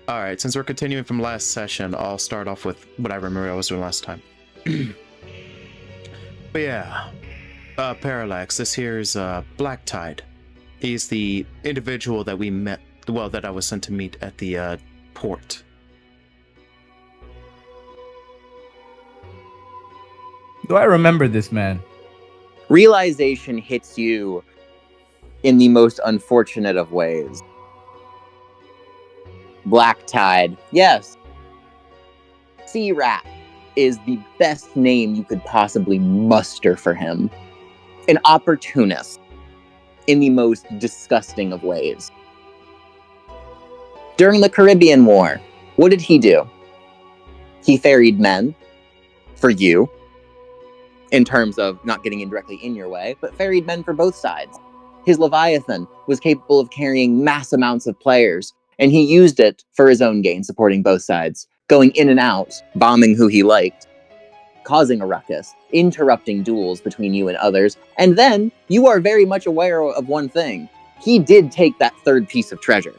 All right, since we're continuing from last session, I'll start off with what I remember I was doing last time. But yeah, Parallax, this here is Black Tide. He's the individual that we met, well, that I was sent to meet at the port. Do I remember this man? Realization hits you in the most unfortunate of ways. Black Tide, yes. Sea Rat is the best name you could possibly muster for him. An opportunist in the most disgusting of ways. During the Caribbean War, what did he do? He ferried men for you, in terms of not getting directly in your way, but ferried men for both sides. His Leviathan was capable of carrying mass amounts of players, and he used it for his own gain, supporting both sides, going in and out, bombing who he liked, causing a ruckus, interrupting duels between you and others, and then you are very much aware of one thing. He did take that third piece of treasure.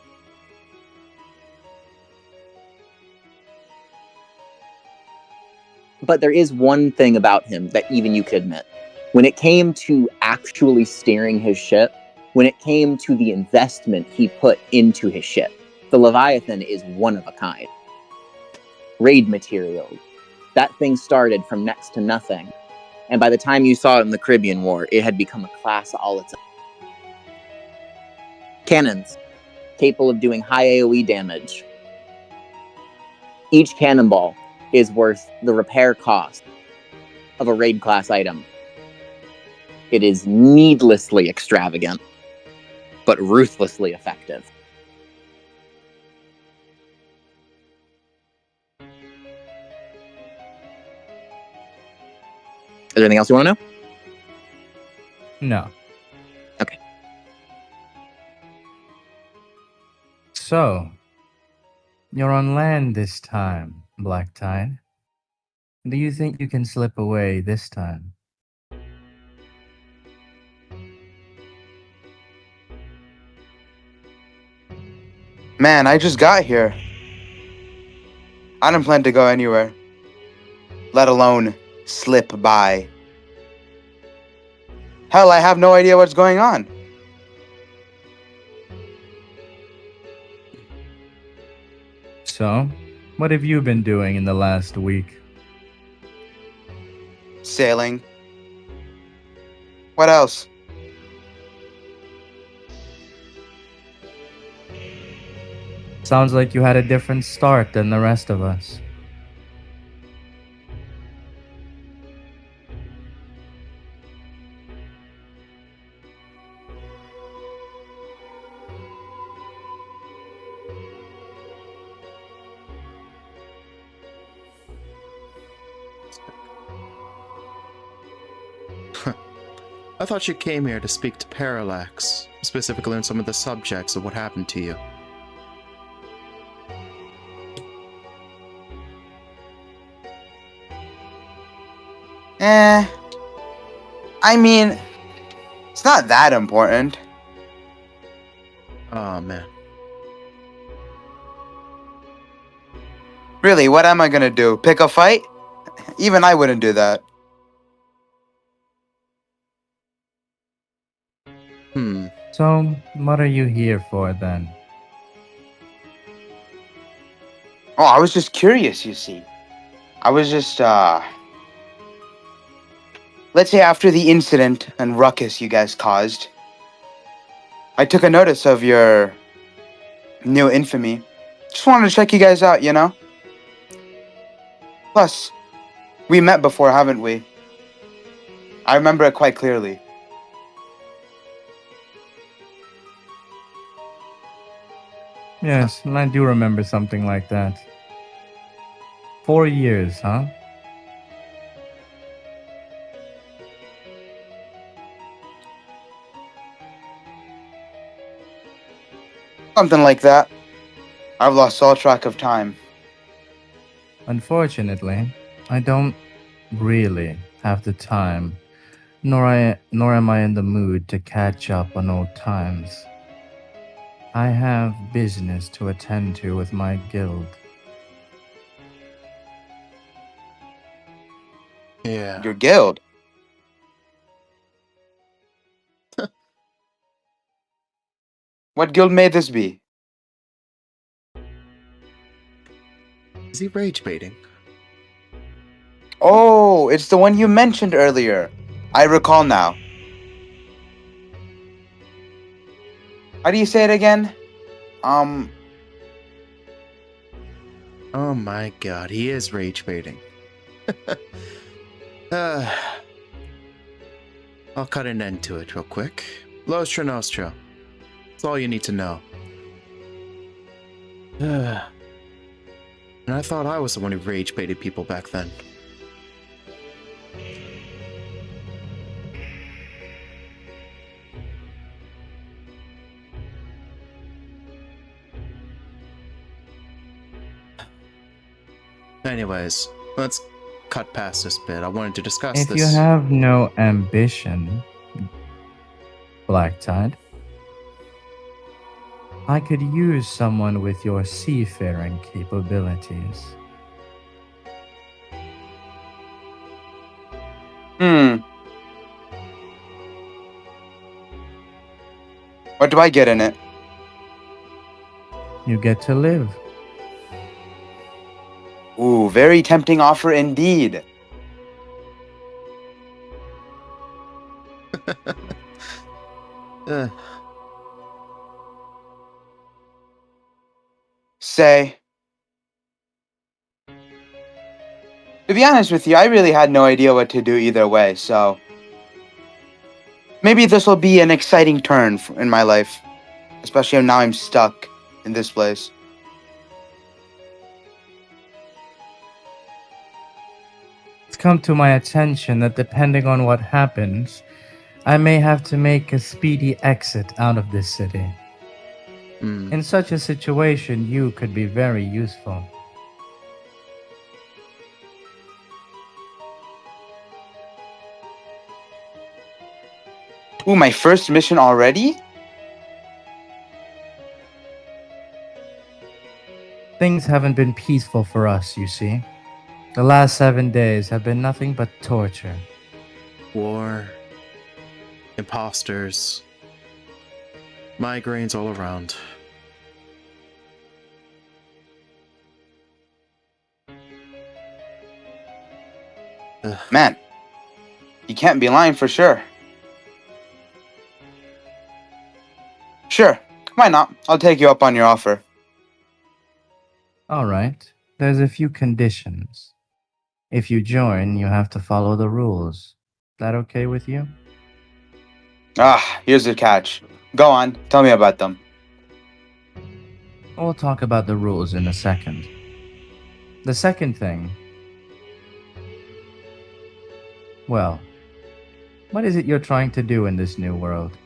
But there is one thing about him that even you could admit. When it came to actually steering his ship, when it came to the investment he put into his ship, the Leviathan is one of a kind. Raid materials. That thing started from next to nothing. And by the time you saw it in the Caribbean War, it had become a class all its own. Cannons, capable of doing high AoE damage. Each cannonball is worth the repair cost of a raid class item. It is needlessly extravagant, but ruthlessly effective. Is there anything else you want to know? No. Okay. So, you're on land this time, Black Tide. Do you think you can slip away this time? Man, I just got here. I don't plan to go anywhere, let alone slip by. Hell, I have no idea what's going on. So, what have you been doing in the last week? Sailing. What else? Sounds like you had a different start than the rest of us. I thought you came here to speak to Parallax, specifically on some of the subjects of what happened to you. I mean, it's not that important. Oh, man. Really, what am I gonna do? Pick a fight? Even I wouldn't do that. So, what are you here for then? Oh, I was just curious, you see. I was just, let's say after the incident and ruckus you guys caused, I took a notice of your new infamy. Just wanted to check you guys out, you know? Plus, we met before, haven't we? I remember it quite clearly. Yes, I do remember something like that. 4 years, huh? Something like that. I've lost all track of time. Unfortunately, I don't really have the time, nor am I in the mood to catch up on old times. I have business to attend to with my guild. Yeah. Your guild. What guild may this be? Is he rage baiting? Oh, it's the one you mentioned earlier. I recall now. How do you say it again? Oh my god, he is rage baiting. uh, I'll cut an end to it real quick. Lostra Nostra. That's all you need to know. And I thought I was the one who rage baited people back then. Anyways, let's cut past this bit. I wanted to discuss If this. you have no ambition, Black Tide, I could use someone with your seafaring capabilities. What do I get in it? You get to live. Ooh, very tempting offer indeed. Uh, Say. To be honest with you, I really had no idea what to do either way, so maybe this will be an exciting turn in my life, especially now I'm stuck in this place. It's come to my attention that depending on what happens, I may have to make a speedy exit out of this city. In such a situation, you could be very useful. Ooh, my first mission already? Things haven't been peaceful for us, you see. The last 7 days have been nothing but torture. War, imposters, migraines all around. Man, you can't be lying for sure. Sure, why not? I'll take you up on your offer. Alright, there's a few conditions. If you join, you have to follow the rules. That okay with you? Here's the catch. Go on, tell me about them. We'll talk about the rules in a second. The second thing... Well, what is it you're trying to do in this new world?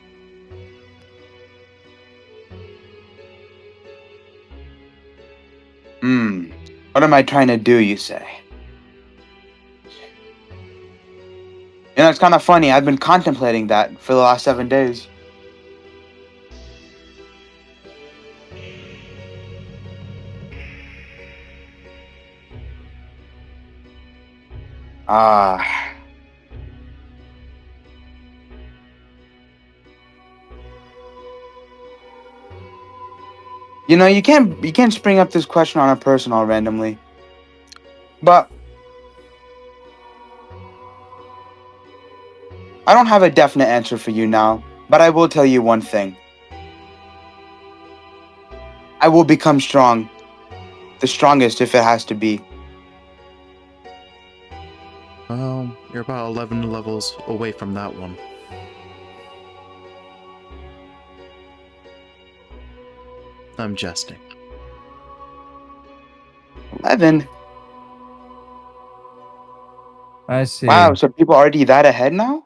What am I trying to do, you say? You know, it's kind of funny. I've been contemplating that for the last 7 days. You know, you can't spring up this question on a person all randomly. But I don't have a definite answer for you now, but I will tell you one thing. I will become strong. The strongest if it has to be. Well, you're about 11 levels away from that one. I'm jesting. 11? I see. Wow, so people are already that ahead now?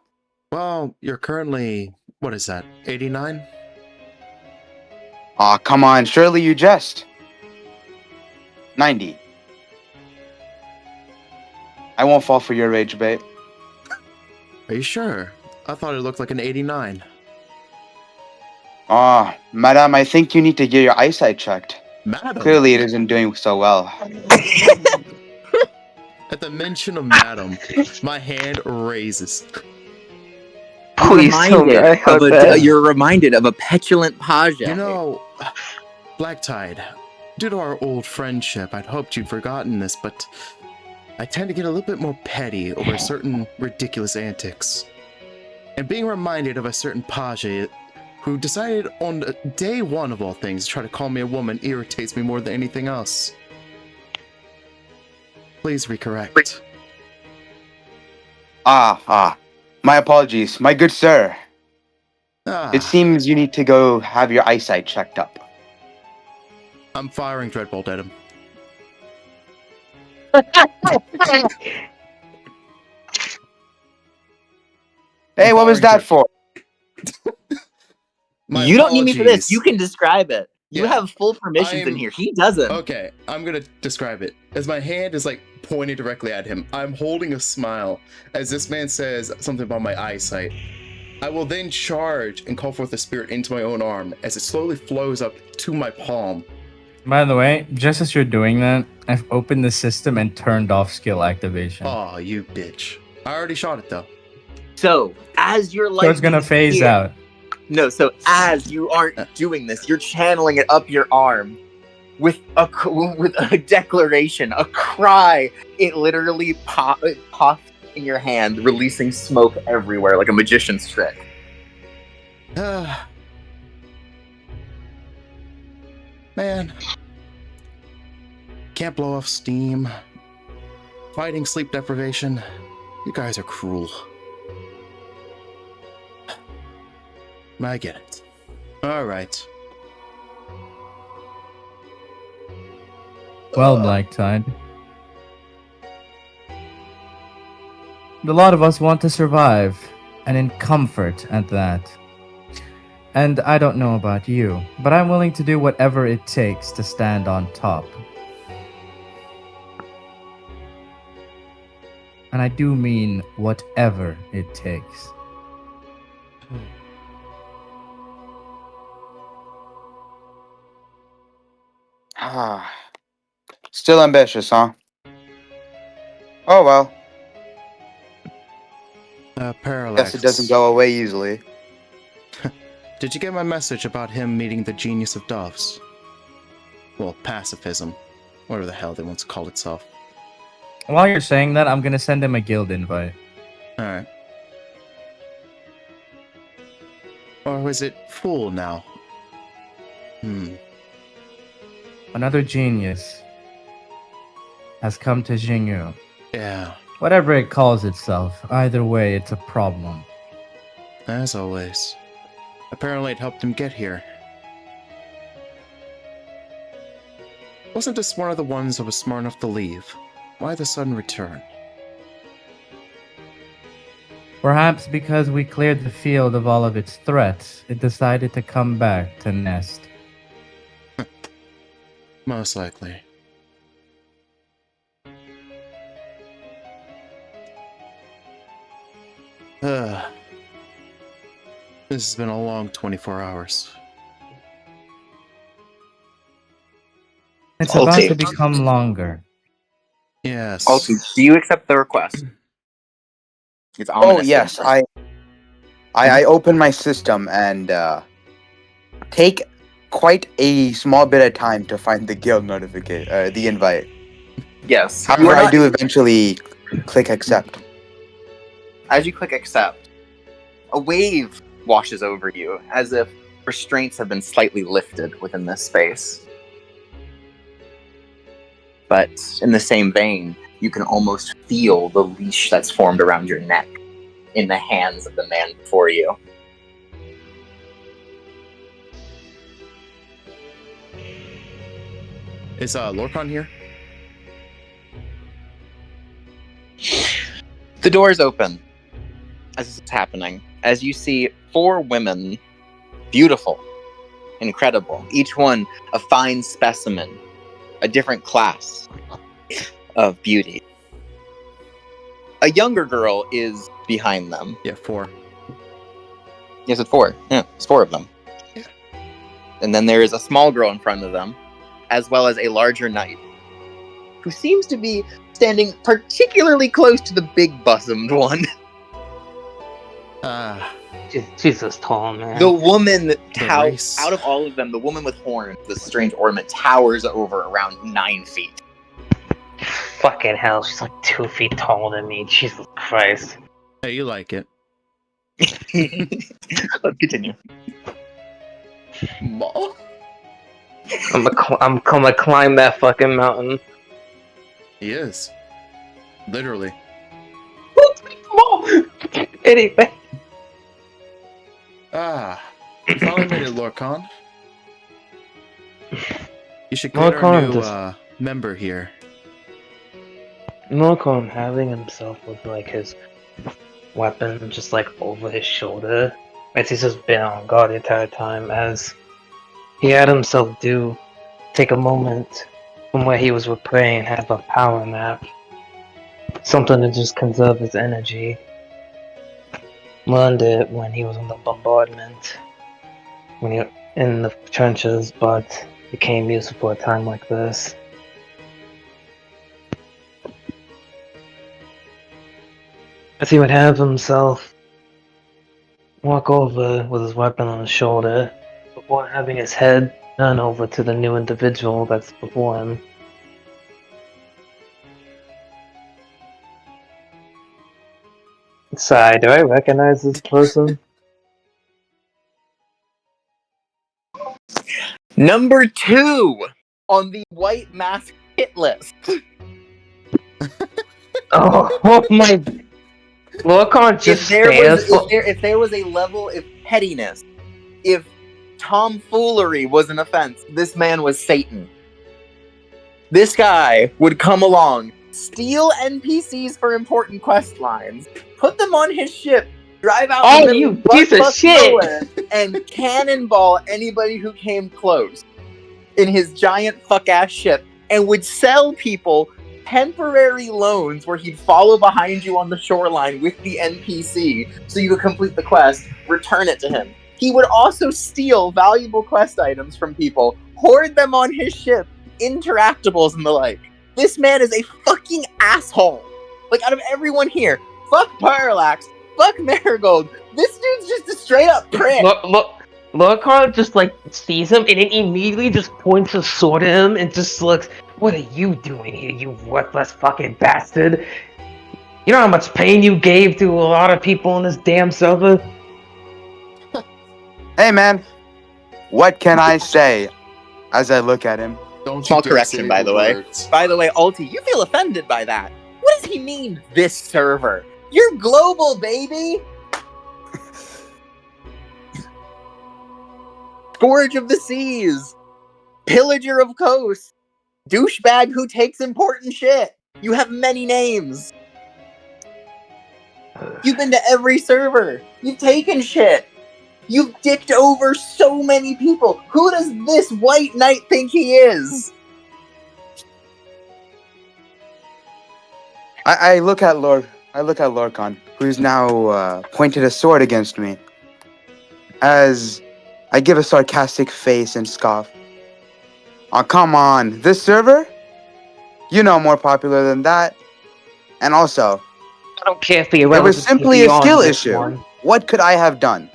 Well, you're currently, what is that, 89? Aw, come on, surely you jest. 90. I won't fall for your rage bait. Are you sure? I thought it looked like an 89. Madam, I think you need to get your eyesight checked. Madam. Clearly, it isn't doing so well. At the mention of madam, my hand raises. Please tell me I heard that. You're reminded of a petulant Paja. You know, Black Tide, due to our old friendship, I'd hoped you'd forgotten this, but I tend to get a little bit more petty over certain ridiculous antics. And being reminded of a certain Paja who decided on day one of all things to try to call me a woman irritates me more than anything else. Please recorrect. My apologies, my good sir. Ah, It seems you need to go have your eyesight checked up. I'm firing Dreadbolt at him. Hey, what was that for? My You don't need me for this. apologies. You can describe it. You Yeah, have full permissions in here. He doesn't. Okay, I'm gonna describe it. As my hand is like pointing directly at him, I'm holding a smile as this man says something about my eyesight. I will then charge and call forth the spirit into my own arm as it slowly flows up to my palm. By the way, just as you're doing that, I've opened the system and turned off skill activation. Aw, you bitch. I already shot it though. So, as your light So it's gonna phase here- out. No, so as you aren't doing this, you're channeling it up your arm with a declaration, a cry. It literally pops in your hand, releasing smoke everywhere like a magician's trick. Man. Can't blow off steam. Fighting sleep deprivation. You guys are cruel. I get it. Alright. Well, Black Tide. A lot of us want to survive, and in comfort at that. And I don't know about you, but I'm willing to do whatever it takes to stand on top. And I do mean whatever it takes. Still ambitious, huh? Oh well. Parallax. Guess it doesn't go away easily. Did you get my message about him meeting the genius of doves? Well, pacifism. Whatever the hell they want to call itself. While you're saying that, I'm gonna send him a guild invite. Alright. Or was it fool now? Another genius has come to Jingyu. Yeah, Whatever it calls itself, either way, it's a problem. as always. Apparently it helped him get here. Wasn't this one of the ones that was smart enough to leave? Why the sudden return? Perhaps because we cleared the field of all of its threats, it decided to come back to nest. Most likely. This has been a long 24 hours. It's Okay. about to become longer. Yes. Also, do you accept the request? It's Oh ominous. yes, I open my system and take quite a small bit of time to find the guild notification, the invite. Yes. You However, are I not- do eventually click accept. As you click accept, a wave washes over you as if restraints have been slightly lifted within this space. But in the same vein, you can almost feel the leash that's formed around your neck in the hands of the man before you. Is Lorcan here? The doors open as this is happening, as you see 4 women, beautiful, incredible, each one a fine specimen, a different class of beauty. A younger girl is behind them. Yeah, 4. Yes, it's 4. Yeah, it's 4 of them. And then there is a small girl in front of them, as well as a larger knight, who seems to be standing particularly close to the big-bosomed one. She's just tall, man. The woman, race. out of all of them, the woman with horns, this strange ornament, towers over around 9 feet. Fucking hell, she's like 2 feet taller than me. Jesus Christ. Hey, you like it. Let's continue. Maul? I'm gonna climb that fucking mountain. He is. Literally. Anyway. You finally made it, Lorcan. You should create our Lorcan new member here. Lorcan having himself with like his weapon just like over his shoulder, as he's just been on guard the entire time, as he had himself take a moment from where he was with prey and have a power nap. Something to just conserve his energy. Learned it when he was in the bombardment, when he in the trenches, but became useful for a time like this. As he would have himself walk over with his weapon on his shoulder, before having his head turn over to the new individual that's before him. Sigh, do I recognize this person? Number 2 on the white mask hit list. Oh my... Lorcan just stares. If there was a level of pettiness, if tomfoolery was an offense, this man was Satan. This guy would come along, steal NPCs for important quest lines, put them on his ship, drive out Oh, you piece of shit! And cannonball anybody who came close in his giant fuck-ass ship, and would sell people temporary loans where he'd follow behind you on the shoreline with the NPC so you could complete the quest, return it to him. He would also steal valuable quest items from people, hoard them on his ship, interactables and the like. This man is a fucking asshole. Like, out of everyone here, fuck Parallax, fuck Marigold, this dude's just a straight up prick. Lorcan just like sees him and then immediately just points a sword at him and just looks, "What are you doing here, you worthless fucking bastard? You know how much pain you gave to a lot of people on this damn server?" Hey man, what can I say as I look at him? Don't Small you dare correction, say by the way. words. By the way, Alti, you feel offended by that. What does he mean, this server? You're global, baby! Scourge of the Seas! Pillager of Coasts! Douchebag who takes important shit! You have many names! You've been to every server! You've taken shit! You've dicked over so many people! Who does this white knight think he is? I look at Lorcan, who's now pointed a sword against me, as I give a sarcastic face and scoff. Oh, come on, this server? You know more popular than that. And also, I don't care for your it was relevancy simply a beyond skill this issue. one. What could I have done?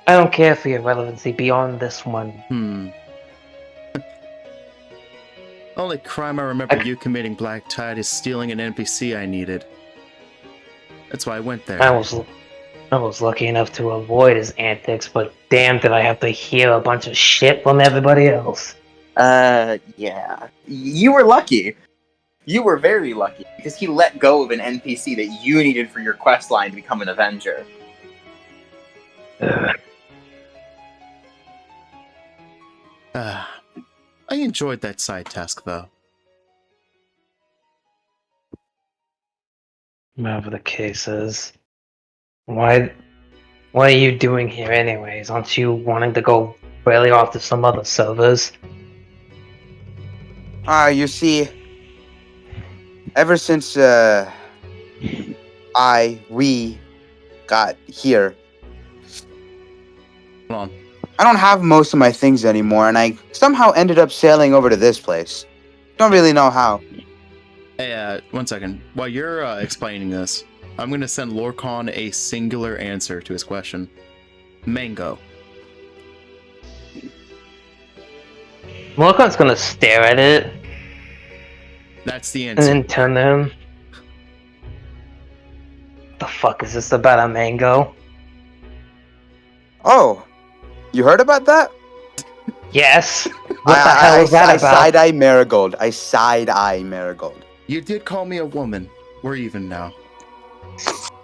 I don't care for your relevancy beyond this one. Only crime I remember you committing, Black Tide, is stealing an NPC I needed. That's why I went there. I was lucky enough to avoid his antics, but damn did I have to hear a bunch of shit from everybody else. Yeah. You were lucky. You were very lucky, because he let go of an NPC that you needed for your quest line to become an Avenger. I enjoyed that side task, though. Whatever the case is. What are you doing here anyways? Aren't you wanting to go really off to some other servers? You see, ever since we got here. Hold on. I don't have most of my things anymore, and I somehow ended up sailing over to this place. Don't really know how. Hey, 1 second. While you're explaining this, I'm gonna send Lorcan a singular answer to his question. Mango. Morgan's gonna stare at it That's the and answer. then turn to him. The fuck is this about a mango? Oh, you heard about that? Yes. What the hell is that I about? side-eye Marigold. I side-eye Marigold. You did call me a woman. We're even now.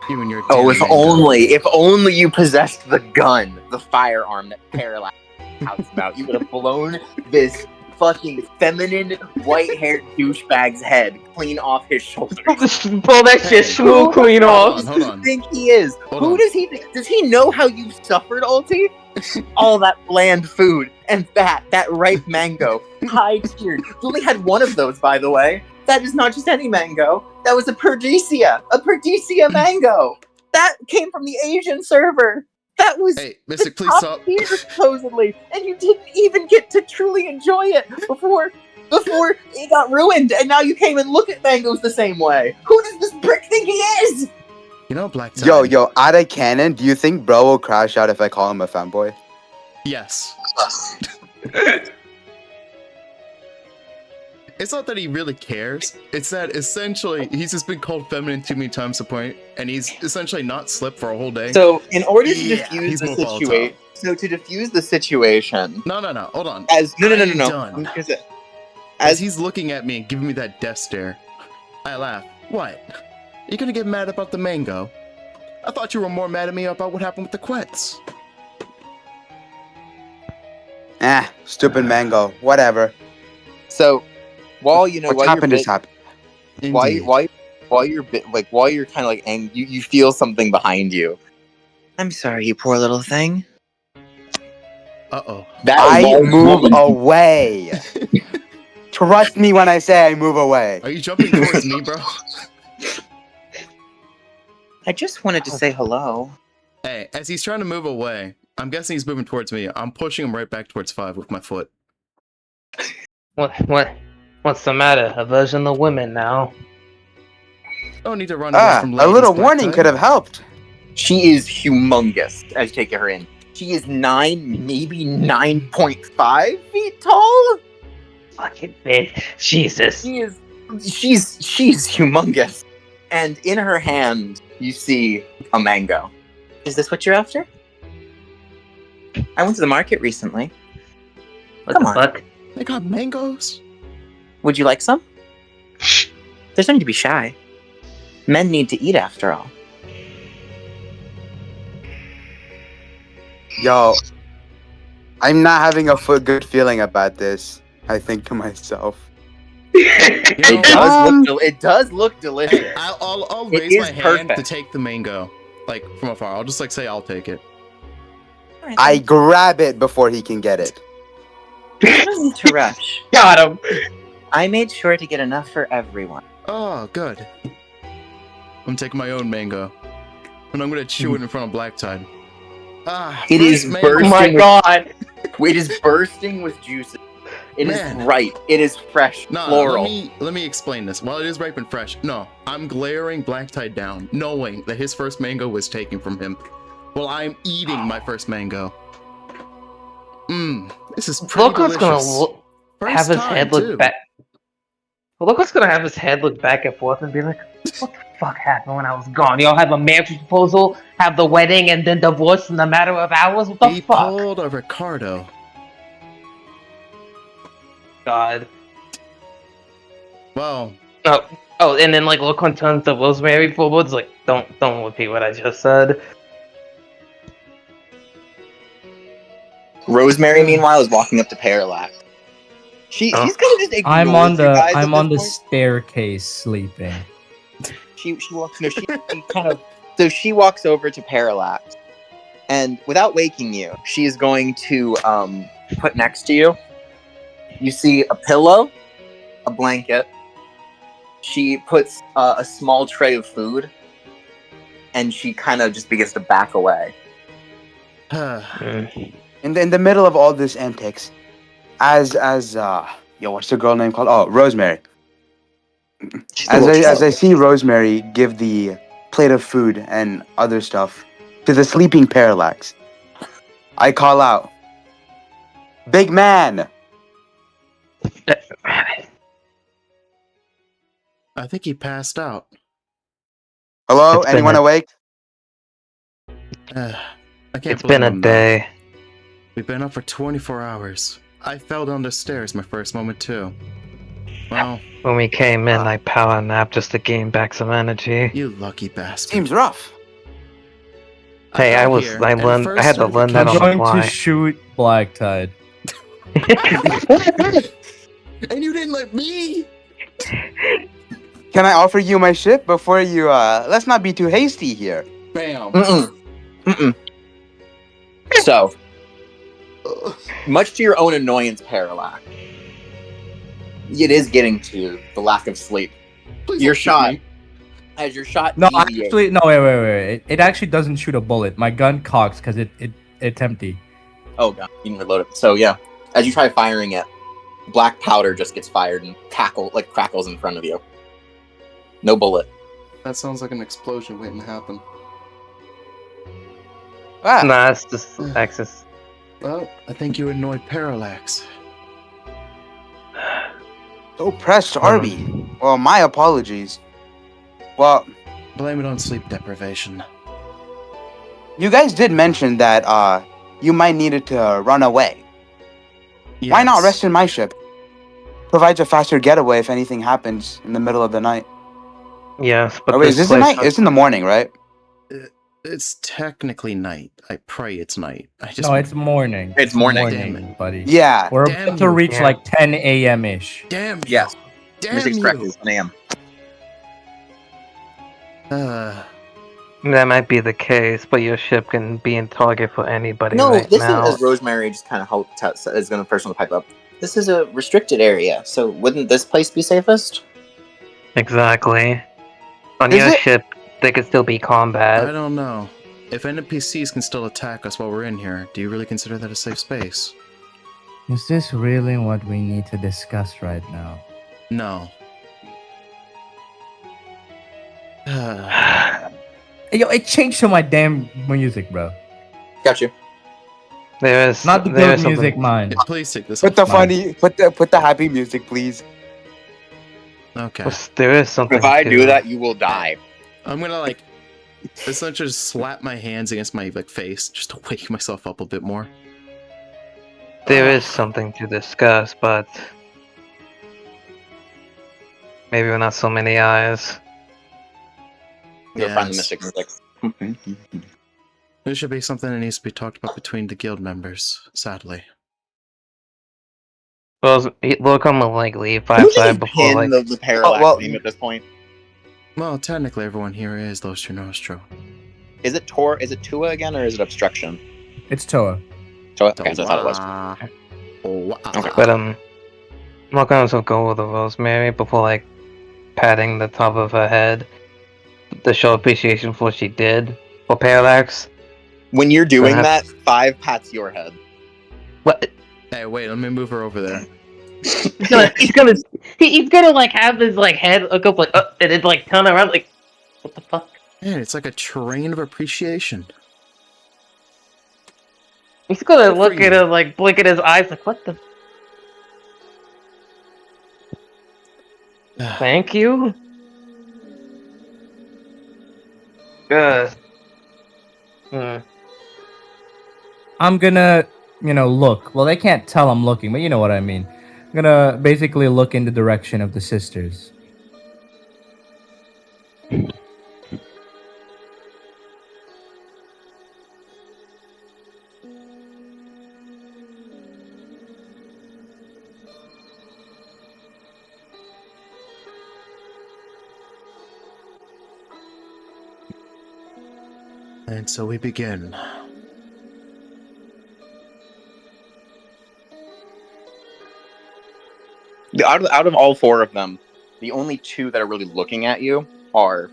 You and your Oh, damn if mango. if only you possessed the gun, the firearm that Parallax talks about, you would have blown this fucking feminine, white-haired douchebag's head clean off his shoulders. Pull that shit smooth clean off. Hold Who on. does he think he is? Hold Who on. does he think? Does he know how you've suffered, Alti? All that bland food and that ripe mango, high tiered. You only had one of those, by the way. That is not just any mango. That was a Perdicia mango. That came from the Asian server. That was Hey, Mystic, please top stop. tier, supposedly, and you didn't even get to truly enjoy it before it got ruined. And now you came and look at mangoes the same way. Who does this prick think he is? You know, Black Tide. Yo, out of canon, do you think bro will crash out if I call him a fanboy? Yes. It's not that he really cares. It's that essentially he's just been called feminine too many times to point, and he's essentially not slept for a whole day. So, in order to Yeah, diffuse he's the more volatile. situation, to diffuse the situation, No. Hold on. as no. I'm done. Here's it. As As he's looking at me and giving me that death stare, I laugh. What? You gonna get mad about the mango? I thought you were more mad at me about what happened with the quets. Stupid mango. Whatever. so, while you know, What's while happened you're is happened. Indeed. while you're while you're kind of like angry, you feel something behind you. I'm sorry, you poor little thing. Uh-oh. That I large move woman- away. Trust me when I say I move away. Are you jumping towards me, bro? I just wanted to say hello. Hey, as he's trying to move away, I'm guessing he's moving towards me. I'm pushing him right back towards 5 with my foot. What's the matter? Aversion to women now. No need to run away from A ladies, little Black warning Tide. could have helped. She is humongous as you take her in. She is 9, maybe 9.5 feet tall. Fucking bitch. Jesus. She's humongous. And in her hand, you see a mango. Is this what you're after? I went to the market recently. What Come the on. fuck? They got mangoes? Would you like some? There's no need to be shy. Men need to eat after all. Yo, I'm not having a good feeling about this. I think to myself. You know, It does look delicious. hey, I'll It raise my is hand to perfect. take the mango, like from afar. I'll just like say I'll take it. I grab it before he can get it. don't need to rush. Got him. I made sure to get enough for everyone. Oh, good. I'm taking my own mango, and I'm gonna chew it in front of Black Tide. Ah, It first is mango. Oh bursting my with- god. It is bursting with juices. It is Man. ripe. It is fresh, No, floral. let me explain this. While it is ripe and fresh, no, I'm glaring Black Tide down, knowing that his first mango was taken from him, while I'm eating my first mango. This is pretty Look what's delicious. gonna First have his time, head look too. back. Well, look what's gonna have his head look back and forth and be like, "What the fuck happened when I was gone? Y'all have a marriage proposal, have the wedding, and then divorce in a matter of hours? What the He fuck?" pulled a Ricardo. God. Well, Oh, and then like look when turns to Rosemary forwards. Like, don't repeat what I just said. Rosemary, meanwhile, is walking up to Parallax. She's kind of just ignores I'm on you the guys I'm at on the this staircase sleeping. point. She walks. No, she kind of. So she walks over to Parallax, and without waking you, she is going to put next to you. You see a pillow, a blanket. She puts a small tray of food, and she kind of just begins to back away. in the middle of all this antics, as yo, what's the girl name called? Oh, Rosemary. She's a little As I chubby. see Rosemary give the plate of food and other stuff to the sleeping Parallax, I call out, "Big man!" I think he passed out. Hello, It's been anyone a- awake? I can't It's blame been a him, though. day. We've been up for 24 hours. I fell down the stairs my first moment, too. Well, When we came in, I power napped just to gain back some energy. you lucky bastard. Seems rough. Hey, got I was. here, I and learned. I first had to learn that I'm on the going to fly. shoot Black Tide. And you didn't let me? Can I offer you my ship before you? Let's not be too hasty here. Bam. Mm-mm. So, much to your own annoyance, Parallax, it is getting to you, the lack of sleep. Please Your don't shoot shot, me. as your shot No, deviates. actually, no, wait. It actually doesn't shoot a bullet. My gun cocks because it's empty. Oh god, you can reload it. So yeah, as you try firing it, black powder just gets fired and crackles in front of you. No bullet. That sounds like an explosion waiting to happen. Ah, Nah, it's just Axis. Well, I think you annoyed Parallax. so pressed, Arby. Well, my apologies. Well, Blame it on sleep deprivation. you guys did mention that you might needed to run away. Why not Yes. rest in my ship? Provides a faster getaway if anything happens in the middle of the night. Yes, but Oh wait, this is this the place. night? It's in the morning, right? It's technically night. I pray it's night. I just No, it's morning. It's morning. Damn it. buddy. Yeah. We're Damn about to you. reach Yeah. like 10 a.m. ish. damn you. Yes. Damn Mystic's you. correct. It's 1 a.m. That might be the case, but your ship can be in target for anybody No, right this now. is as Rosemary just kind of is going to personally pipe up. This is a restricted area, so wouldn't this place be safest? Exactly. On Is your it? ship, there could still be I combat. don't know. If NPCs can still attack us while we're in here, do you really consider that a safe space? Is this really what we need to discuss right now? No. Yo, it changed to my damn music, bro. Got you. There is Not the there good is something- music, mine. Please take this Put off the mine. funny, put the happy music, please. Okay. There is something. If I to- do that, you will die. I'm gonna essentially just slap my hands against my face just to wake myself up a bit more. there is something to discuss, but maybe with not so many eyes. You'll find the Yes. mystic music. This should be something that needs to be talked about between the guild members, sadly. Well, look, I'm gonna like leave Who 5 just before pin like. the parallax well- name at this point? Well, technically everyone here is Los Nostro. Is it Tua again, or is it obstruction? It's Toa. Tua? Okay, so I thought it was. Okay. But I'm not gonna also go with the Rosemary before like patting the top of her head to show appreciation for what she did for Parallax. When you're doing that, Perhaps- 5 pats your head. What? Hey, wait, let me move her over there. He's gonna like have his like head look up like and then like turn around like what the fuck? Man, it's like a train of appreciation. He's gonna Good for look at you. her like blink at his eyes like what the thank you? Good. I'm gonna, look. Well, they can't tell I'm looking, but you know what I mean. I'm gonna basically look in the direction of the sisters. And so we begin. Out of all 4 of them, the only 2 that are really looking at you are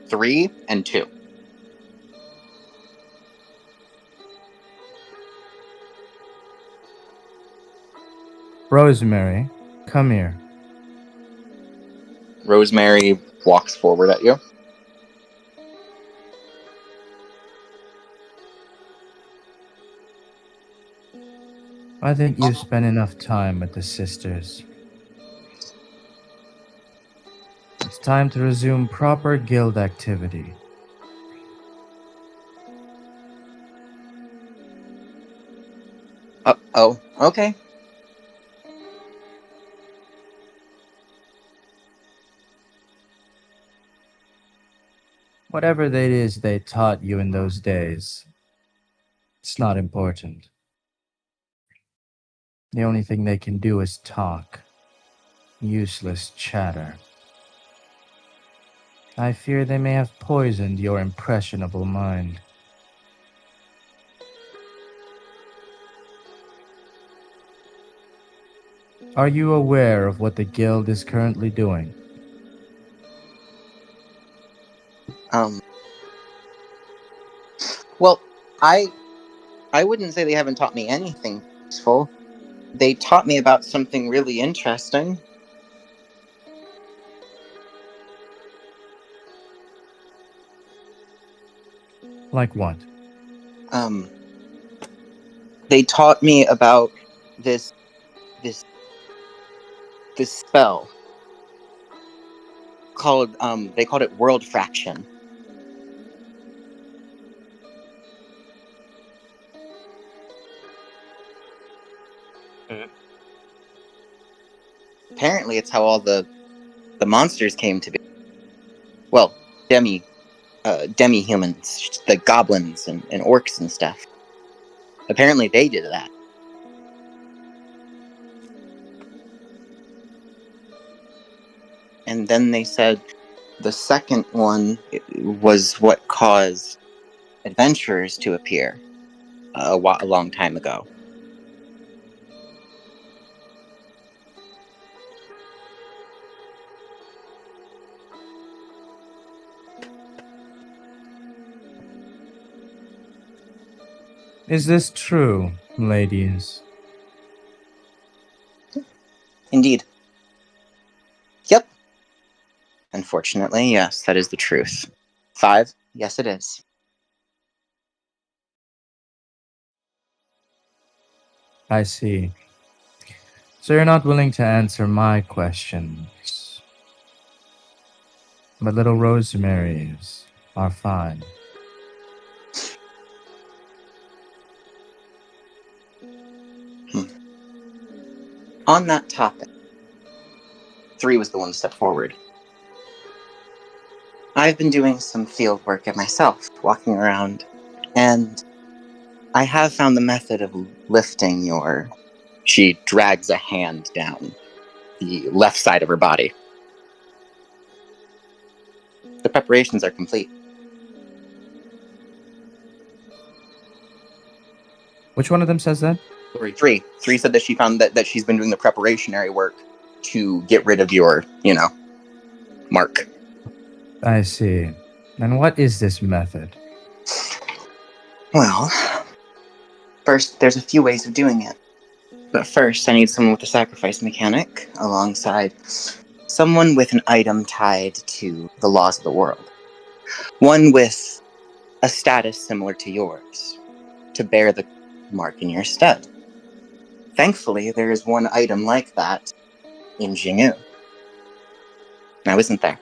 3 and 2. Rosemary, come here. Rosemary walks forward at you. I think you've spent enough time with the sisters. It's time to resume proper guild activity. Oh, okay. Whatever it is they taught you in those days, it's not important. The only thing they can do is talk. Useless chatter. I fear they may have poisoned your impressionable mind. Are you aware of what the guild is currently doing? Well, I wouldn't say they haven't taught me anything useful. They taught me about something really interesting. Like what? They taught me about this this this spell called they called it world fraction. Apparently, it's how all the monsters came to be. Well, demi humans, the goblins and orcs and stuff. Apparently, they did that. And then they said the second one was what caused adventurers to appear a long time ago. Is this true, ladies? Indeed. Yep. Unfortunately, yes, that is the truth. 5, yes, it is. I see. So you're not willing to answer my questions. But little Rosemary's are fine. On that topic, 3 was the one to step forward. I've been doing some field work at myself, walking around, and I have found the method of lifting your... She drags a hand down the left side of her body. The preparations are complete. Which one of them says that? 3 said that she found that she's been doing the preparationary work to get rid of your, mark. I see. And what is this method? Well, first, there's a few ways of doing it. But first, I need someone with a sacrifice mechanic, alongside someone with an item tied to the laws of the world. One with a status similar to yours, to bear the mark in your stead. Thankfully, there is one item like that in Jingyu. Now, isn't there?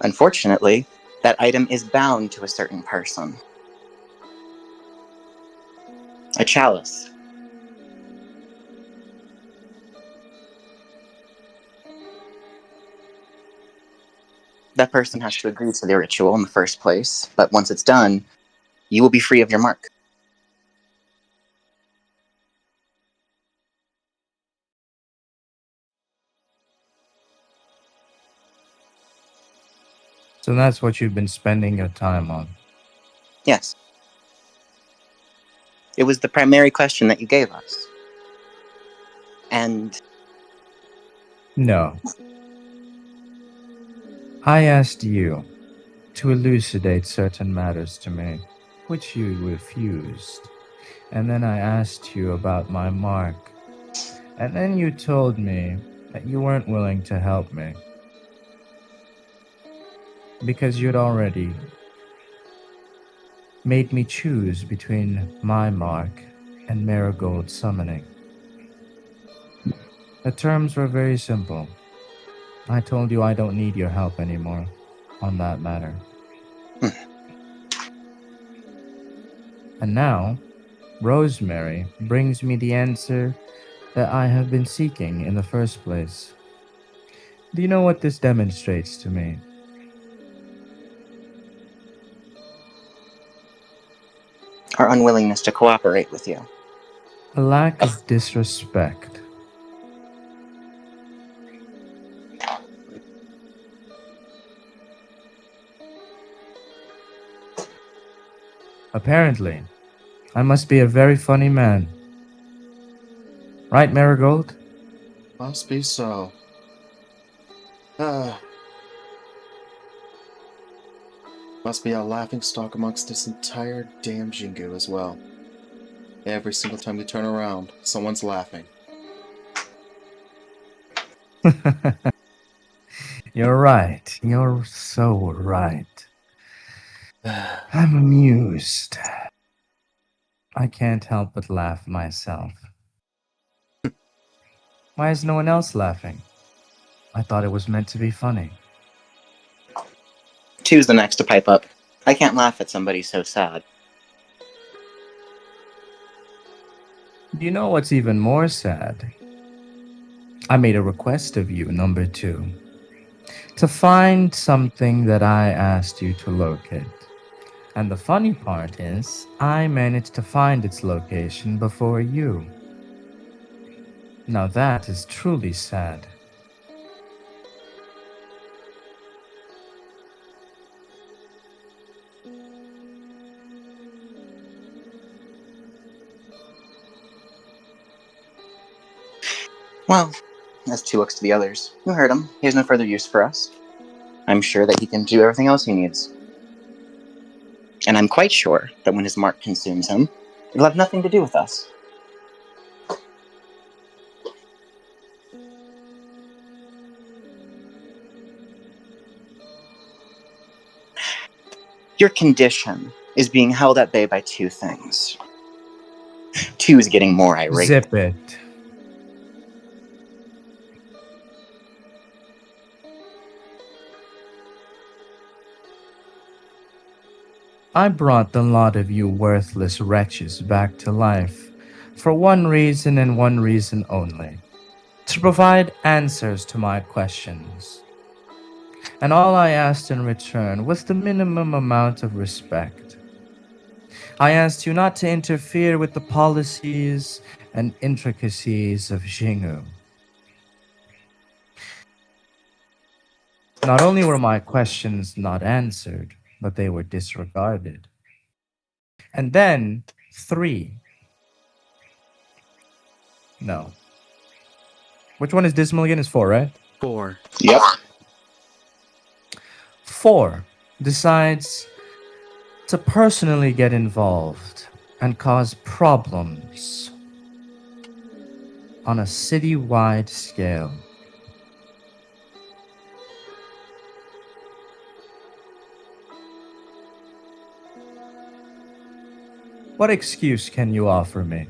Unfortunately, that item is bound to a certain person. A chalice. That person has to agree to the ritual in the first place, but once it's done, you will be free of your mark. So that's what you've been spending your time on. Yes. It was the primary question that you gave us. And... No. I asked you to elucidate certain matters to me, which you refused. And then I asked you about my mark. And then you told me that you weren't willing to help me because you'd already made me choose between my mark and Marigold summoning. The terms were very simple. I told you I don't need your help anymore on that matter. And now, Rosemary brings me the answer that I have been seeking in the first place. Do you know what this demonstrates to me? Our unwillingness to cooperate with you. A lack of disrespect. Apparently, I must be a very funny man. Right, Marigold? Must be so. Ah. Must be a laughing stock amongst this entire damn Jingu as well. Every single time we turn around, someone's laughing. You're right. You're so right. I'm amused. I can't help but laugh myself. Why is no one else laughing? I thought it was meant to be funny. Two's the next to pipe up. I can't laugh at somebody so sad. Do you know what's even more sad? I made a request of you, number 2, to find something that I asked you to locate. And the funny part is, I managed to find its location before you. Now that is truly sad. Well, as Two looks to the others, you heard him. He has no further use for us. I'm sure that he can do everything else he needs. And I'm quite sure that when his mark consumes him, it'll have nothing to do with us. Your condition is being held at bay by 2 things. 2 is getting more irate. Zip it. I brought the lot of you worthless wretches back to life for one reason and one reason only: to provide answers to my questions. And all I asked in return was the minimum amount of respect. I asked you not to interfere with the policies and intricacies of Xingu. Not only were my questions not answered, but they were disregarded. And then 3. No. Which one is dismal again? Is 4, right? 4. Yep. 4 decides to personally get involved and cause problems on a city-wide scale. What excuse can you offer me?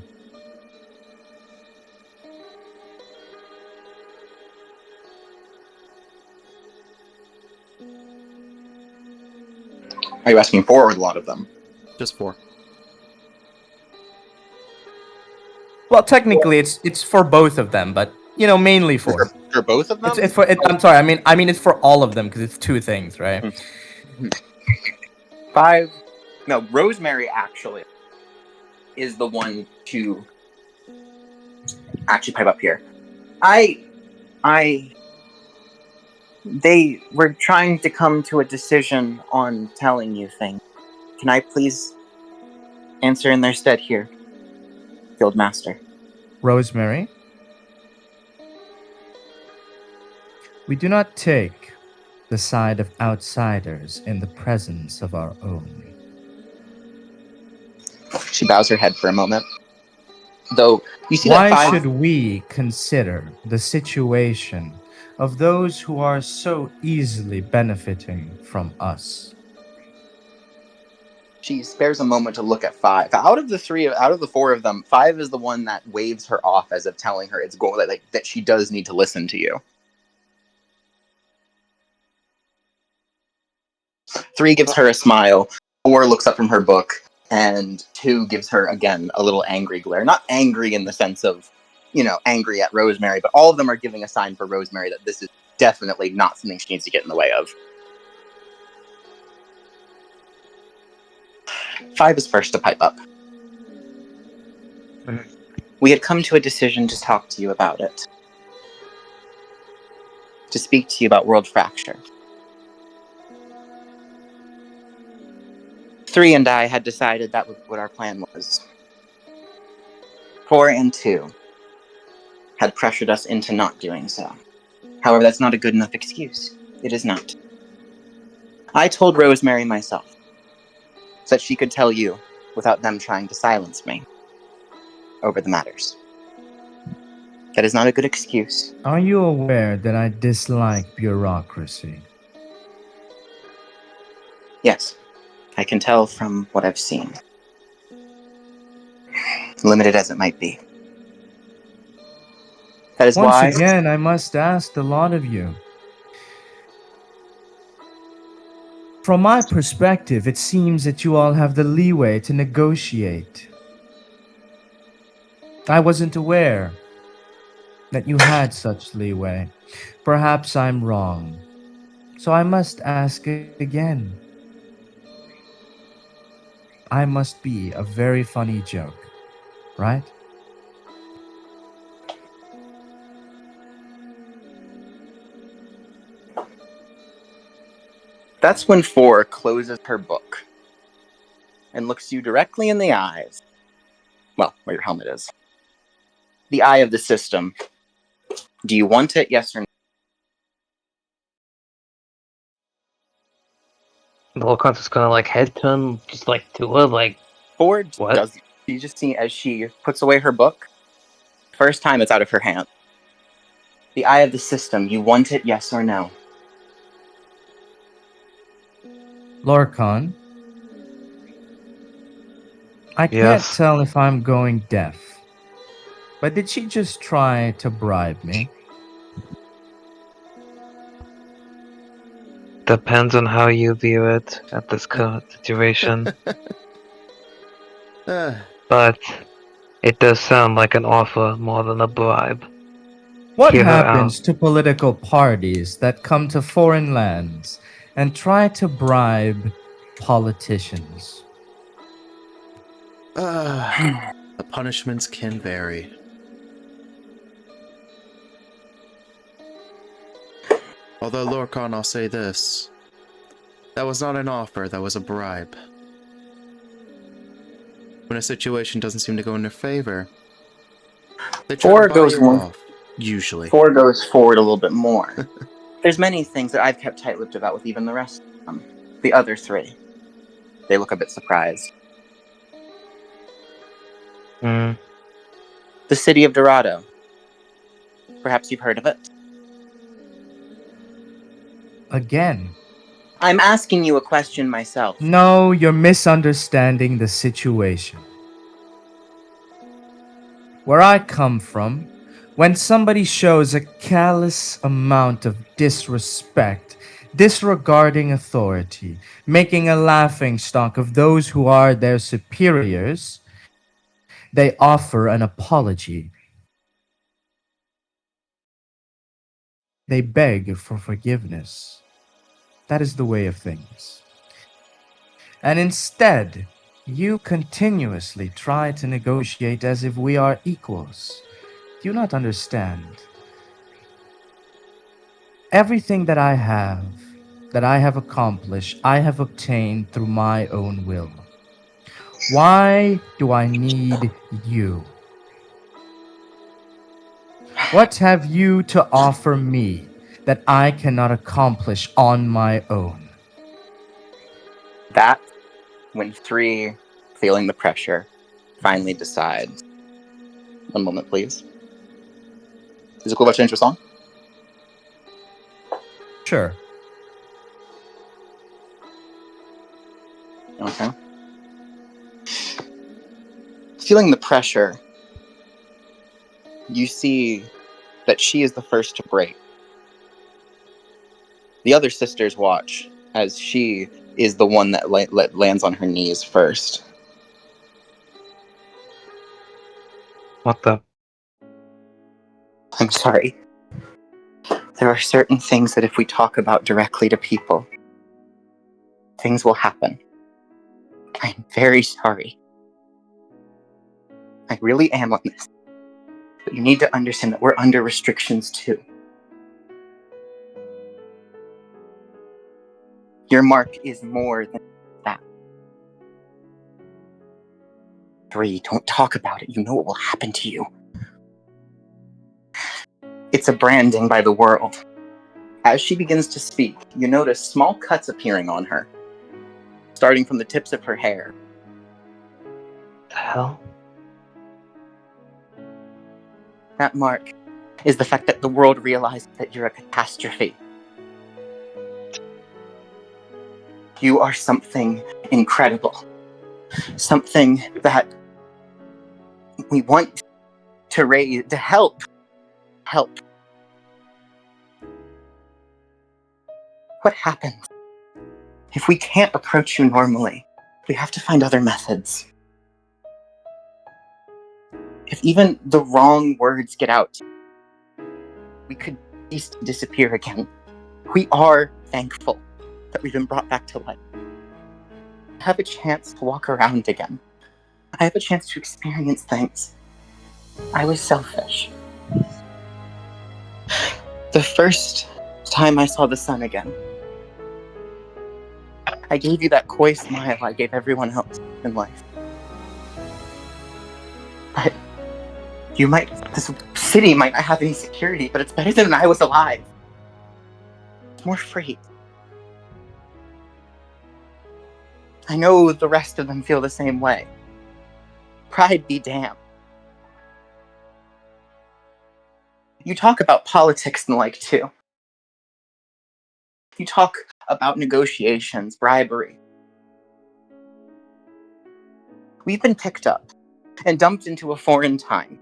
Are you asking for or a lot of them? Just 4. Well, technically, it's for both of them, but mainly for. For both of them? It's for. I'm sorry. I mean, it's for all of them because it's 2 things, right? 5. No, Rosemary actually is the one to actually pipe up here. They were trying to come to a decision on telling you things. Can I please answer in their stead here, Guild Master? Rosemary, we do not take the side of outsiders in the presence of our own. She bows her head for a moment. Though you see that Why five. should we consider the situation of those who are so easily benefiting from us? She spares a moment to look at five. Out of the four of them, five is the one that waves her off as if telling her it's going like that she does need to listen to you. Three gives her a smile. Four looks up from her book, and two gives her again a little angry glare. Not angry in the sense of, angry at Rosemary, but all of them are giving a sign for Rosemary that this is definitely not something she needs to get in the way of. Five is first to pipe up. We had come to a decision to talk to you about it. To speak to you about world fracture. Three and I had decided that was what our plan was. Four and two had pressured us into not doing so. However, that's not a good enough excuse. It is not. I told Rosemary myself so that she could tell you without them trying to silence me over the matters. That is not a good excuse. Are you aware that I dislike bureaucracy? Yes, I can tell from what I've seen. Limited as it might be. That is Once why... again, I must ask the lot of you. From my perspective, it seems that you all have the leeway to negotiate. I wasn't aware that you had such leeway. Perhaps I'm wrong. So I must ask again. I must be a very funny joke, right? That's when Four closes her book and looks you directly in the eyes. Well, where your helmet is. The eye of the system. Do you want it, yes or no? The whole concept's gonna head turn just to her, Four what? does. You just see as she puts away her book. First time it's out of her hand. The eye of the system. You want it, yes or no? Lorcan, I can't Yes. tell if I'm going deaf. But did she just try to bribe me? Depends on how you view it at this current situation. But it does sound like an offer more than a bribe. What Hear her out. happens to political parties that come to foreign lands and try to bribe politicians? The punishments can vary. Although, Lorcan, I'll say this. That was not an offer, that was a bribe. When a situation doesn't seem to go in their favor, they try Four to buy goes you one. off, usually. Four goes forward a little bit more. There's many things that I've kept tight-lipped about with even the rest of them. The other three. They look a bit surprised. Hmm. The city of Dorado. Perhaps you've heard of it. Again. I'm asking you a question myself. No, you're misunderstanding the situation. Where I come from, when somebody shows a callous amount of disrespect, disregarding authority, making a laughingstock of those who are their superiors, they offer an apology. They beg for forgiveness. That is the way of things. And instead, you continuously try to negotiate as if we are equals. Do you not understand? Everything that I have accomplished, I have obtained through my own will. Why do I need you? What have you to offer me that I cannot accomplish on my own. That, when 3, feeling the pressure, finally decides. One moment, please. Is it cool if I change the song? Sure. Okay. Feeling the pressure, you see that she is the first to break. The other sisters watch as she is the one that lands on her knees first. What the? I'm sorry. There are certain things that if we talk about directly to people, things will happen. I'm very sorry. I really am on this. But you need to understand that we're under restrictions too. Your mark is more than that. 3, don't talk about it. You know what will happen to you. It's a branding by the world. As she begins to speak, you notice small cuts appearing on her, starting from the tips of her hair. The hell? That mark is the fact that the world realizes that you're a catastrophe. You are something incredible. Something that we want to raise, to help. Help. What happens if we can't approach you normally? We have to find other methods. If even the wrong words get out, we could cease to disappear again. We are thankful that we've been brought back to life. I have a chance to walk around again. I have a chance to experience things. I was selfish. The first time I saw the sun again, I gave you that coy smile I gave everyone else in life. But this city might not have any security, but it's better than when I was alive. It's more free. I know the rest of them feel the same way. Pride be damned. You talk about politics and the like too. You talk about negotiations, bribery. We've been picked up and dumped into a foreign time,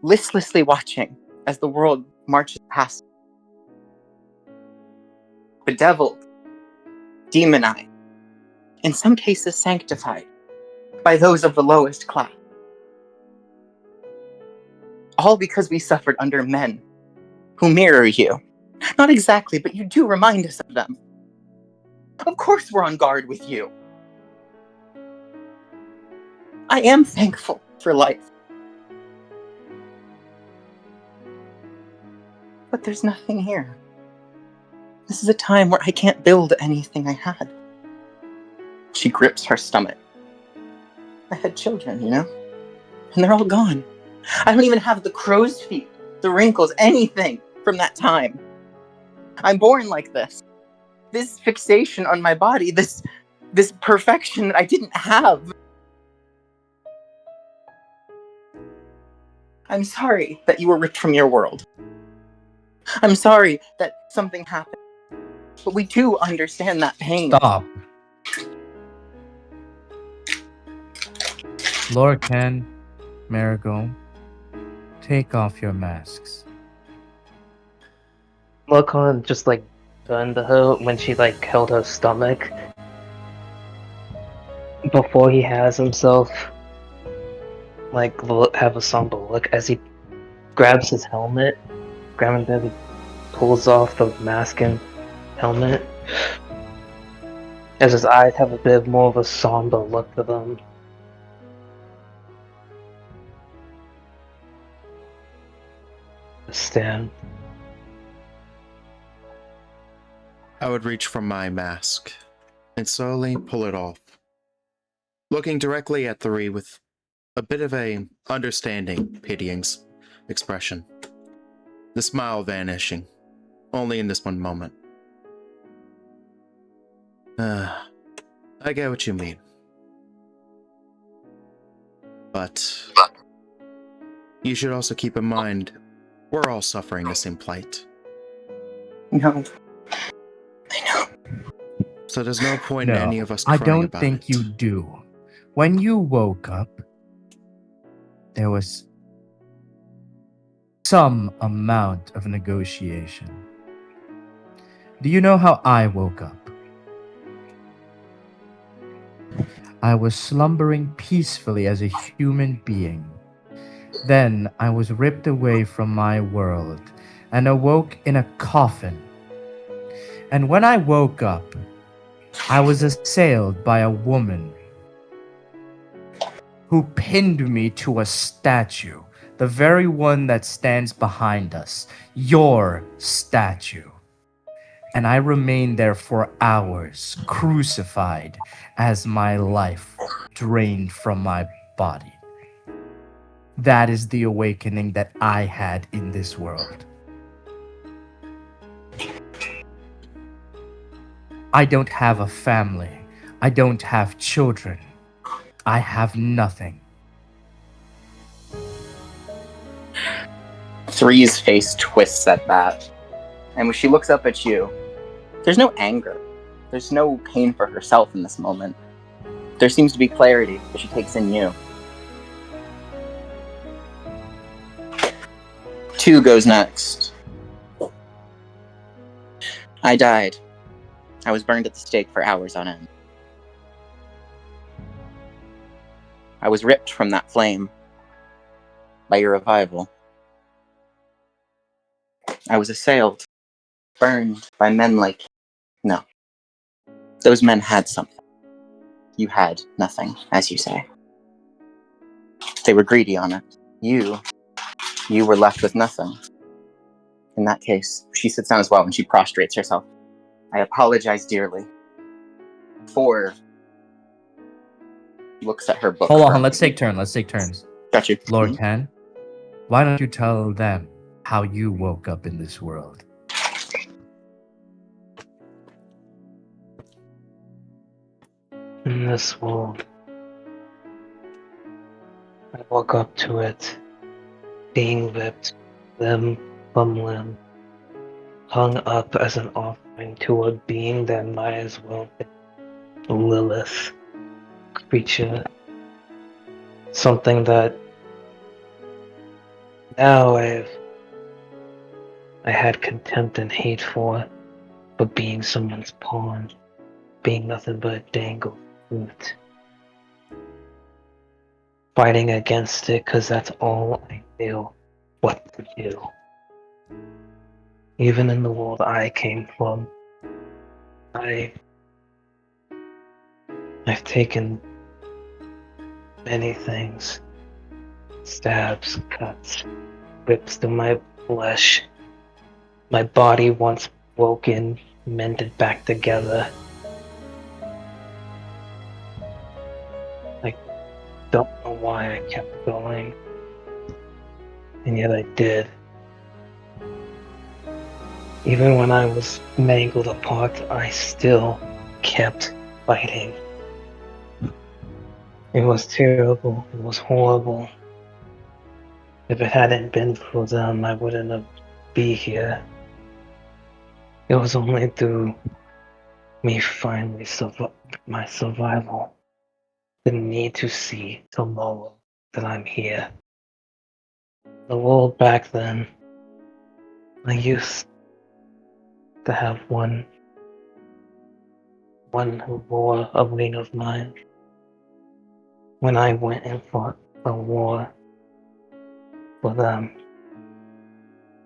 listlessly watching as the world marches past. Bedeviled, demonized, in some cases sanctified by those of the lowest class. All because we suffered under men who mirror you. Not exactly, but you do remind us of them. Of course we're on guard with you. I am thankful for life. But there's nothing here. This is a time where I can't build anything I had. She grips her stomach. I had children, you know? And they're all gone. I don't even have the crow's feet, the wrinkles, anything from that time. I'm born like this. This fixation on my body, this perfection that I didn't have. I'm sorry that you were ripped from your world. I'm sorry that something happened. But we do understand that pain. Stop. Lorcan, Marigold, take off your masks. Lorcan just like turned to her when she like held her stomach before he has himself like have a somber look as he grabs his helmet, grabbing that he pulls off the mask and helmet as his eyes have a bit more of a somber look to them. Stan. I would reach for my mask and slowly pull it off, looking directly at 3 with a bit of a understanding, pitying expression. the smile vanishing, only in this one moment. I get what you mean. But you should also keep in mind, we're all suffering the same plight. No. I know. So there's no point in No, any of us I crying don't about think it. you do. When you woke up, there was some amount of negotiation. Do you know how I woke up? I was slumbering peacefully as a human being. Then I was ripped away from my world and awoke in a coffin. And when I woke up, I was assailed by a woman who pinned me to a statue, the very one that stands behind us, your statue. And I remained there for hours, crucified as my life drained from my body. That is the awakening that I had in this world. I don't have a family. I don't have children. I have nothing. Three's face twists at that. And when she looks up at you, there's no anger. There's no pain for herself in this moment. There seems to be clarity that she takes in you. 2 goes next. I died. I was burned at the stake for hours on end. I was ripped from that flame by your revival. I was assailed, burned by men like you. No. Those men had something. You had nothing, as you say. They were greedy on it. You were left with nothing. In that case, she sits down as well and she prostrates herself. I apologize dearly for... Looks at her book. Hold on, let's take turns. Got you. Lord Ken, why don't you tell them how you woke up in this world? In this world, I woke up to it being ripped limb from limb, hung up as an offering to a being that might as well be Lilith creature. Something that now I had contempt and hate for being someone's pawn, being nothing but a dangled fruit. Fighting against it because that's all I knew what to do. Even in the world I came from, I've taken many things. Stabs, cuts, rips through my flesh. My body once broken, mended back together. I don't know why I kept going. And yet I did. Even when I was mangled apart, I still kept fighting. It was terrible. It was horrible. If it hadn't been for them, I wouldn't have been here. It was only through me finally my survival, the need to see tomorrow, that I'm here. The world back then, I used to have one who bore a ring of mine. When I went and fought a war for them,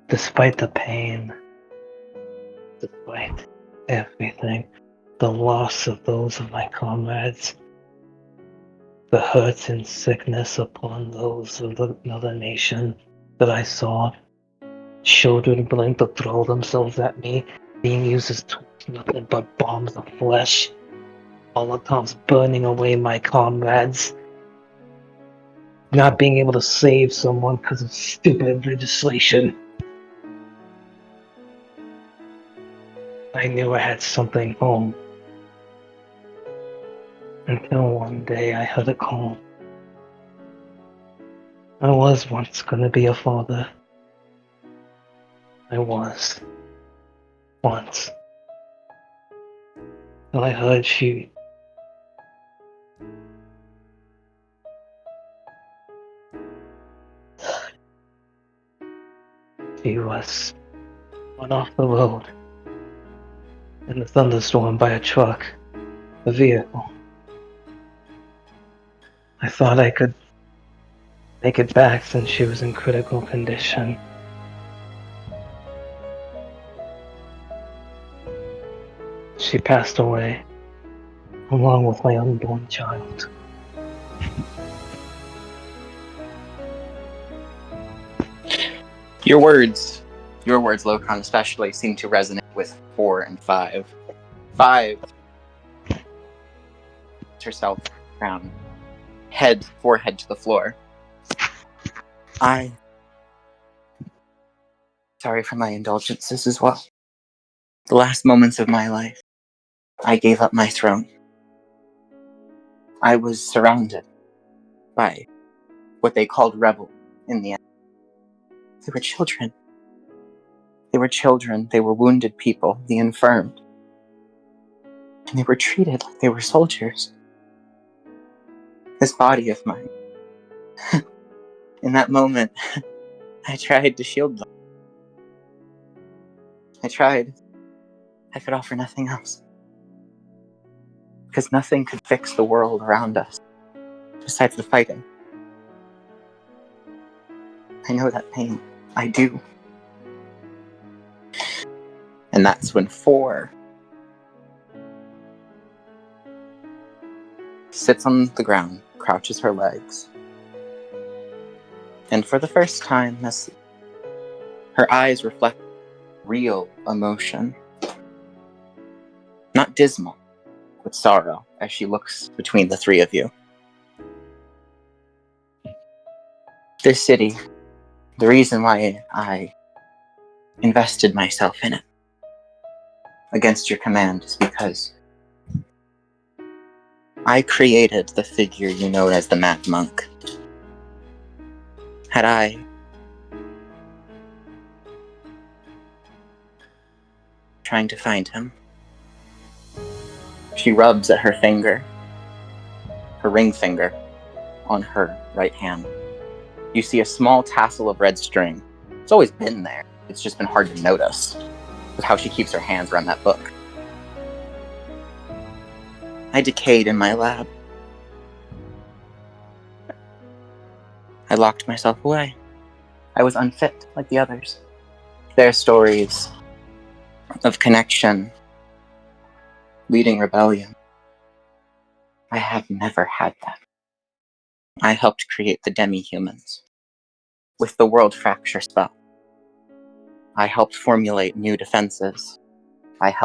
despite the pain, despite everything, the loss of those of my comrades, the hurt and sickness upon those of another nation that I saw, children willing to throw themselves at me, being used as tools, nothing but bombs of flesh, Molotovs burning away my comrades, not being able to save someone because of stupid legislation. I knew I had something home. Until one day I heard a call. I was once gonna be a father. I was. Once. Till I heard she was run off the road in a thunderstorm by a truck, a vehicle. I thought I could make it back since she was in critical condition. She passed away, along with my unborn child. Your words, Locron especially, seem to resonate with 4 and 5. 5 herself down, forehead to the floor. Sorry for my indulgences as well. The last moments of my life, I gave up my throne. I was surrounded by what they called rebels in the end. They were children. They were wounded people, the infirm. And they were treated like they were soldiers. This body of mine. In that moment, I tried to shield them. I tried. I could offer nothing else. Because nothing could fix the world around us, besides the fighting. I know that pain. I do. And that's when 4 sits on the ground, crouches her legs, and for the first time, her eyes reflect real emotion. Not dismal, but sorrow, as she looks between the 3 of you. This city, the reason why I invested myself in it, against your command, is because I created the figure you know as the Mad Monk. Had I trying to find him. She rubs at her finger, her ring finger, on her right hand. You see a small tassel of red string. It's always been there. It's just been hard to notice with how she keeps her hands around that book. I decayed in my lab. I locked myself away. I was unfit like the others. Their stories of connection, leading rebellion. I have never had that. I helped create the demi-humans with the world fracture spell. I helped formulate new defenses. I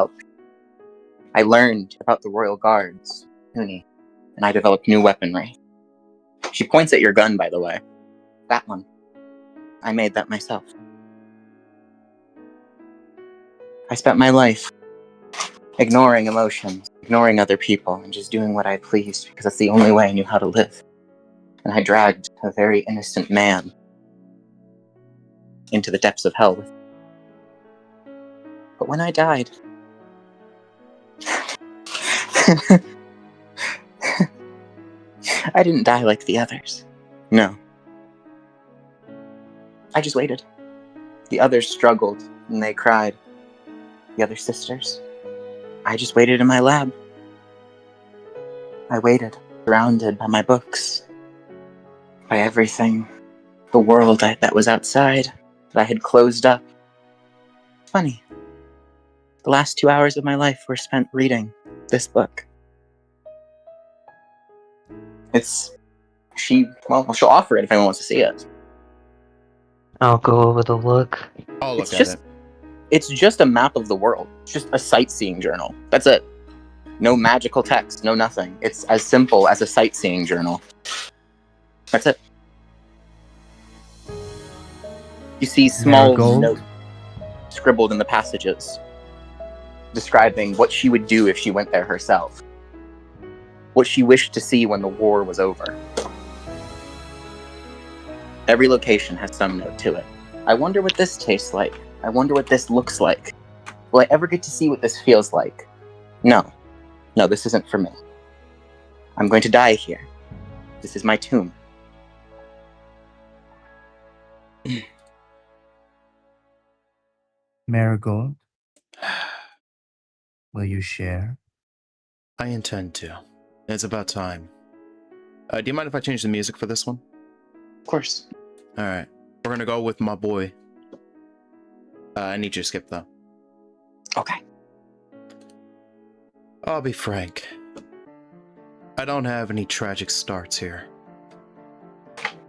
learned about the royal guards, Huni, and I developed new weaponry. She points at your gun, by the way. That one. I made that myself. I spent my life ignoring emotions, ignoring other people, and just doing what I pleased because that's the only way I knew how to live. And I dragged a very innocent man into the depths of hell with me. But when I died, I didn't die like the others. No. I just waited. The others struggled and they cried. The other sisters. I just waited in my lab. I waited, surrounded by my books, by everything, the world that was outside, that I had closed up. Funny. The last 2 hours of my life were spent reading this book. She'll offer it if anyone wants to see it. I'll go over the look. I'll look It's at just, it. it's just a map of the world. It's just a sightseeing journal. That's it. No magical text, no nothing. It's as simple as a sightseeing journal. That's it. You see small Marigold? notes scribbled in the passages. describing what she would do if she went there herself. What she wished to see when the war was over. Every location has some note to it. I wonder what this tastes like. I wonder what this looks like. Will I ever get to see what this feels like? No. No, this isn't for me. I'm going to die here. This is my tomb. Marigold, will you share? I intend to. It's about time. Do you mind if I change the music for this one? Of course. Alright. We're gonna go with my boy. I need you to skip though. Okay. I'll be frank. I don't have any tragic starts here.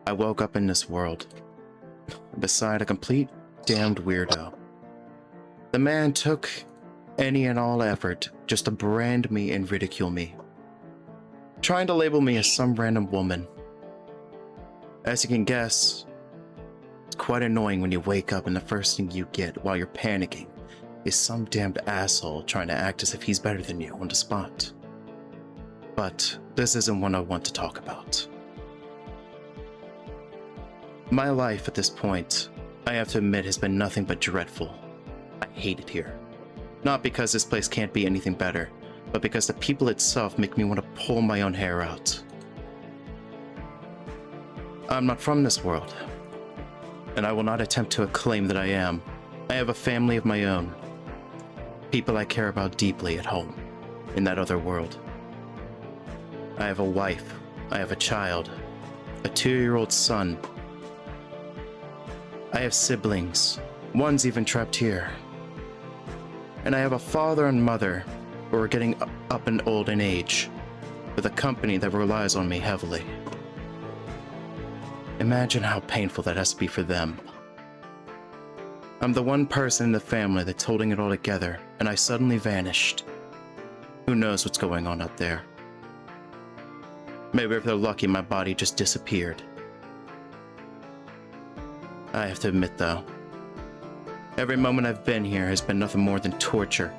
I woke up in this world beside a complete damned weirdo. The man took any and all effort just to brand me and ridicule me, trying to label me as some random woman. As you can guess, it's quite annoying when you wake up and the first thing you get while you're panicking is some damned asshole trying to act as if he's better than you on the spot. But this isn't what I want to talk about. My life at this point, I have to admit, has been nothing but dreadful. I hate it here. Not because this place can't be anything better, but because the people itself make me want to pull my own hair out. I'm not from this world, and I will not attempt to claim that I am. I have a family of my own. People I care about deeply at home, in that other world. I have a wife, I have a child, a 2-year-old son. I have siblings, one's even trapped here. And I have a father and mother who are getting up and old in age, with a company that relies on me heavily. Imagine how painful that has to be for them. I'm the one person in the family that's holding it all together, and I suddenly vanished. Who knows what's going on out there? Maybe if they're lucky, my body just disappeared. I have to admit though, every moment I've been here has been nothing more than torture.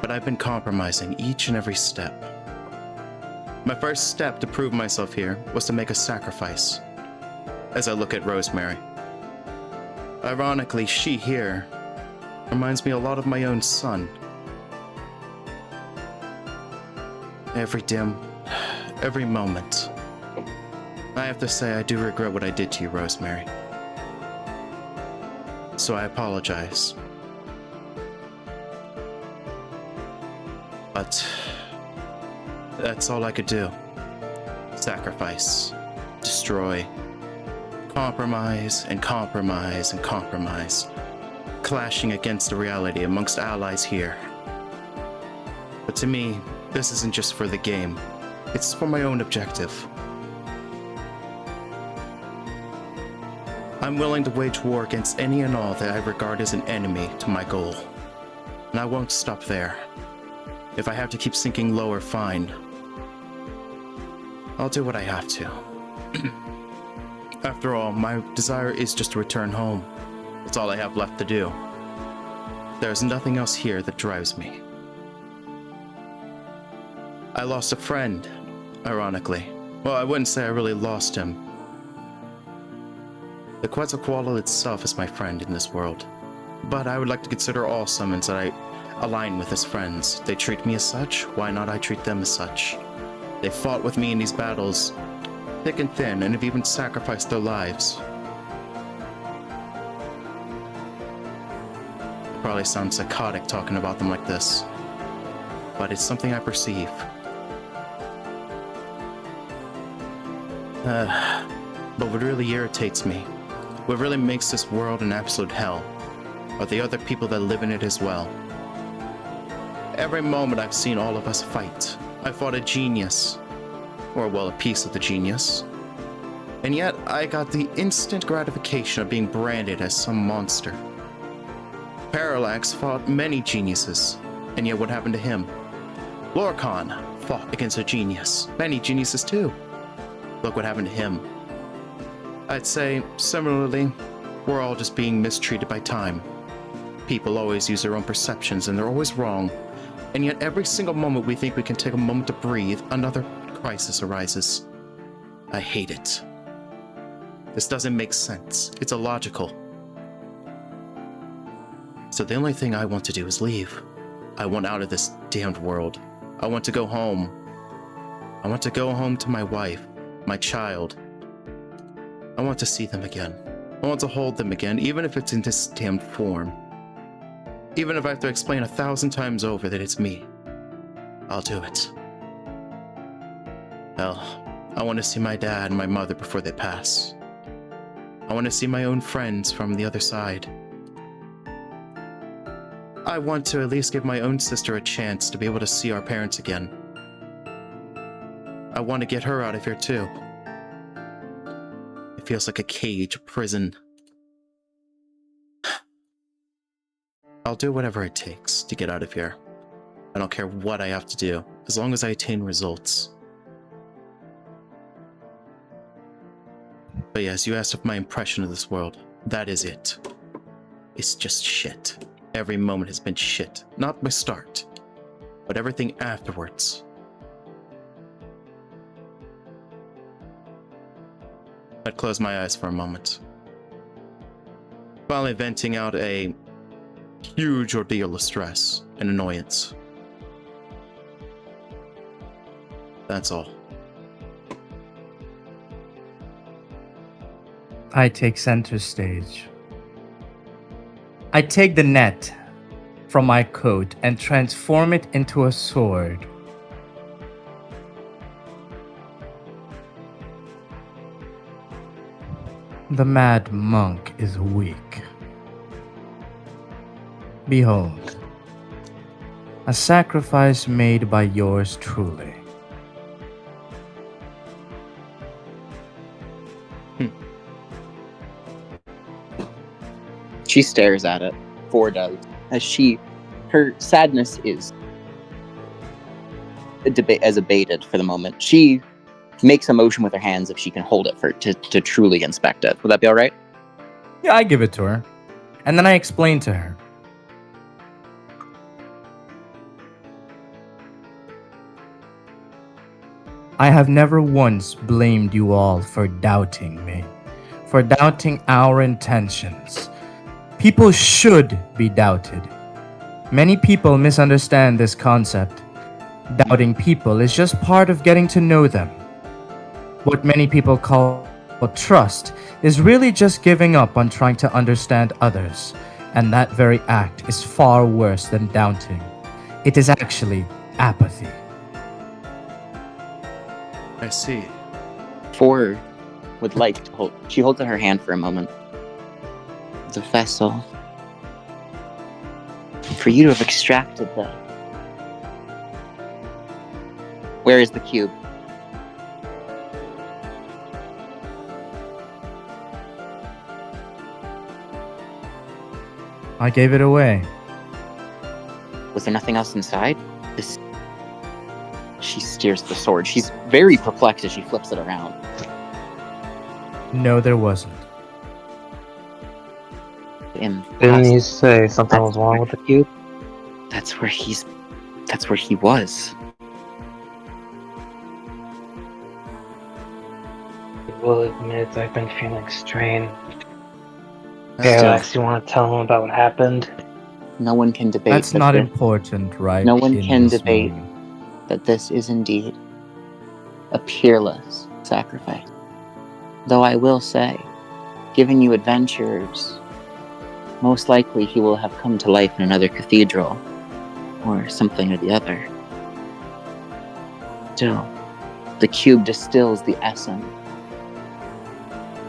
But I've been compromising each and every step. My first step to prove myself here was to make a sacrifice. As I look at Rosemary. Ironically, she here reminds me a lot of my own son. Every moment. I have to say I do regret what I did to you, Rosemary. So I apologize. But that's all I could do. Sacrifice. Destroy. Compromise and compromise and compromise. Clashing against the reality amongst allies here. But to me, this isn't just for the game. It's for my own objective. I'm willing to wage war against any and all that I regard as an enemy to my goal. And I won't stop there. If I have to keep sinking lower, fine. I'll do what I have to. After all, my desire is just to return home. That's all I have left to do. There's nothing else here that drives me. I lost a friend, ironically. Well, I wouldn't say I really lost him. The Quetzalcoatl itself is my friend in this world. But I would like to consider all summons that I align with as friends. They treat me as such, why not I treat them as such? They fought with me in these battles, thick and thin, and have even sacrificed their lives. It probably sounds psychotic talking about them like this, but it's something I perceive. But what really irritates me, what really makes this world an absolute hell, are the other people that live in it as well. Every moment I've seen all of us fight, I fought a genius. Or, well, a piece of the genius. And yet, I got the instant gratification of being branded as some monster. Parallax fought many geniuses, and yet what happened to him? Lorcan fought against a genius, many geniuses too. Look what happened to him. I'd say, similarly, we're all just being mistreated by time. People always use their own perceptions and they're always wrong. And yet every single moment we think we can take a moment to breathe, another crisis arises. I hate it. This doesn't make sense. It's illogical. So the only thing I want to do is leave. I want out of this damned world. I want to go home. I want to go home to my wife, my child. I want to see them again. I want to hold them again, even if it's in this damned form. Even if I have to explain 1,000 times over that it's me. I'll do it. Hell, I want to see my dad and my mother before they pass. I want to see my own friends from the other side. I want to at least give my own sister a chance to be able to see our parents again. I want to get her out of here too. It feels like a cage, a prison. I'll do whatever it takes to get out of here. I don't care what I have to do, as long as I attain results. But yes, you asked of my impression of this world. That is it. It's just shit. Every moment has been shit. Not my start, but everything afterwards. I'd close my eyes for a moment. Finally venting out a huge ordeal of stress and annoyance. That's all. I take center stage. I take the net from my coat and transform it into a sword. The mad monk is weak. Behold, a sacrifice made by yours truly. She stares at it. Four does. Her sadness is abated for the moment. She makes a motion with her hands if she can hold it to truly inspect it. Would that be all right? Yeah, I give it to her. And then I explain to her. I have never once blamed you all for doubting me, for doubting our intentions. People should be doubted. Many people misunderstand this concept. Doubting people is just part of getting to know them. What many people call trust is really just giving up on trying to understand others, and that very act is far worse than doubting. It is actually apathy. I see. Four would like to hold. She holds out her hand for a moment. The vessel. For you to have extracted the. Where is the cube? I gave it away. Was there nothing else inside? This. She steers the sword. She's very perplexed as she flips it around. No, there wasn't. Didn't you say something was wrong with the cube? That's where he was. I will admit I've been feeling strained. That's Alex, you want to tell him about what happened? No one can debate. That's not important, right? No one in can this debate moment. that this is indeed a peerless sacrifice. Though I will say, giving you adventures, most likely he will have come to life in another cathedral, or something or the other. Still, the cube distills the essence.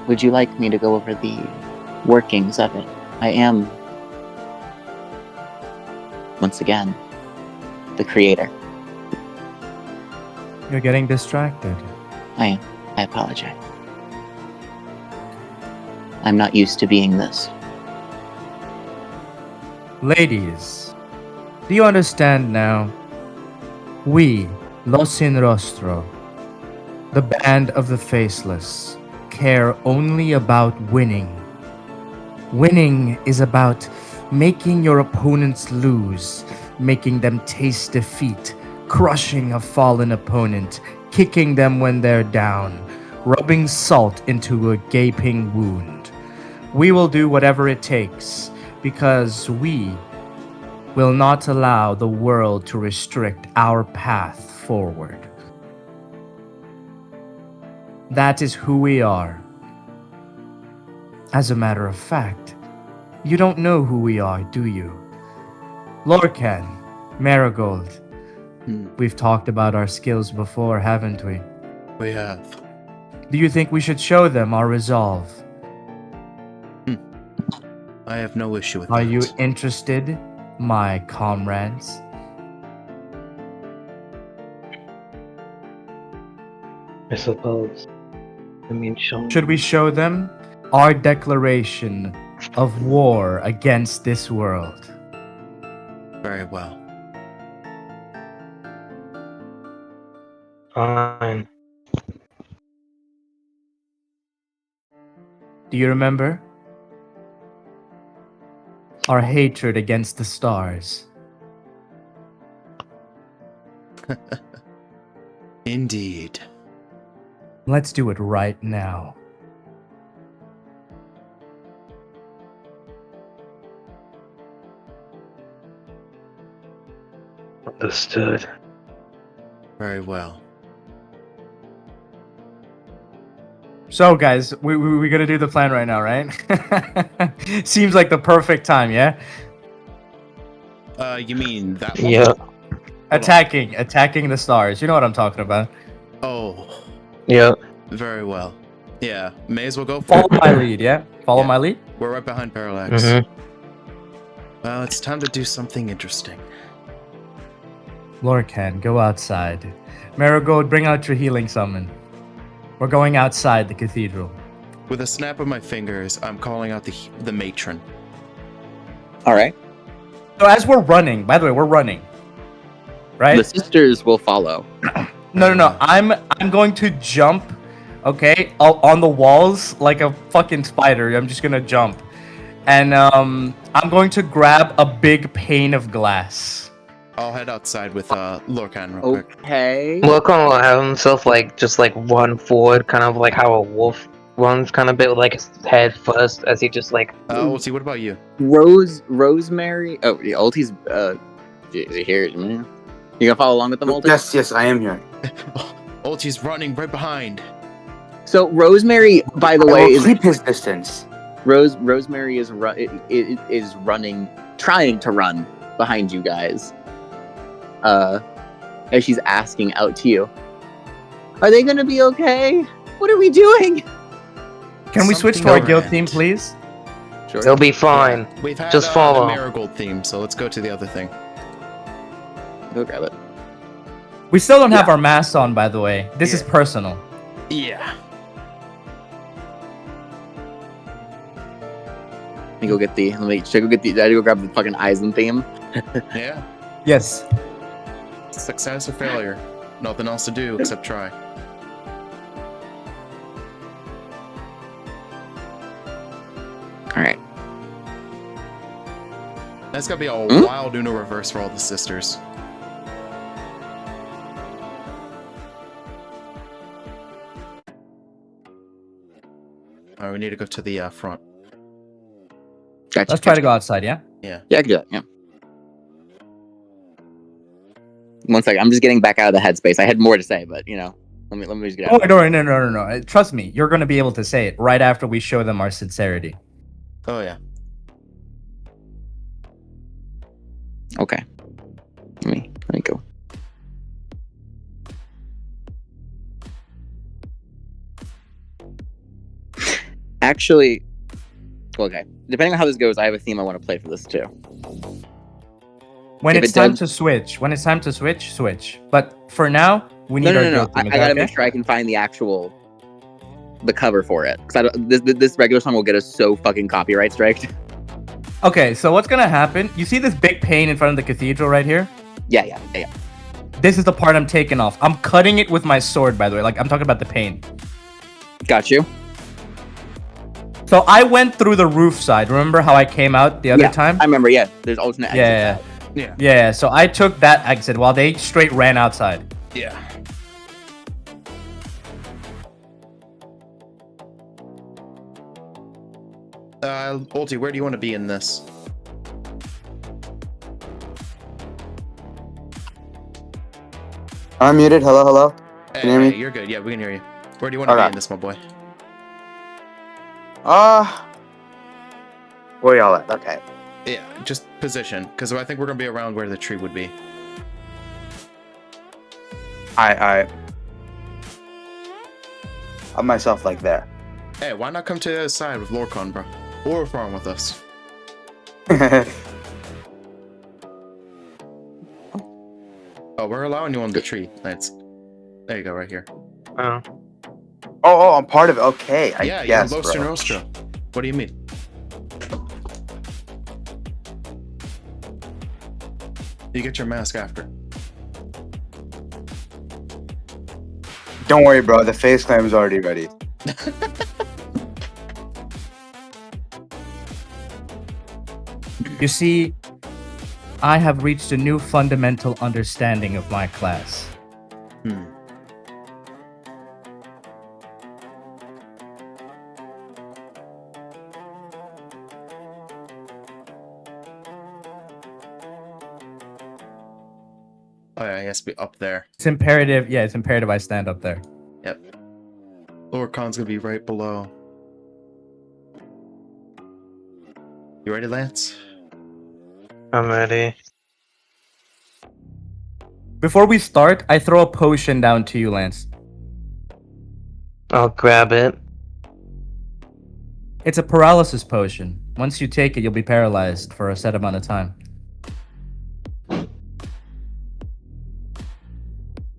Would you like me to go over the workings of it? I am, once again, the creator. You're getting distracted. I am. I apologize. I'm not used to being this. Ladies, do you understand now? We, Los Sin Rostro, the band of the faceless, care only about winning. Winning is about making your opponents lose, making them taste defeat, crushing a fallen opponent, kicking them when they're down, rubbing salt into a gaping wound. We will do whatever it takes because we will not allow the world to restrict our path forward. That is who we are. As a matter of fact, you don't know who we are, do you? Lorcan, Marigold, we've talked about our skills before, haven't we? We have. Do you think we should show them our resolve? I have no issue with Are that. you interested, my comrades? I suppose. I mean, show. Should we show them our declaration of war against this world? Very well. Fine. Do you remember? Our hatred against the stars. Indeed. Let's do it right now. Understood. Very well. So, guys, we're gonna do the plan right now, right? Seems like the perfect time, yeah? You mean that one? Yeah. Attacking the stars. You know what I'm talking about. Oh, Yeah. very well. Yeah, may as well go for Follow it. my lead, yeah? Follow Yeah. my lead? We're right behind Parallax. Mhm. Well, it's time to do something interesting. Lorcan, go outside. Marigold, bring out your healing summon. We're going outside the cathedral. With a snap of my fingers, I'm calling out the matron. All right. So as we're running, by the way, we're running. Right? The sisters will follow. No. I'm going to jump, okay, on the walls like a fucking spider. I'm just gonna jump. And I'm going to grab a big pane of glass. I'll head outside with Lorcan real quick. Okay. Lorcan will have himself just run forward, kind of like how a wolf runs, kind of bit with his head first, as he just Ulti, what about you? Rosemary. Oh, yeah, Ulti's. Is he here? You gonna follow along with them, Ulti? Yes, I am here. Ulti's running right behind. So Rosemary, by the I way, will is keep his distance. Rosemary is running, trying to run behind you guys. As she's asking out to you, are they gonna be okay? What are we doing? Can we switch to our guild team, please? Sure. They'll be fine. We've had Just follow. the Marigold theme, so let's go to the other thing. Go grab it. We still don't have our masks on, by the way. This is personal. Yeah. Let me go get the. Did I go grab the fucking Eisen theme? Yeah. Yes. Success or failure. Nothing else to do except try. All right. That's gotta be a wild Uno reverse for all the sisters. Alright, we need to go to the front. Gotcha. Let's try to go outside, yeah? Yeah, I can do that. Yeah. One second. I'm just getting back out of the headspace. I had more to say, but let me just get out. Oh, no. Trust me, you're going to be able to say it right after we show them our sincerity. Oh yeah. Okay. Let me go. Actually, okay. Depending on how this goes, I have a theme I want to play for this too. When If it's it time does- to switch. When it's time to switch. But for now, we need No. our guild I team. Is gotta that make okay? sure I can find the cover for it, because this regular song will get us so fucking copyright striked. Okay, so what's gonna happen? You see this big pane in front of the cathedral right here? Yeah. This is the part I'm taking off. I'm cutting it with my sword, by the way. Like, I'm talking about the pane. Got you. So I went through the roof side. Remember how I came out the other time? I remember. Yeah, there's alternate exits. Yeah, Yeah. yeah. So I took that exit while they straight ran outside. Yeah. Ulti, where do you want to be in this? I'm muted. Hello, hello. Can you hear me? You're good. Yeah, we can hear you. Where do you want to be Okay. in this, my boy? Where y'all at? Okay. Yeah, just position, because I think we're gonna be around where the tree would be. I myself like there. Hey, why not come to the other side with Lorcon, bro? Or farm with us. Oh, we're allowing you on the tree. That's there you go, right here. Oh. Oh, I'm part of it. Okay, I Yeah, guess, you're Los bro. Nostra. What do you mean? You get your mask after. Don't worry, bro. The face clam is already ready. You see, I have reached a new fundamental understanding of my class. Hmm. Oh yeah, he has to be up there. It's imperative. Yeah, it's imperative I stand up there. Yep. Lorcon's gonna be right below. You ready, Lance? I'm ready. Before we start, I throw a potion down to you, Lance. I'll grab it. It's a paralysis potion. Once you take it, you'll be paralyzed for a set amount of time.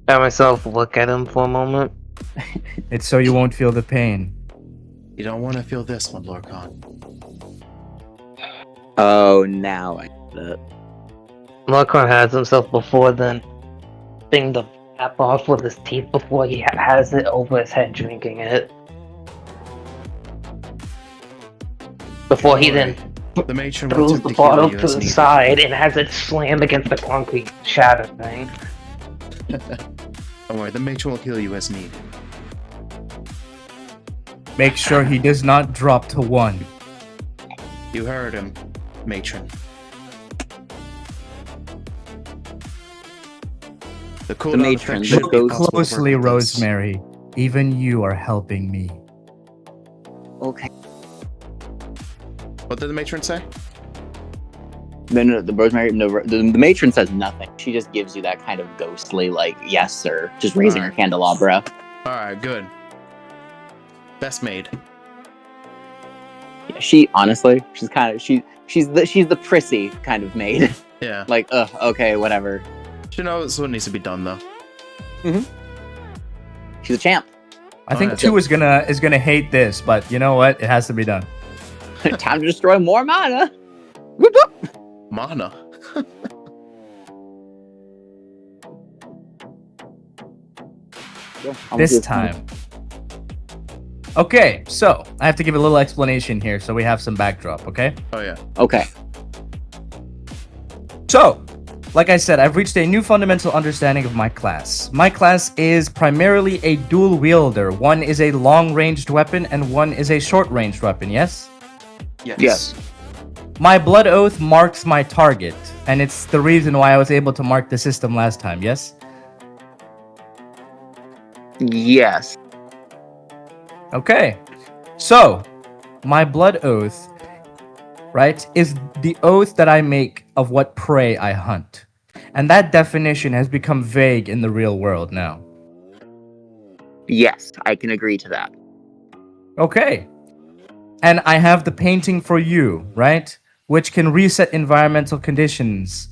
Let myself look at him for a moment. It's so you won't feel the pain. You don't want to feel this one, Lorcon. Oh, now I get it. Lorcan has himself before then. Thing the cap off with his teeth before he has it over his head drinking it. Before he then The matron will throws attempt the to heal bottle you to as the needed. side and has it slam against the concrete shatter thing. Don't worry, the matron will heal you as needed. Make sure he does not drop to 1. You heard him, matron. The cooldown matron, effect should the be ghost- possible to work Closely, with this. Rosemary. Even you are helping me. Okay. What did the matron say? No, the Rosemary, the matron says nothing. She just gives you that kind of ghostly, like, yes, sir. Just raising her candelabra. Alright, good. Best maid. Yeah, she, honestly, she's kind of, she's the prissy kind of maid. Yeah. Like, okay, whatever. She knows what needs to be done, though. She's a champ. I think yeah. 2 is gonna hate this, but you know what? It has to be done. Time to destroy more mana. Whoop, whoop. Mana. This time. Okay, so I have to give a little explanation here so we have some backdrop, okay? Oh, yeah. Okay. So, like I said, I've reached a new fundamental understanding of my class. My class is primarily a dual wielder. One is a long-ranged weapon and one is a short-ranged weapon, yes? Yes. My blood oath marks my target, and it's the reason why I was able to mark the system last time, yes? Yes. Okay. So, my blood oath, right, is the oath that I make of what prey I hunt. And that definition has become vague in the real world now. Yes, I can agree to that. Okay. And I have the painting for you, right? Which can reset environmental conditions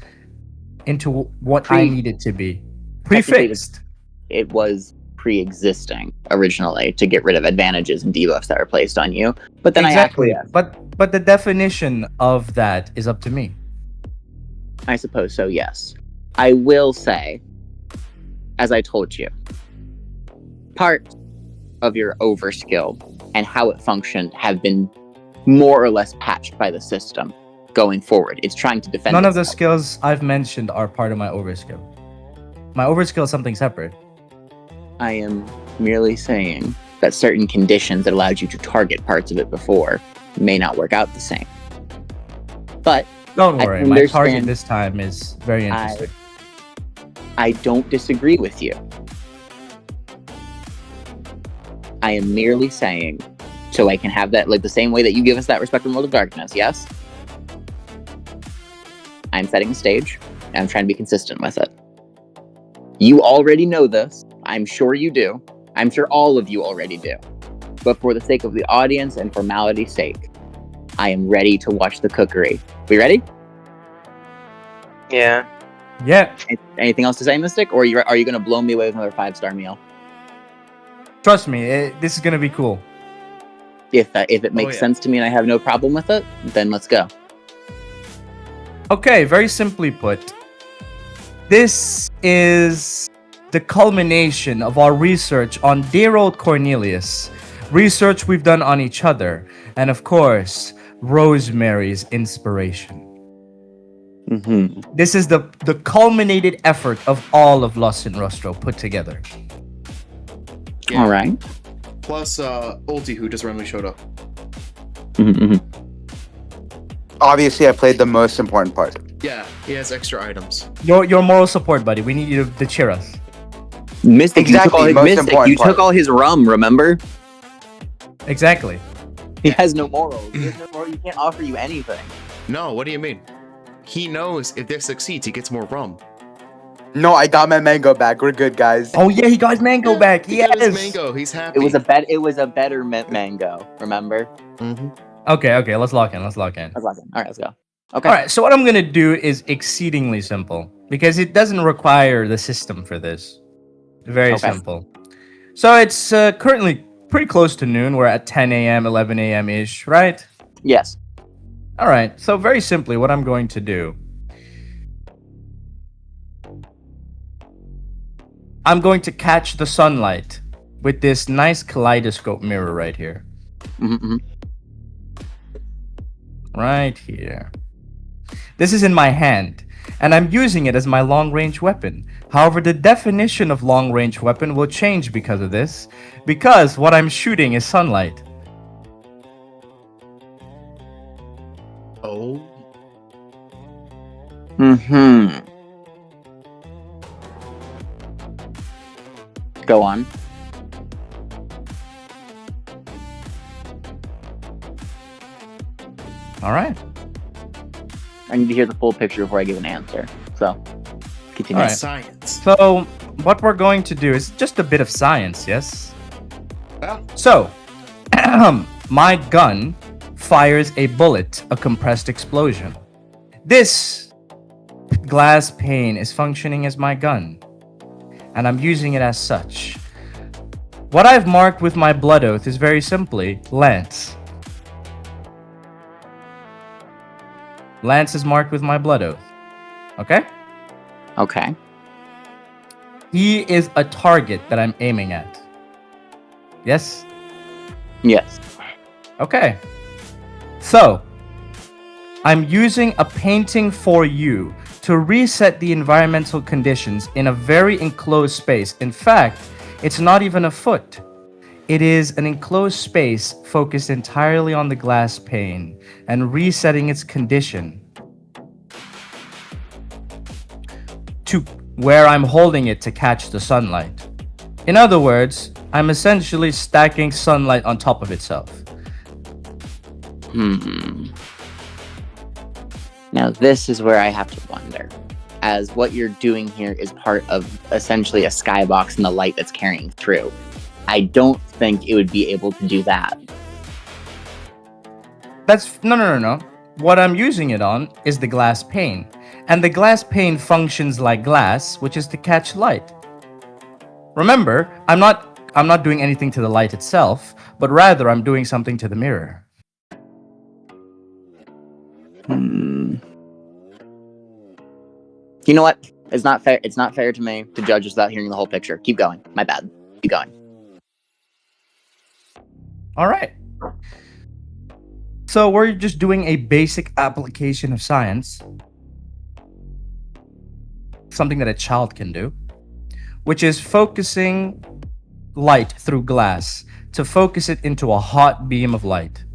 into what I need it to be. Prefixed. It was pre-existing originally to get rid of advantages and debuffs that were placed on you. But then Exactly. I But the definition of that is up to me. I suppose so, yes. I will say, as I told you, part of your overskill and how it functioned have been more or less patched by the system going forward. It's trying to defend None of the itself. skills I've mentioned are part of my overskill. My overskill is something separate. I am merely saying that certain conditions that allowed you to target parts of it before may not work out the same. But Don't I worry, can my target understand- this time is very interesting. I don't disagree with you. I am merely saying, so I can have that, like the same way that you give us that respect from World of Darkness, yes? I'm setting a stage, and I'm trying to be consistent with it. You already know this. I'm sure you do. I'm sure all of you already do. But for the sake of the audience and formality's sake, I am ready to watch the cookery. We ready? Yeah. Yeah, Anything else to say, Mystic? Or are you going to blow me away with another 5-star meal? trust me, this is gonna be cool. If it makes yeah. sense to me and I have no problem with it, then let's go. Okay, very simply put, this is the culmination of our research on dear old Cornelius, research we've done on each other, and of course, Rosemary's inspiration. Mm-hmm. This is the culminated effort of all of Lost in Rostro put together. Yeah. All right. Plus, Ulti, who just randomly showed up. Mm-hmm. Obviously, I played the most important part. Yeah, he has extra items. Your moral support, buddy. We need you to cheer us. Mystic, Exactly, most you important took part. all his rum, remember? Exactly. He has no morals. He has no morals. He can't offer you anything. No, what do you mean? He knows if this succeeds, he gets more rum. No, I got my mango back. We're good, guys. Oh yeah, he got his mango back. He Yes. got his mango. He's happy. It was a better mango, remember? Mm-hmm. Okay. Let's lock in. All right, let's go. Okay. All right, so what I'm going to do is exceedingly simple because it doesn't require the system for this. Very Okay. simple. So it's currently pretty close to noon. We're at 10 a.m., 11 a.m. ish, right? Yes. All right, so very simply, what I'm going to do, I'm going to catch the sunlight with this nice kaleidoscope mirror right here. Mm-hmm. Right here. This is in my hand, and I'm using it as my long-range weapon. However, the definition of long-range weapon will change because of this, because what I'm shooting is sunlight. Oh. Mm-hmm. Go on. All right. I need to hear the full picture before I give an answer. So, continue. All right. Science. So, what we're going to do is just a bit of science, yes? Well, So, my gun fires a bullet, a compressed explosion. This glass pane is functioning as my gun, and I'm using it as such. What I've marked with my blood oath is very simply Lance. Lance is marked with my blood oath. Okay? Okay. He is a target that I'm aiming at. Yes? Yes. Okay. So, I'm using a painting for you to reset the environmental conditions in a very enclosed space. In fact, it's not even a foot. It is an enclosed space focused entirely on the glass pane and resetting its condition to where I'm holding it to catch the sunlight. In other words, I'm essentially stacking sunlight on top of itself. Now, this is where I have to wonder. As what you're doing here is part of essentially a skybox and the light that's carrying through. I don't think it would be able to do that. That's no. What I'm using it on is the glass pane. And the glass pane functions like glass, which is to catch light. Remember, I'm not doing anything to the light itself, but rather I'm doing something to the mirror. You know what? It's not fair. It's not fair to me to judge us without hearing the whole picture. Keep going. My bad. Keep going. All right. So we're just doing a basic application of science, something that a child can do, which is focusing light through glass to focus it into a hot beam of light.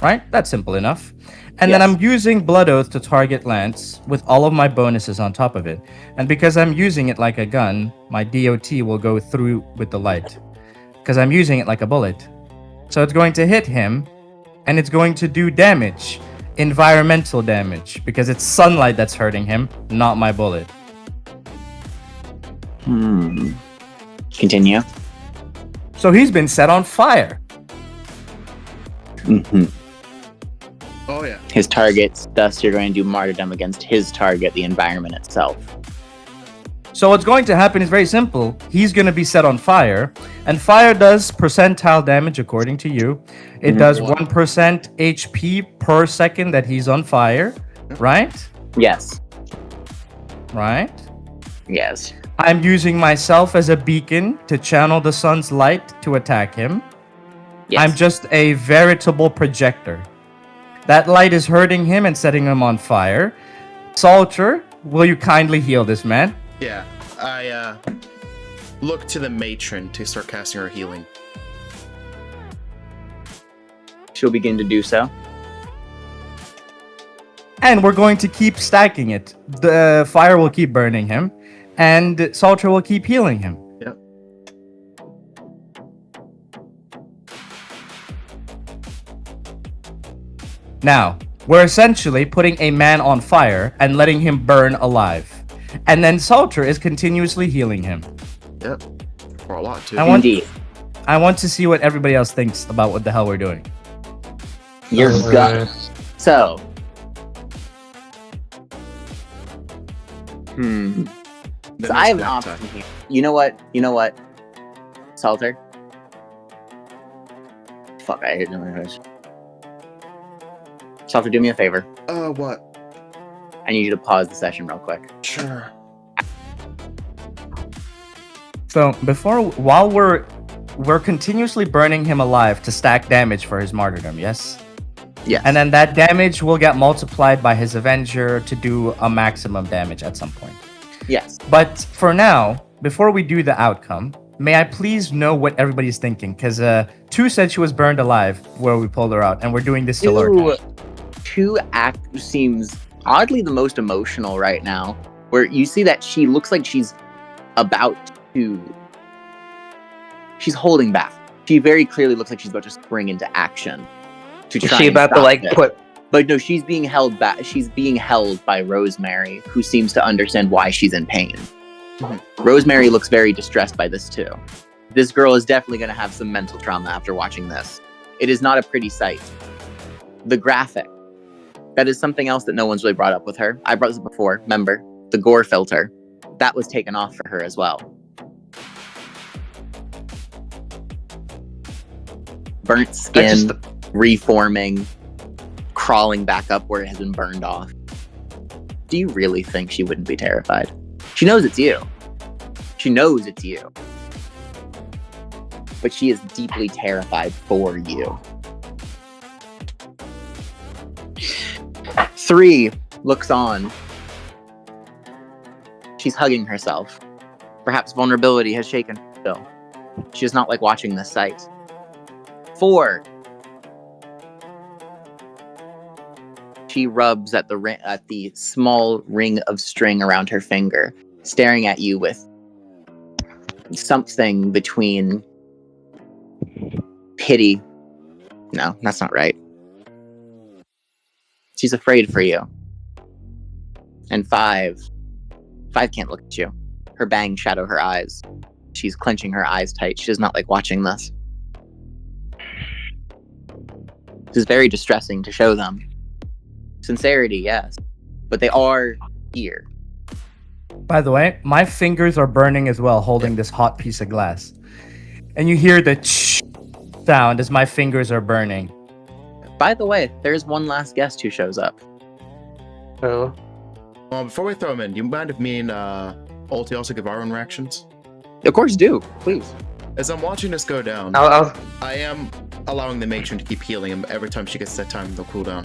Right? That's simple enough. And then Yes. I'm using Blood Oath to target Lance with all of my bonuses on top of it. And because I'm using it like a gun, my DOT will go through with the light. Because I'm using it like a bullet. So it's going to hit him, and it's going to do damage. Environmental damage. Because it's sunlight that's hurting him, not my bullet. Continue. So he's been set on fire. Oh yeah. His targets, thus you're going to do martyrdom against his target, the environment itself. So what's going to happen is very simple. He's going to be set on fire, and fire does percentile damage according to you. It does 1% HP per second that he's on fire, right? Yes. Right? Yes. I'm using myself as a beacon to channel the sun's light to attack him. Yes. I'm just a veritable projector. That light is hurting him and setting him on fire. Salter, will you kindly heal this man? Yeah. I look to the matron to start casting her healing. She'll begin to do so. And we're going to keep stacking it. The fire will keep burning him, and Salter will keep healing him. Yep. Now, we're essentially putting a man on fire and letting him burn alive. And then Salter is continuously healing him. Yep. For a lot too. Indeed. I want to see what everybody else thinks about what the hell we're doing. Your gut. So. Then So I have it's an black option tie. here. You know what? Salter? Fuck, I hate doing this. Salter, do me a favor. What? I need you to pause the session real quick. Sure. So while we're continuously burning him alive to stack damage for his martyrdom, yes? Yes. And then that damage will get multiplied by his Avenger to do a maximum damage at some point. Yes. But for now, before we do the outcome, may I please know what everybody's thinking? Because 2 said she was burned alive where we pulled her out, and we're doing this to Lurk. Two act seems oddly the most emotional right now, where you see that she looks like she's about to. She's holding back. She very clearly looks like she's about to spring into action. To Is try she and about to stop like this. put? But no, she's being held back. She's being held by Rosemary, who seems to understand why she's in pain. Rosemary looks very distressed by this too. This girl is definitely going to have some mental trauma after watching this. It is not a pretty sight. The graphic. That is something else that no one's really brought up with her. I brought this up before. Remember, the gore filter. That was taken off for her as well. Burnt skin, reforming, crawling back up where it has been burned off. Do you really think she wouldn't be terrified? She knows it's you. She knows it's you. But she is deeply terrified for you. 3 looks on. She's hugging herself. Perhaps vulnerability has shaken her still. She does not like watching this sight. 4. She rubs at the small ring of string around her finger, staring at you with something between pity. No, that's not right. She's afraid for you. And 5 can't look at you. Her bangs shadow her eyes. She's clenching her eyes tight. She does not like watching this. This is very distressing to show them. Sincerity, yes. But they are here. By the way, my fingers are burning as well, holding this hot piece of glass. And you hear the sound as my fingers are burning. By the way, there's one last guest who shows up. Oh, Before we throw him in, do you mind if me and Ulti also give our own reactions? Of course, do. Please. As I'm watching this go down, I am allowing the matron to keep healing him every time she gets that time in the cooldown.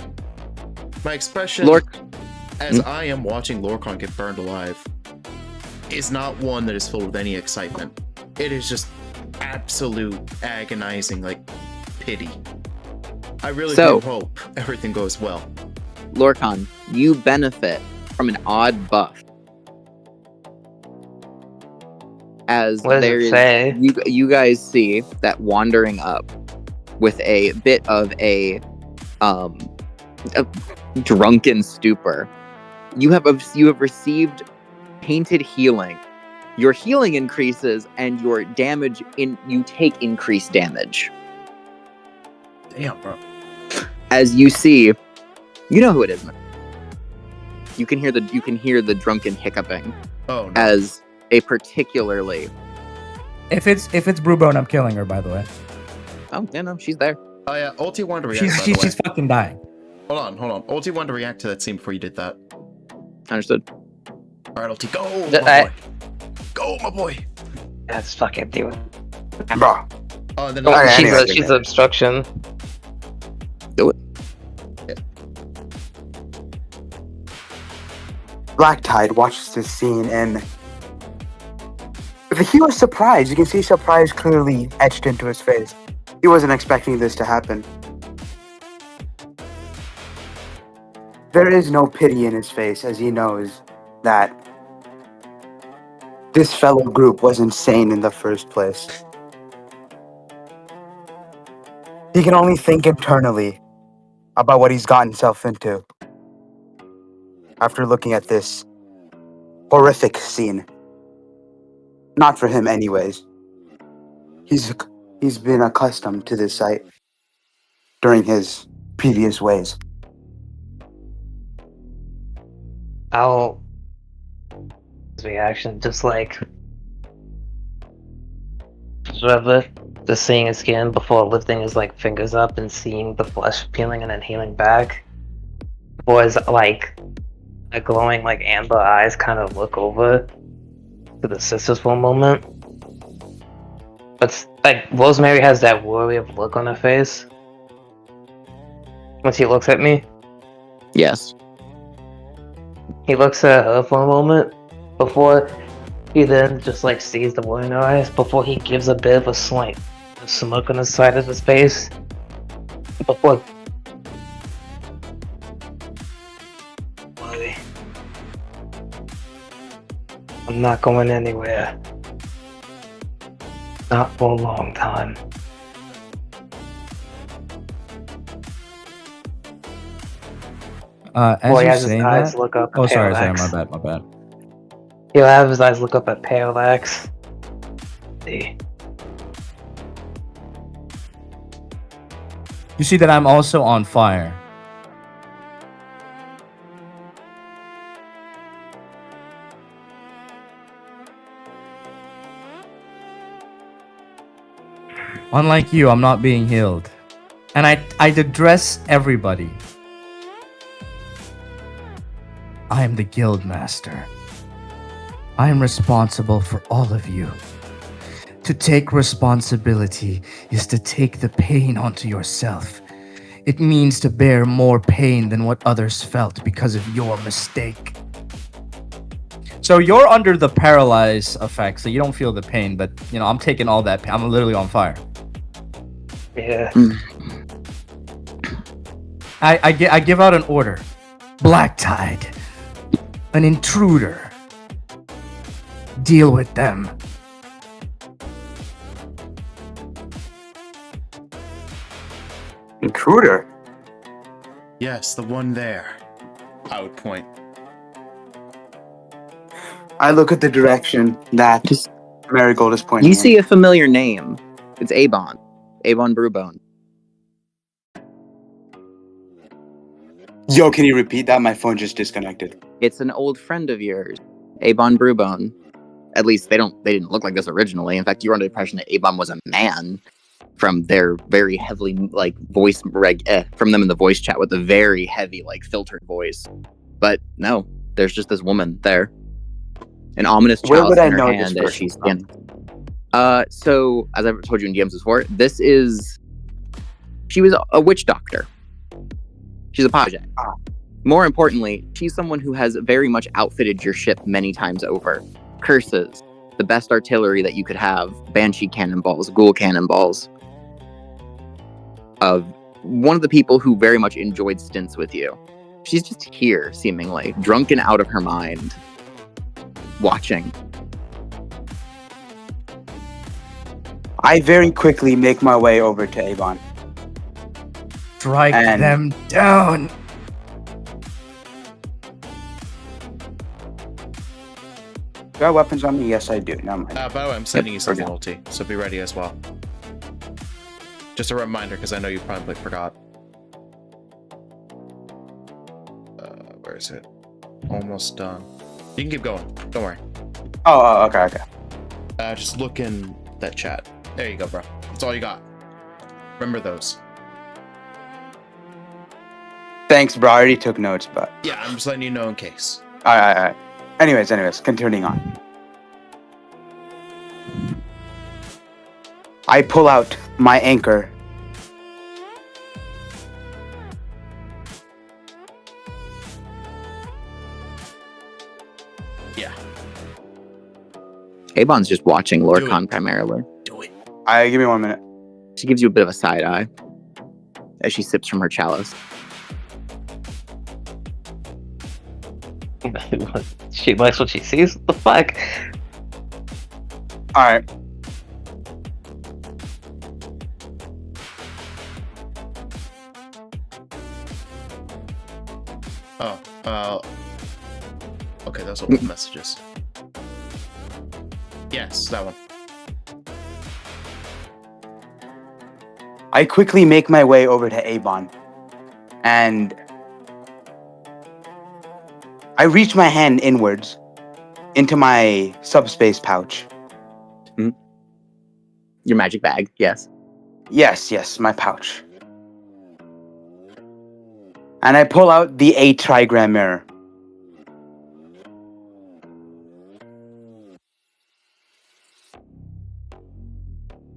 My expression, as I am watching Lorcan get burned alive, is not one that is filled with any excitement. It is just absolute agonizing, like, pity. I really do hope everything goes well. Lorcan, you benefit from an odd buff. As What does there it is, say? you guys see that wandering up with a bit of a drunken stupor. You have received painted healing. Your healing increases, and your damage you take increased damage. Damn, bro. As you see, you know who it is. You can hear the drunken hiccuping. Oh no. As a particularly. If it's Brewbone, I'm killing her. By the way. Oh yeah, no, she's there. Oh yeah, Ulti wanted to react. She's fucking dying. Hold on. Ulti wanted to react to that scene before you did that. Understood. All right, Ulti, go, my boy. Go, my boy. Let's fucking do it. Bro. Oh, then She's obstruction. Do it. Yeah. Black Tide watches this scene and he was surprised. You can see surprise clearly etched into his face. He wasn't expecting this to happen. There is no pity in his face as he knows that this fellow group was insane in the first place. He can only think internally about what he's gotten himself into after looking at this horrific scene. Not for him anyways. He's been accustomed to this sight during his previous ways. His reaction, just like whatever, just seeing his skin before lifting his like fingers up and seeing the flesh peeling and then healing back, was like a glowing like amber eyes kind of look over to the sisters for a moment. But like Rosemary has that worry of look on her face once he looks at me. Yes. He looks at her for a moment before he then just like sees the worry in her eyes before he gives a bit of a slight smirk on the side of his face before worry. I'm not going anywhere. Not for a long time. As Boy, you're has his saying eyes that. look up at Oh, sorry, Parallax. my bad. He'll have his eyes look up at Parallax. See. You see that I'm also on fire. Unlike you, I'm not being healed. And I address everybody. I am the guild master. I am responsible for all of you. To take responsibility is to take the pain onto yourself. It means to bear more pain than what others felt because of your mistake. So you're under the paralyze effect, so you don't feel the pain, but you know, I'm taking all that pain. I'm literally on fire. Yeah. I give out an order. Black Tide. An intruder. Deal with them. Intruder? Yes, the one there. I would point. I look at the direction that Marigold is pointing. You see a familiar name. It's Avon. Avon Brewbone. Yo, can you repeat that? My phone just disconnected. It's an old friend of yours, Avon Brewbone. At least they didn't look like this originally. In fact, you were under the impression that Avon was a man from their very heavily like voice from them in the voice chat with a very heavy like filtered voice. But no, there's just this woman there. An ominous Where chalice would I in her know hand this as she's person standing. So as I've told you in DMs before, she was a witch doctor. She's a project. More importantly, she's someone who has very much outfitted your ship many times over. Curses, the best artillery that you could have, banshee cannonballs, ghoul cannonballs. One of the people who very much enjoyed stints with you. She's just here, seemingly, drunk and out of her mind, watching. I very quickly make my way over to Avon. Strike And- them down. Do I have weapons on me? Yes, I do. Never mind. By the way, I'm sending you Yep, something okay. ulti, so be ready as well. Just a reminder, because I know you probably forgot. Where is it? Almost done. You can keep going. Don't worry. Oh, okay. Just look in that chat. There you go, bro. That's all you got. Remember those. Thanks, bro. I already took notes, but... Yeah, I'm just letting you know in case. Alright. Anyways, continuing on. I pull out my anchor. Yeah. Avon's just watching Do Lorcan it. primarily. Do it. Give me 1 minute. She gives you a bit of a side eye as she sips from her chalice. She likes what she sees. What the fuck? Alright. Okay, those are old messages. Yes, that one. I quickly make my way over to Avon. And... I reach my hand inwards into my subspace pouch. Your magic bag, yes. Yes, my pouch. And I pull out the 8 trigram mirror.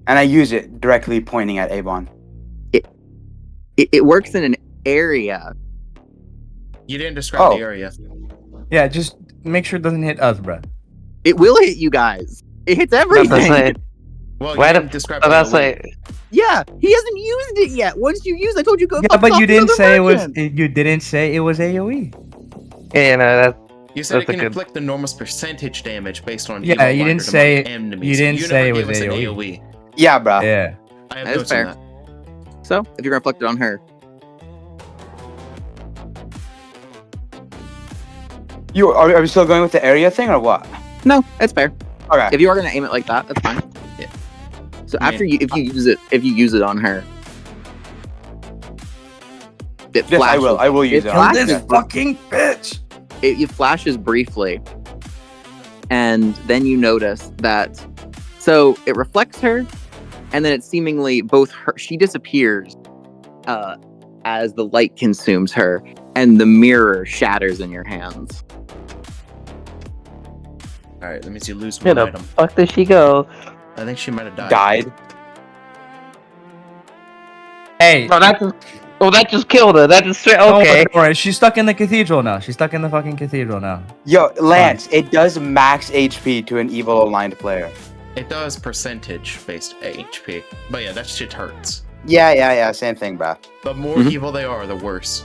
And I use it directly pointing at Avon. It works in an area. You didn't describe Oh. the area. Yeah, just make sure it doesn't hit us, bro. It will hit you guys. It hits That's everything. like, Well, why you the didn't describe oh, the that's AoE. like, Yeah, he hasn't used it yet. Once you use, I told you go. Yeah, fuck but off you to didn't another say it was. version. You didn't say it was AOE. you know, that You said That's it a can good- inflict enormous percentage damage based on Yeah, evil you aligned didn't or say- demonic enemies. you didn't never say it gave was us an AoE. Yeah, bro. Yeah. I have That is notes on fair. that. So, if you're gonna reflect it on her, Are we still going with the area thing or what? no, that's fair. Okay. If you are gonna aim it like that, that's fine. Yeah. So I mean- after if you use it on her, it Yes, flashes. I will use It it. Kill on flashes. this fucking bitch. It flashes briefly, and then you notice that. So it reflects her, and then it seemingly both her. She disappears as the light consumes her, and the mirror shatters in your hands. All right, that means you lose where one the item. fuck did she go? I think she might have died. Died. Hey. That just killed her. That just straight. Don't worry, Okay. don't worry. She's stuck in the cathedral now. She's stuck in the fucking cathedral now. Yo, Lance, it does max HP to an evil aligned player. It does percentage-based HP. But yeah, that shit hurts. Yeah, same thing, bro. The more Mhm. evil they are, the worse.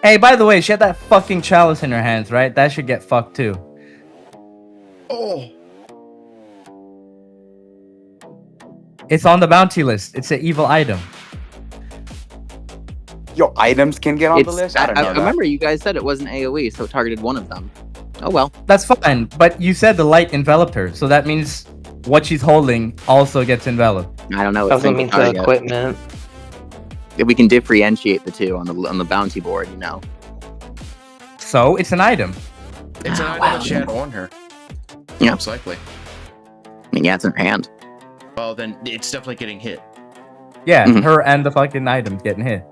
Hey, by the way, she had that fucking chalice in her hands, right? That should get fucked too. Oh! It's on the bounty list. It's an evil item. Yo, items can get on the list? I don't know. that. remember you guys said it wasn't AoE, so it targeted one of them. Oh well. That's fine, but you said the light enveloped her, so that means what she's holding also gets enveloped. I don't know. It's Doesn't single mean the target. equipment. If we can differentiate the two on the bounty board, you know. So it's an item. It's an item Wow. that she had on her. Yeah. Most likely. I mean, yeah, it's in her hand. Well, then it's definitely getting hit. Yeah, Mhm. her and the fucking item getting hit.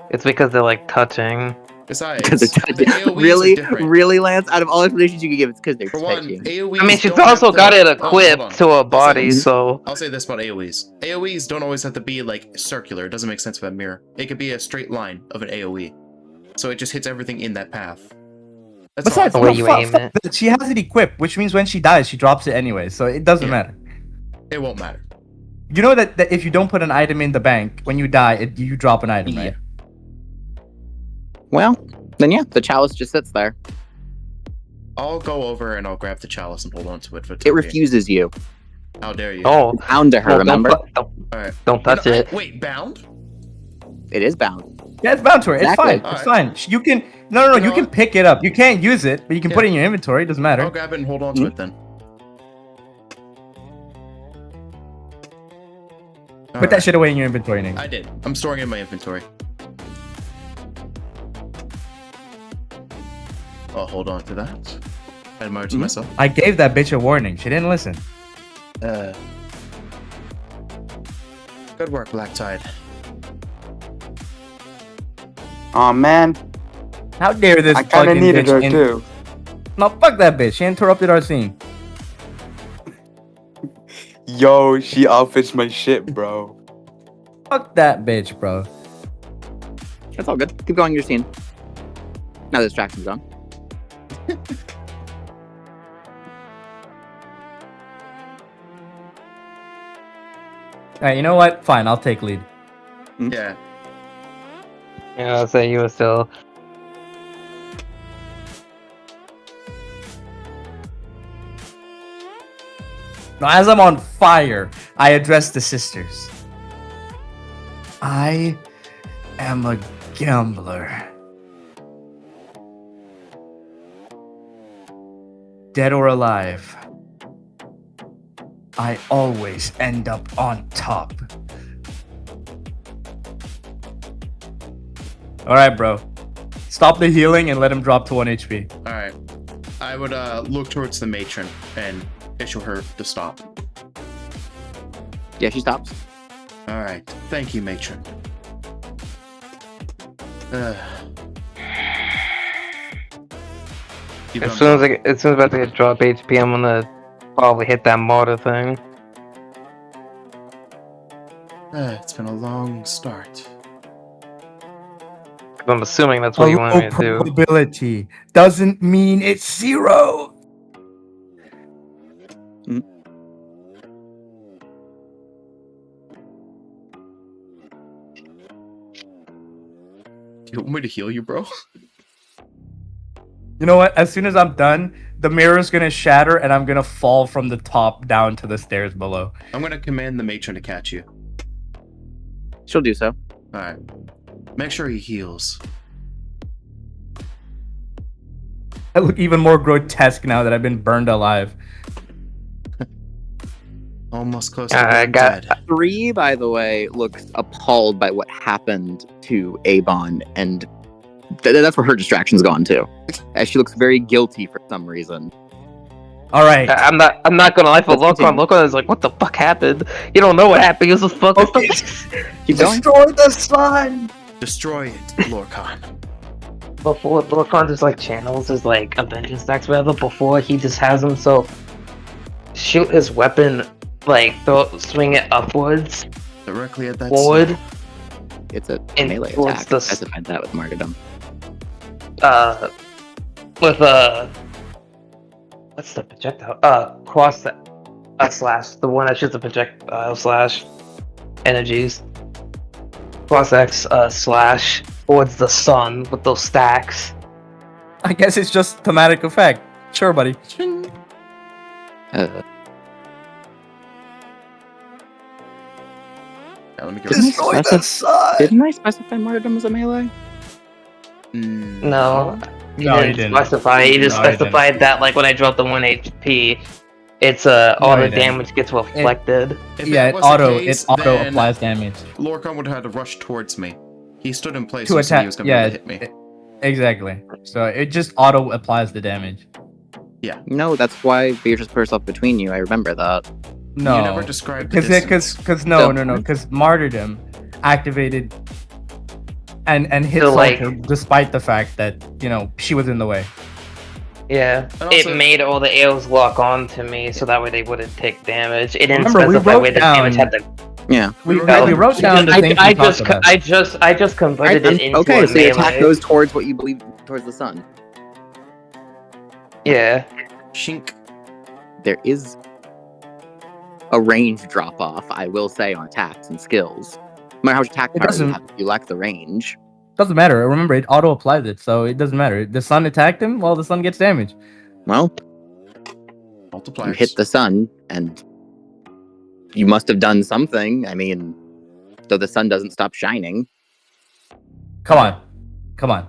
It's because they're like touching. Besides, Because they're the touching. AoEs are Really, different. really, Lance. Out of all explanations you could give, it's because they're For one, touching. AoEs. I mean, she's don't have also to- got it hold equipped on. to a body, this. so I'll say this about AoEs. AoEs don't always have to be like circular. It doesn't make sense with a mirror. It could be a straight line of an AoE. So it just hits everything in that path. That's Besides, all. The way you aim fuck that. She has it equipped, which means when she dies, she drops it anyway, so it doesn't Yeah. matter. It won't matter. You know that if you don't put an item in the bank, when you die, you drop an item, right? Well, then yeah, the chalice just sits there. I'll go over and I'll grab the chalice and hold on to it for It time being. refuses you. How dare you? oh, It's bound to her, well, remember? Alright. don't touch You know, it. Wait, bound? It is bound. Yeah, it's bound to her. It's Exactly. fine. It's fine. You can no, You know you can what? pick it up. You can't use it, but you can put it in your inventory. It doesn't matter. I'll grab it and hold on to it then. Put that shit away in your inventory, Nate. I did. I'm storing it in my inventory. I'll hold on to that. I admire to myself. I gave that bitch a warning. She didn't listen. Good work, Black Tide. Oh man, How dare this I kind of fucking needed bitch her in- too. No, fuck that bitch. She interrupted our scene. Yo, she outfits my shit, bro. Fuck that bitch, bro. That's all good. Keep going your scene. Now the distraction's gone. Alright, you know what? Fine, I'll take lead. Yeah. Yeah, I'll say you were still. Now, as I'm on fire, I address the sisters. I am a gambler. Dead or alive, I always end up on top. Alright, bro. Stop the healing and let him drop to 1 HP. Alright. I would look towards the matron and issue her to stop. Yeah, she stops. Alright. Thank you, matron. Keep As going. soon as I'm about to get drop HP, I'm gonna probably hit that martyr thing. It's been a long start. 'Cause I'm assuming that's what you want me to do. Probability doesn't mean it's 0. Do you want me to heal you, bro? You know what? As soon as I'm done, the mirror's gonna shatter and I'm gonna fall from the top down to the stairs below. I'm gonna command the matron to catch you. She'll do so. Alright. Make sure he heals. I look even more grotesque now that I've been burned alive. Almost close to I being got- dead. 3, by the way, looks appalled by what happened to Avon, and that's where her distraction's gone too. As she looks very guilty for some reason. All right. I'm not gonna lie for Let's Locon. continue. Locon is like, what the fuck happened? You don't know what happened. He was just fucking. Okay. Keep going. Destroy the sun. Destroy it, Lorcan. Before Locon just like channels his like Avenging stacks, rather before he just has himself shoot his weapon, like swing it upwards, Directly at that forward. sun. It's a And melee towards attack. the I specified that with martyrdom. With what's the projectile? Cross slash, the one that shoots the projectile slash energies. Cross X slash towards the sun with those stacks. I guess it's just thematic effect. Sure, buddy. Uh, Yeah, let me go. Destroy the sun. didn't I specify martyrdom as a melee? No, No, you didn't. specify. He just No, you didn't. specified that like when I drop the 1 HP, it's all No, the you didn't. damage gets reflected. If Yeah, it was the auto case, it auto then applies damage Lorcan would have had to rush towards me. He stood in place to so he attack. was gonna Yeah, be able to hit me. exactly. So it just auto applies the damage. No, that's why Beatrice put herself between you. I remember that. No, You never described the because distance. because no, because martyrdom activated and hit So, like- Salter despite the fact that she was in the way. Yeah, And also- it made all the ales lock on to me, so that way they wouldn't take damage. It didn't Remember, we specify wrote where the damage down- had to. Yeah. We Oh. wrote down the things we talked about. I just converted it into Okay, a so your attack melee. goes towards what you believe towards the sun. Yeah. Shink. There is a range drop off, I will say, on attacks and skills. No matter how much attack It power you doesn't- have, if you lack the range. Doesn't matter. Remember, it auto applies it, so it doesn't matter. The sun attacked him. Well, the sun gets damage. Well, Multipliers. you hit the sun, and you must have done something. I mean, though the sun doesn't stop shining. Come on.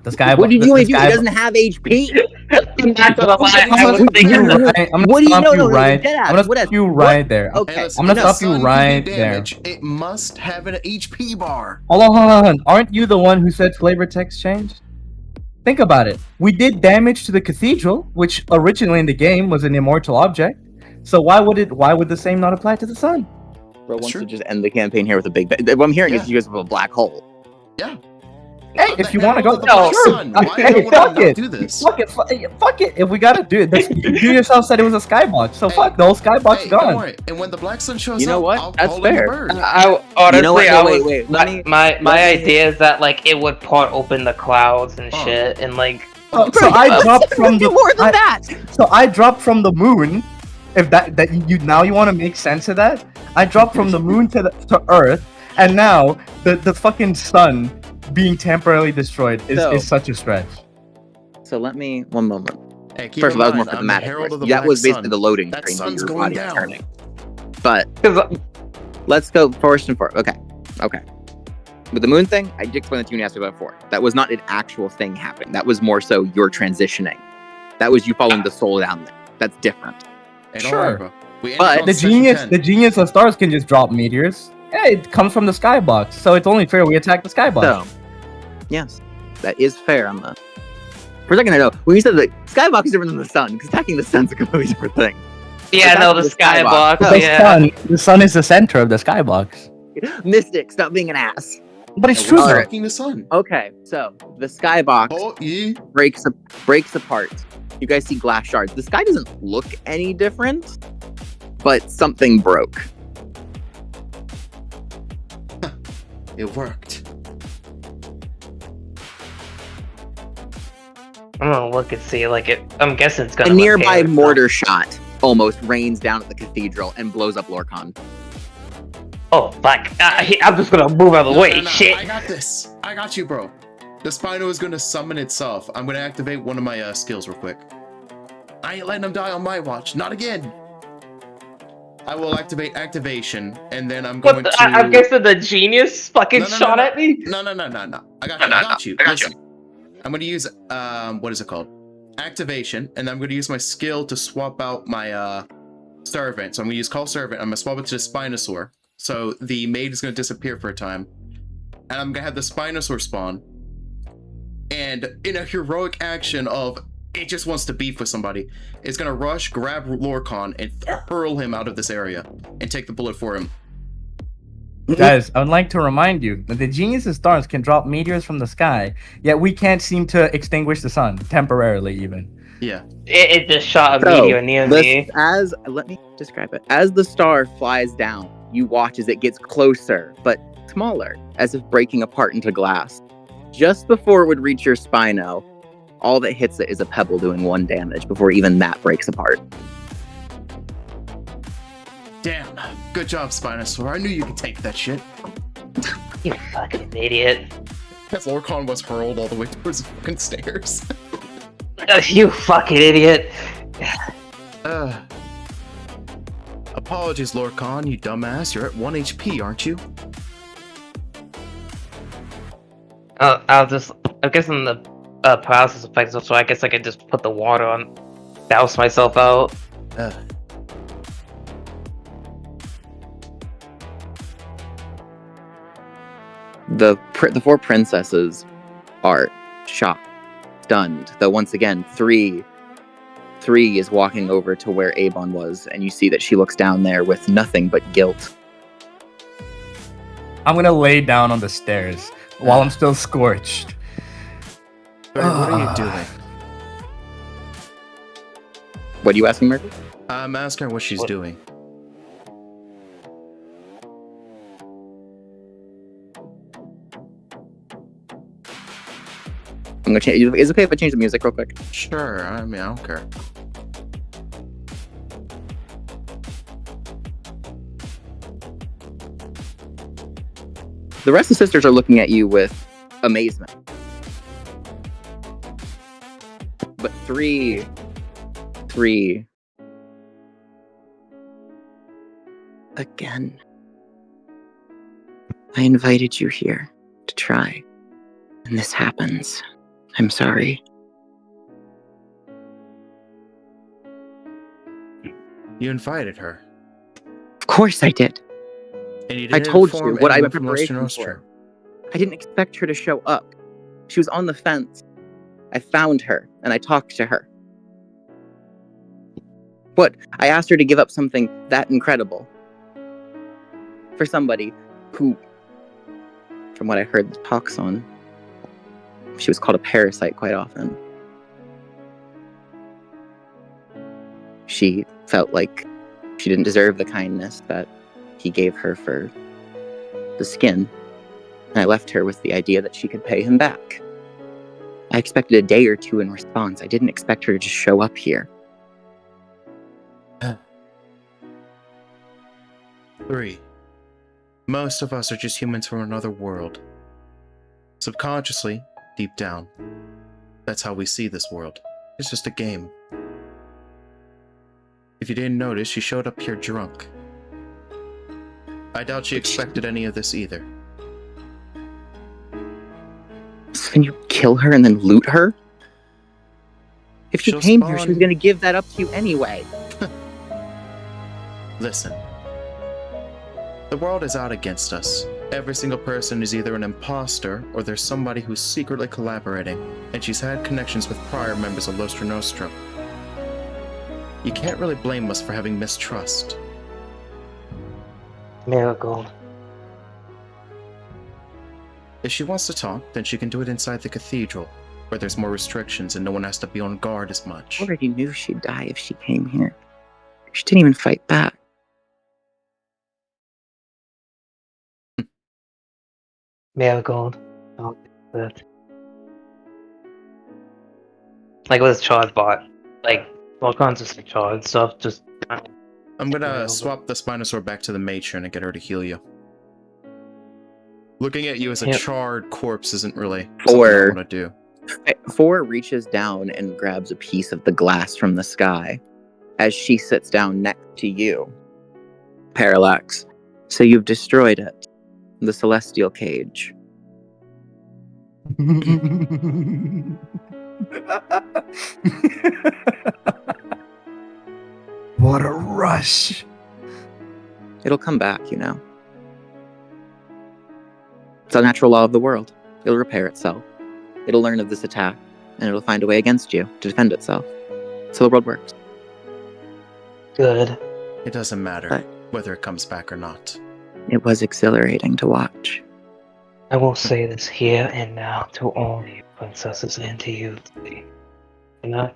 The sky. What did the- you the do? He sky- doesn't have HP. I'm not gonna lie. I'm I gonna was stop thinking. you right- I'm gonna What do you stop know? you No, right. dead ass. I'm gonna What stop a- you what? right there. Okay. Hey, listen, I'm gonna if the stop you sun can do right there. damage, it must have an HP bar. Hold on. Aren't you the one who said flavor text changed? Think about it. We did damage to the cathedral, which originally in the game was an immortal object. So why would the same not apply to the sun? Bro wants true. to just end the campaign here with a big. What I'm hearing Yeah. is you guys have a black hole. Yeah. Hey, What if the you want to hell go, with the black sure. sun? Why Hey, would I fuck not it. do this? Fuck it. If we gotta do it, you yourself said it was a skybox. So Hey, fuck, the whole skybox Hey, don't gone. worry. And when the black sun shows You know up, what? I'll That's call in the fair. bird. I honestly, You know what? No, I was, wait. Let me. my let me- idea is that like it would part open the clouds and Oh. shit, and like So I dropped from Do the more than that. So I dropped from the moon. If that you now you want to make sense of that, I dropped from the moon to Earth, and now the fucking sun being temporarily destroyed is such a stretch. So let me 1 moment. Hey, keep First in of all, that was more mind, I'm the thematic. herald of the That black was basically sun. the loading That screen for sun's your going body down. turning. But because let's go first and foremost. Okay. With the moon thing, I did explain that to you when you asked me about it before. That was not an actual thing happening. That was more so your transitioning. That was you following the soul down there. That's different. Hey, don't Sure. worry, bro. We ended But on The session 10. genius of stars can just drop meteors. Yeah, it comes from the skybox, so it's only fair we attack the skybox. So, yes, that is fair. For a second, I know when you said the skybox is different than the sun, because attacking the sun's a completely different thing. yeah, Attacking no, the the skybox. skybox. the Yeah, sun is the center of the skybox. Mystic, stop being an ass. But it's Yeah, true. all though. right. Attacking the sun. Okay, so the skybox Oh, yeah. breaks apart. You guys see glass shards. The sky doesn't look any different, but something broke. It worked. I'm gonna look and see. Like it, I'm guessing it's gonna. A nearby repair itself. mortar shot almost rains down at the cathedral and blows up Lorcan. Oh fuck! I'm just gonna move out of the No, way. no, no. Shit. I got this. I got you, bro. The Spino is going to summon itself. I'm going to activate one of my skills real quick. I ain't letting him die on my watch. Not again. I will activate activation, and then I'm going What? to... I'm guessing the genius fucking No, no, no, shot no. at me. No. I got you. Listen. I'm going to use, what is it called? Activation, and I'm going to use my skill to swap out my, servant. So I'm going to use Call Servant. I'm going to swap it to the Spinosaur. So the maid is going to disappear for a time. And I'm going to have the Spinosaur spawn. And in a heroic action of it just wants to beef with somebody, it's going to rush, grab Lorcan, and hurl him out of this area and take the bullet for him. Guys, I would like to remind you that the genius of stars can drop meteors from the sky, yet we can't seem to extinguish the sun, temporarily even. Yeah. It just shot a So, meteor near me. Let me describe it. As the star flies down, you watch as it gets closer, but smaller, as if breaking apart into glass. Just before it would reach your Spino, all that hits it is a pebble doing 1 damage before even that breaks apart. Damn. Good job, Spinosaur. I knew you could take that shit. You fucking idiot. As Lorcan was hurled all the way towards the fucking stairs. You fucking idiot. Apologies, Lorcan, you dumbass. You're at 1 HP, aren't you? I'm guessing the paralysis effect, so I guess I could just put the water on, douse myself out. The 4 princesses are shocked, stunned, though once again, 3 is walking over to where Avon was, and you see that she looks down there with nothing but guilt. I'm gonna lay down on the stairs, while I'm still scorched. What are you doing? What are you asking, Murphy? I'm asking her what she's doing. I'm gonna change. Is it okay if I change the music real quick? Sure, I mean, I don't care. The rest of the sisters are looking at you with amazement. But three. Again. I invited you here to try. And this happens. I'm sorry. You invited her. Of course I did. And you I didn't told you inform what I'm in anyone from preparation Nostra for. Nostra. I didn't expect her to show up. She was on the fence. I found her, and I talked to her. What? I asked her to give up something that incredible. For somebody who, from what I heard the talks on, she was called a parasite quite often. She felt like she didn't deserve the kindness that he gave her for the skin. And I left her with the idea that she could pay him back. I expected a day or two in response. I didn't expect her to just show up here. 3. Most of us are just humans from another world. Subconsciously, deep down, that's how we see this world. It's just a game. If you didn't notice, she showed up here drunk. I doubt she expected any of this either. So can you kill her and then loot her? If she She'll came here, she was spawn- going to give that up to you anyway. Listen. The world is out against us. Every single person is either an imposter or there's somebody who's secretly collaborating, and she's had connections with prior members of Nostra Nostra. You can't really blame us for having mistrust. Marigold. If she wants to talk, then she can do it inside the cathedral, where there's more restrictions and no one has to be on guard as much. I already knew she'd die if she came here. She didn't even fight back. Marigold. Don't do that. Like with Chard bot. Like, all kinds of Chard stuff, just I'm gonna Well, swap the Spinosaur back to the matron and get her to heal you. Looking at you as a Yep. charred corpse isn't really something I Or- want to do. 4 reaches down and grabs a piece of the glass from the sky as she sits down next to you. Parallax. So you've destroyed it. The celestial cage. What a rush. It'll come back, you know. It's a natural law of the world. It'll repair itself. It'll learn of this attack, and it'll find a way against you to defend itself. So the world works. good. It doesn't matter But- whether it comes back or not. It was exhilarating to watch. I will say this here and now to all you princesses and to you three. Do not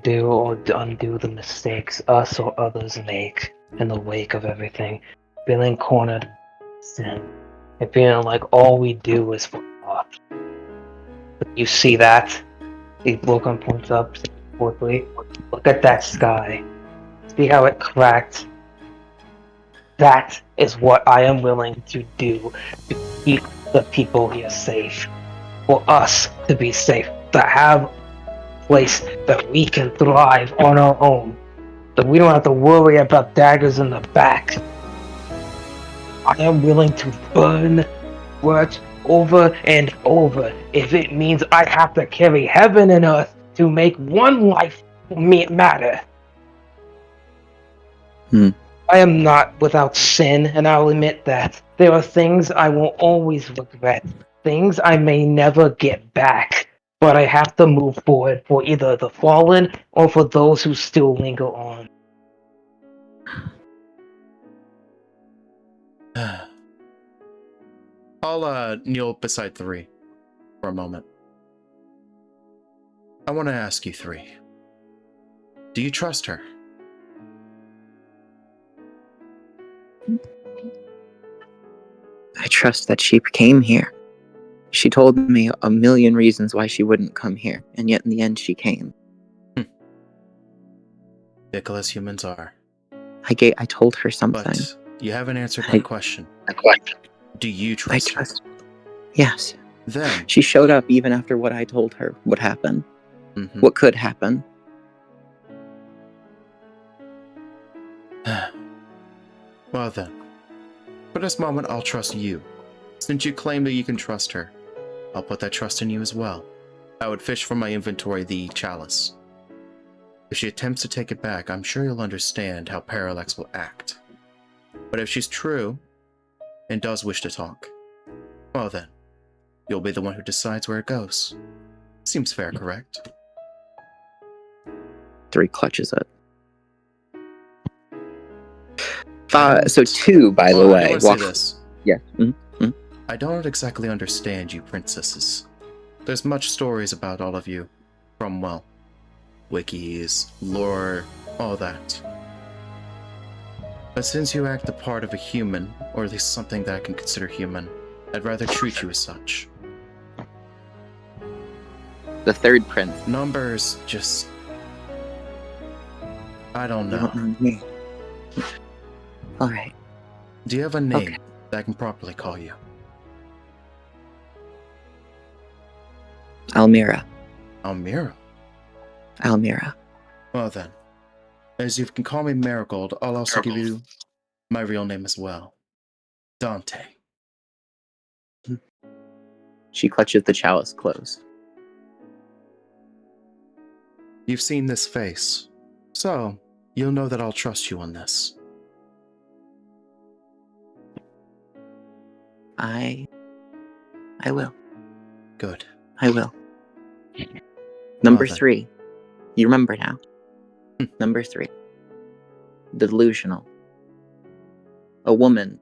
do or undo the mistakes us or others make in the wake of everything. Feeling cornered, sin, and feeling like all we do is for off. You see that? The Logan points up quickly. Look at that sky. See how it cracked? That is what I am willing to do to keep the people here safe. For us to be safe. To have a place that we can thrive on our own. That we don't have to worry about daggers in the back. I am willing to burn words over and over if it means I have to carry heaven and earth to make one life matter. I am not without sin, and I'll admit that. There are things I will always regret, things I may never get back, but I have to move forward for either the fallen or for those who still linger on. I'll kneel beside 3 for a moment. I want to ask you 3. Do you trust her? I trust that she came here. She told me a million reasons why she wouldn't come here, and yet in the end she came. Fickle as humans are. I told her something. But you haven't answered my question. Do you I trust her? trust. Yes. Then, She showed up even after what I told her would happen. Mhm. What could happen. Well then, for this moment I'll trust you. Since you claim that you can trust her, I'll put that trust in you as well. I would fish from my inventory the chalice. If she attempts to take it back, I'm sure you'll understand how Parallax will act. But if she's true, and does wish to talk, well then, you'll be the one who decides where it goes. Seems fair, correct? 3 clutches it. I don't- So 2, by the Well, I way. do want to say this. Yeah. I don't exactly understand you princesses. There's much stories about all of you. From, well, wikis, lore, all that. But since you act the part of a human, or at least something that I can consider human, I'd rather treat you as such. The 3rd prince. Numbers just... I don't You know. don't know me. Alright. Do you have a name Okay. that I can properly call you? Almira. Almira? Almira. Well then, as you can call me Marigold, I'll also give you my real name as well. Dante. She clutches the chalice close. You've seen this face, so you'll know that I'll trust you on this. I will. Good. I will. Number then. 3. You remember now. Number 3. Delusional. A woman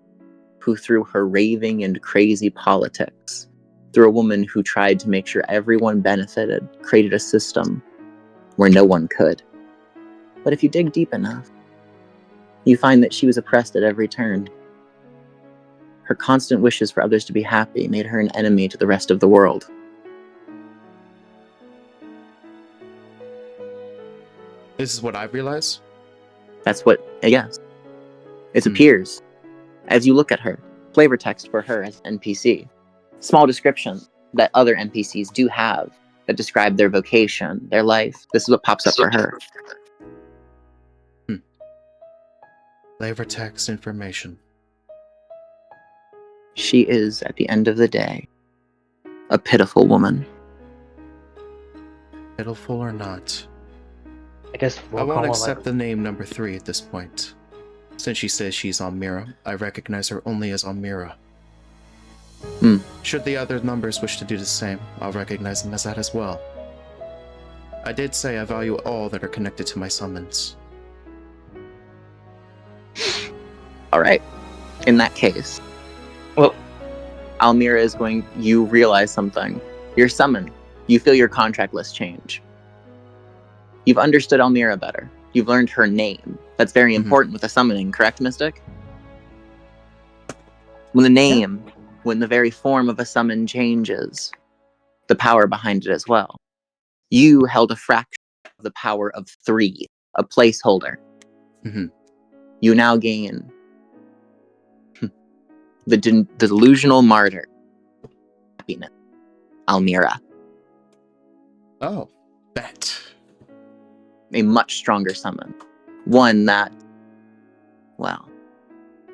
who, through her raving and crazy politics, through a woman who tried to make sure everyone benefited, created a system where no one could. But if you dig deep enough, you find that she was oppressed at every turn. Her constant wishes for others to be happy made her an enemy to the rest of the world. This is what I realize? That's what, yes. It appears, as you look at her, flavor text for her as an NPC. Small description that other NPCs do have that describe their vocation, their life. This is what pops up for her. Flavor text information. She is, at the end of the day, a pitiful woman. Pitiful or not. I guess I we'll won't call accept it the name number 3 at this point. Since she says she's Almira, I recognize her only as Almira. Should the other numbers wish to do the same, I'll recognize them as that as well. I did say I value all that are connected to my summons. Alright. In that case, Well, Almira is going, you realize something. You're summoned. You feel your contract list change. You've understood Almira better. You've learned her name. That's very important with a summoning, correct, Mystic? When the name, when the very form of a summon changes, the power behind it as well. You held a fraction of the power of 3, a placeholder. You now gain the delusional martyr. Happiness. Almira. Oh, that. A much stronger summon. One that, well,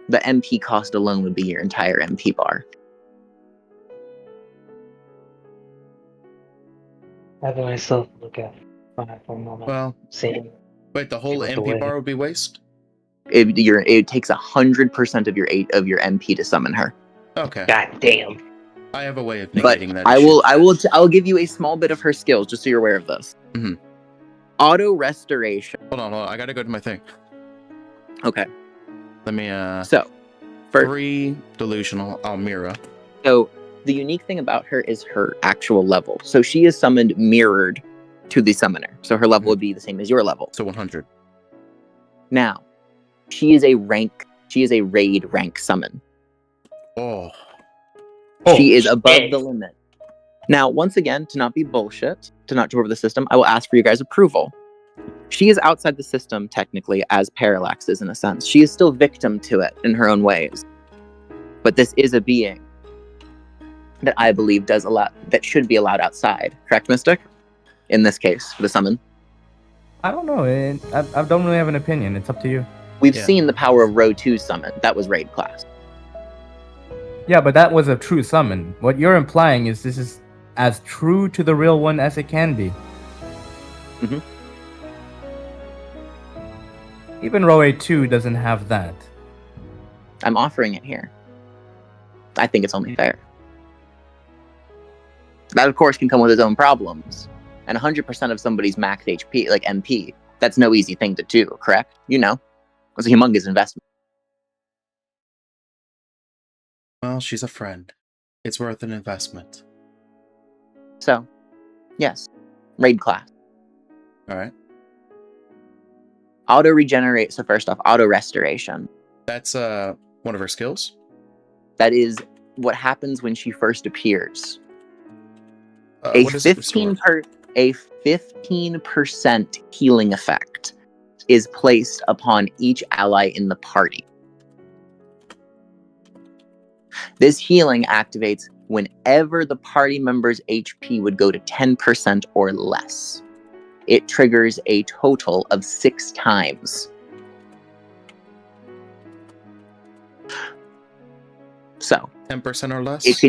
the MP cost alone would be your entire MP bar. having myself look at fire for a moment. Well, Seeing wait, the whole looked MP away. bar would be waste? It takes 100% of your your MP to summon her. Okay. God damn. I have a way of But negating that issue. I'll give you a small bit of her skills just so you're aware of this. Auto restoration. Hold on, I gotta go to my thing. Okay. Let me, So, for 3 delusional Almira. So the unique thing about her is her actual level. So she is summoned mirrored to the summoner. So her level would be the same as your level. So 100. Now, she is a raid rank summon. Oh. She is above the limit. Now, once again, to not be bullshit, to not over the system, I will ask for you guys' approval. She is outside the system, technically, as Parallax is in a sense. She is still victim to it in her own ways. But this is a being that I believe that should be allowed outside. Correct, Mystic? In this case, for the summon. I don't know. I don't really have an opinion. It's up to you. We've seen the power of Row 2 summon. That was raid class. Yeah, but that was a true summon. What you're implying is this is as true to the real one as it can be. Mm-hmm. Even Row A2 doesn't have that. I'm offering it here. I think it's only fair. That, of course, can come with its own problems. And 100% of somebody's max HP, like MP, that's no easy thing to do, correct? You know. It's a humongous investment. Well, she's a friend. It's worth an investment. So, yes. Raid class. Alright. Auto regenerate. So first off, auto restoration. That's one of her skills? That is what happens when she first appears. A 15% healing effect is placed upon each ally in the party. This healing activates whenever the party member's HP would go to 10% or less. It triggers a total of 6 times. So 10% or less? It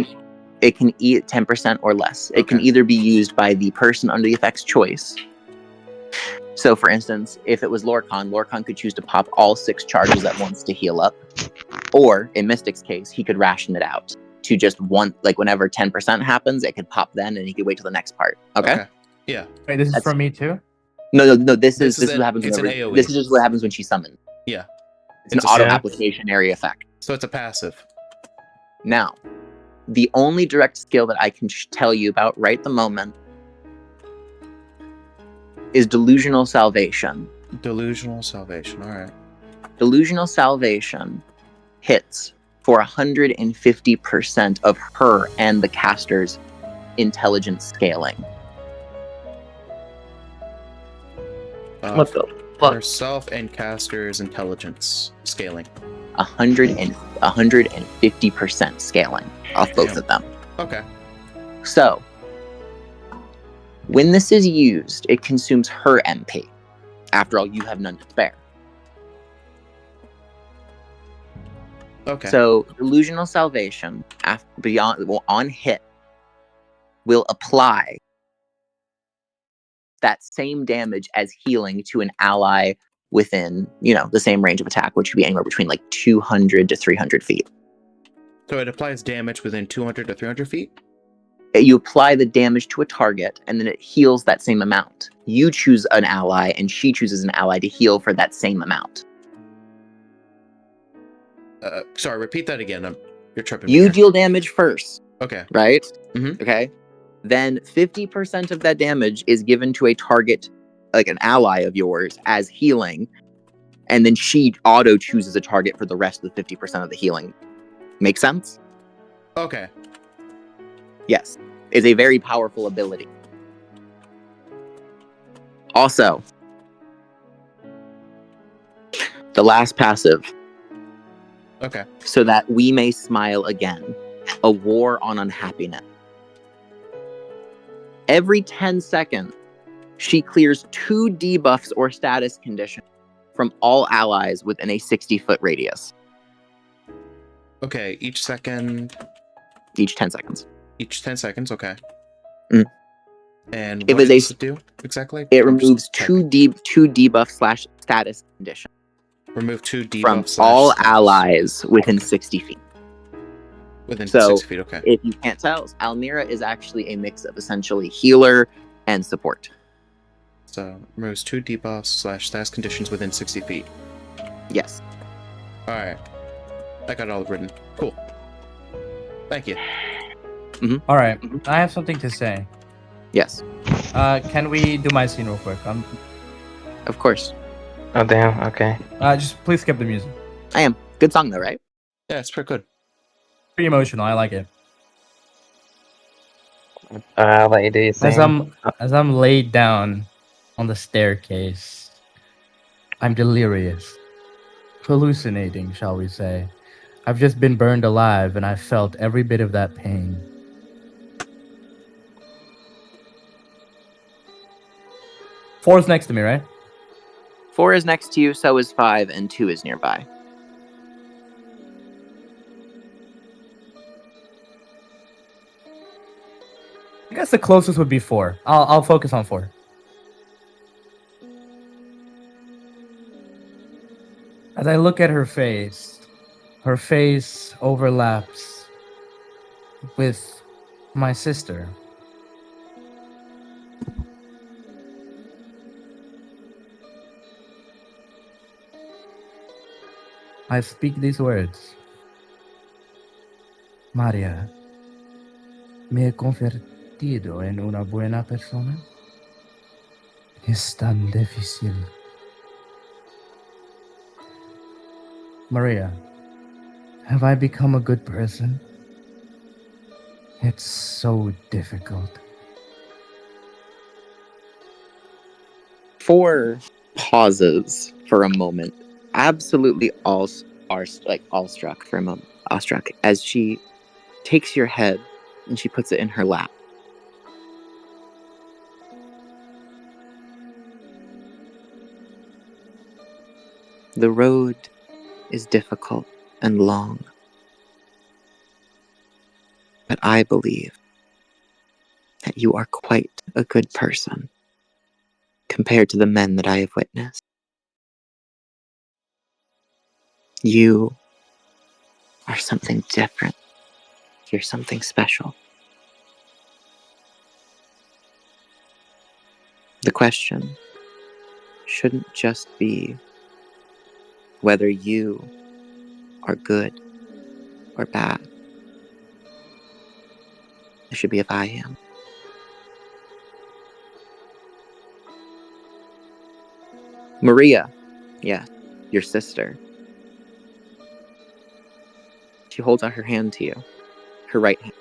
can eat 10% or less. It can Okay. either be used by the person under the effect's choice. So, for instance, if it was Lorcan could choose to pop all 6 charges at once to heal up. Or, in Mystic's case, he could ration it out to just one, like whenever 10% happens, it could pop then and he could wait till the next part. Okay? Yeah. Wait, this is for me too? No, this is This is what happens it's whenever, an AoE. this is just what happens when she's summoned. Yeah. It's an It's a auto yeah. application area effect. So it's a passive. Now, the only direct skill that I can tell you about right at the moment is Delusional Salvation. Delusional salvation. Alright. Delusional Salvation hits for 150% of her and the caster's intelligence scaling. What the fuck? Herself and caster's intelligence scaling. 150% scaling off both of them. Okay. So, when this is used, it consumes her MP. After all, you have none to spare. Okay. So, Delusional Salvation, on hit, will apply that same damage as healing to an ally within, the same range of attack, which would be anywhere between like 200 to 300 feet. So it applies damage within 200 to 300 feet? You apply the damage to a target, and then it heals that same amount. You choose an ally, and she chooses an ally to heal for that same amount. Sorry, repeat that again. You're tripping me You here. deal damage first, Okay. right? Mhm. Okay. Then 50% of that damage is given to a target, like an ally of yours, as healing, and then she auto chooses a target for the rest of the 50% of the healing. Make sense? Okay. Yes. Is a very powerful ability. Also, the last passive, Okay. so that we may smile again, a war on unhappiness. Every 10 seconds, she clears 2 debuffs or status conditions from all allies within a 60-foot radius. Okay. Each 10 seconds. Each 10 seconds. Okay. Mm. And If what it's does it do exactly? It I'm just removes checking. 2 debuff / status conditions Remove 2 debuffs from / all status. allies within 60 feet. Within So, 6 feet, okay. If you can't tell, Almira is actually a mix of essentially healer and support. So, removes 2 debuffs / status conditions within 60 feet. Yes. Alright. I got it all written. Cool. Thank you. All right, I have something to say. Yes, Can we do my scene real quick? of course. Oh damn. Okay. Just please skip the music. I am. Good song though, right? Yeah, it's pretty good. Pretty emotional. I like it. I'll let you do your thing. As I'm laid down on the staircase, I'm delirious, hallucinating, shall we say. I've just been burned alive, and I felt every bit of that pain. Four's next to me, right? 4 is next to you, so is 5, and 2 is nearby. I guess the closest would be 4. I'll focus on 4. As I look at her face overlaps with my sister. I speak these words. María, me he convertido en una buena persona. Es tan difícil. Maria, have I become a good person? It's so difficult. 4 pauses for a moment, absolutely all awestruck for a moment, awestruck as she takes your head and she puts it in her lap. The road is difficult and long, but I believe that you are quite a good person compared to the men that I have witnessed. You are something different. You're something special. The question shouldn't just be whether you are good or bad. It should be if I am. Maria, yeah, your sister. She holds out her hand to you, her right hand.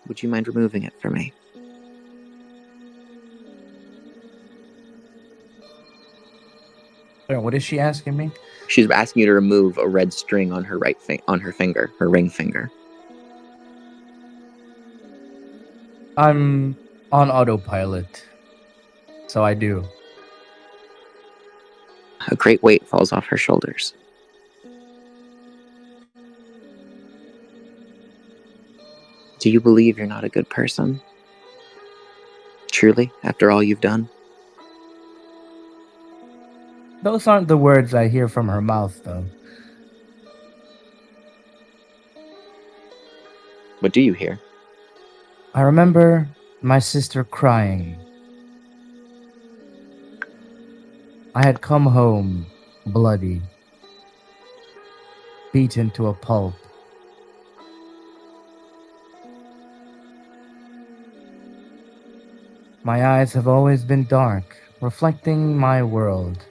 Would you mind removing it for me? What is she asking me? She's asking you to remove a red string on her on her finger, her ring finger. I'm on autopilot, so I do. A great weight falls off her shoulders. Do you believe you're not a good person? Truly, after all you've done? Those aren't the words I hear from her mouth, though. What do you hear? I remember my sister crying. I had come home bloody, beaten to a pulp. My eyes have always been dark, reflecting my world.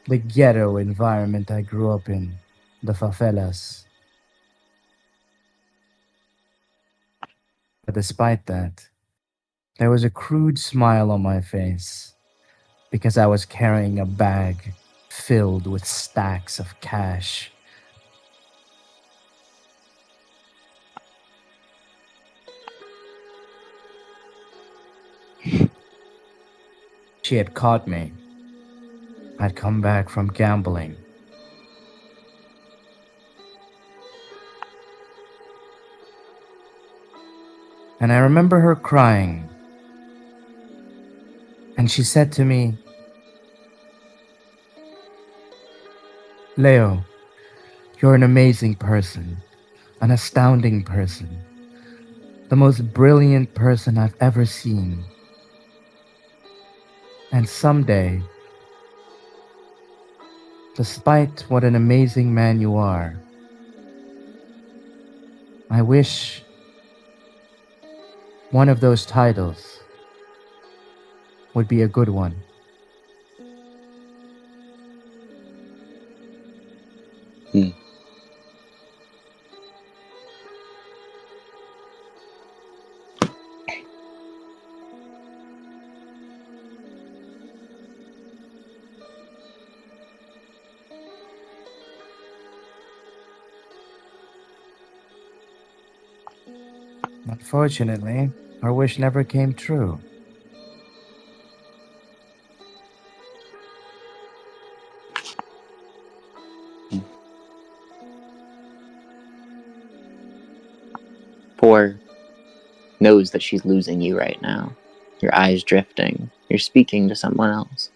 The ghetto environment I grew up in, the favelas. But despite that, there was a crude smile on my face because I was carrying a bag filled with stacks of cash. She had caught me. I'd come back from gambling. And I remember her crying. And she said to me, Leo, you're an amazing person, an astounding person, the most brilliant person I've ever seen. And someday, despite what an amazing man you are, I wish one of those titles would be a good one. Unfortunately, our wish never came true. Poor knows that she's losing you right now. Your eyes drifting. You're speaking to someone else.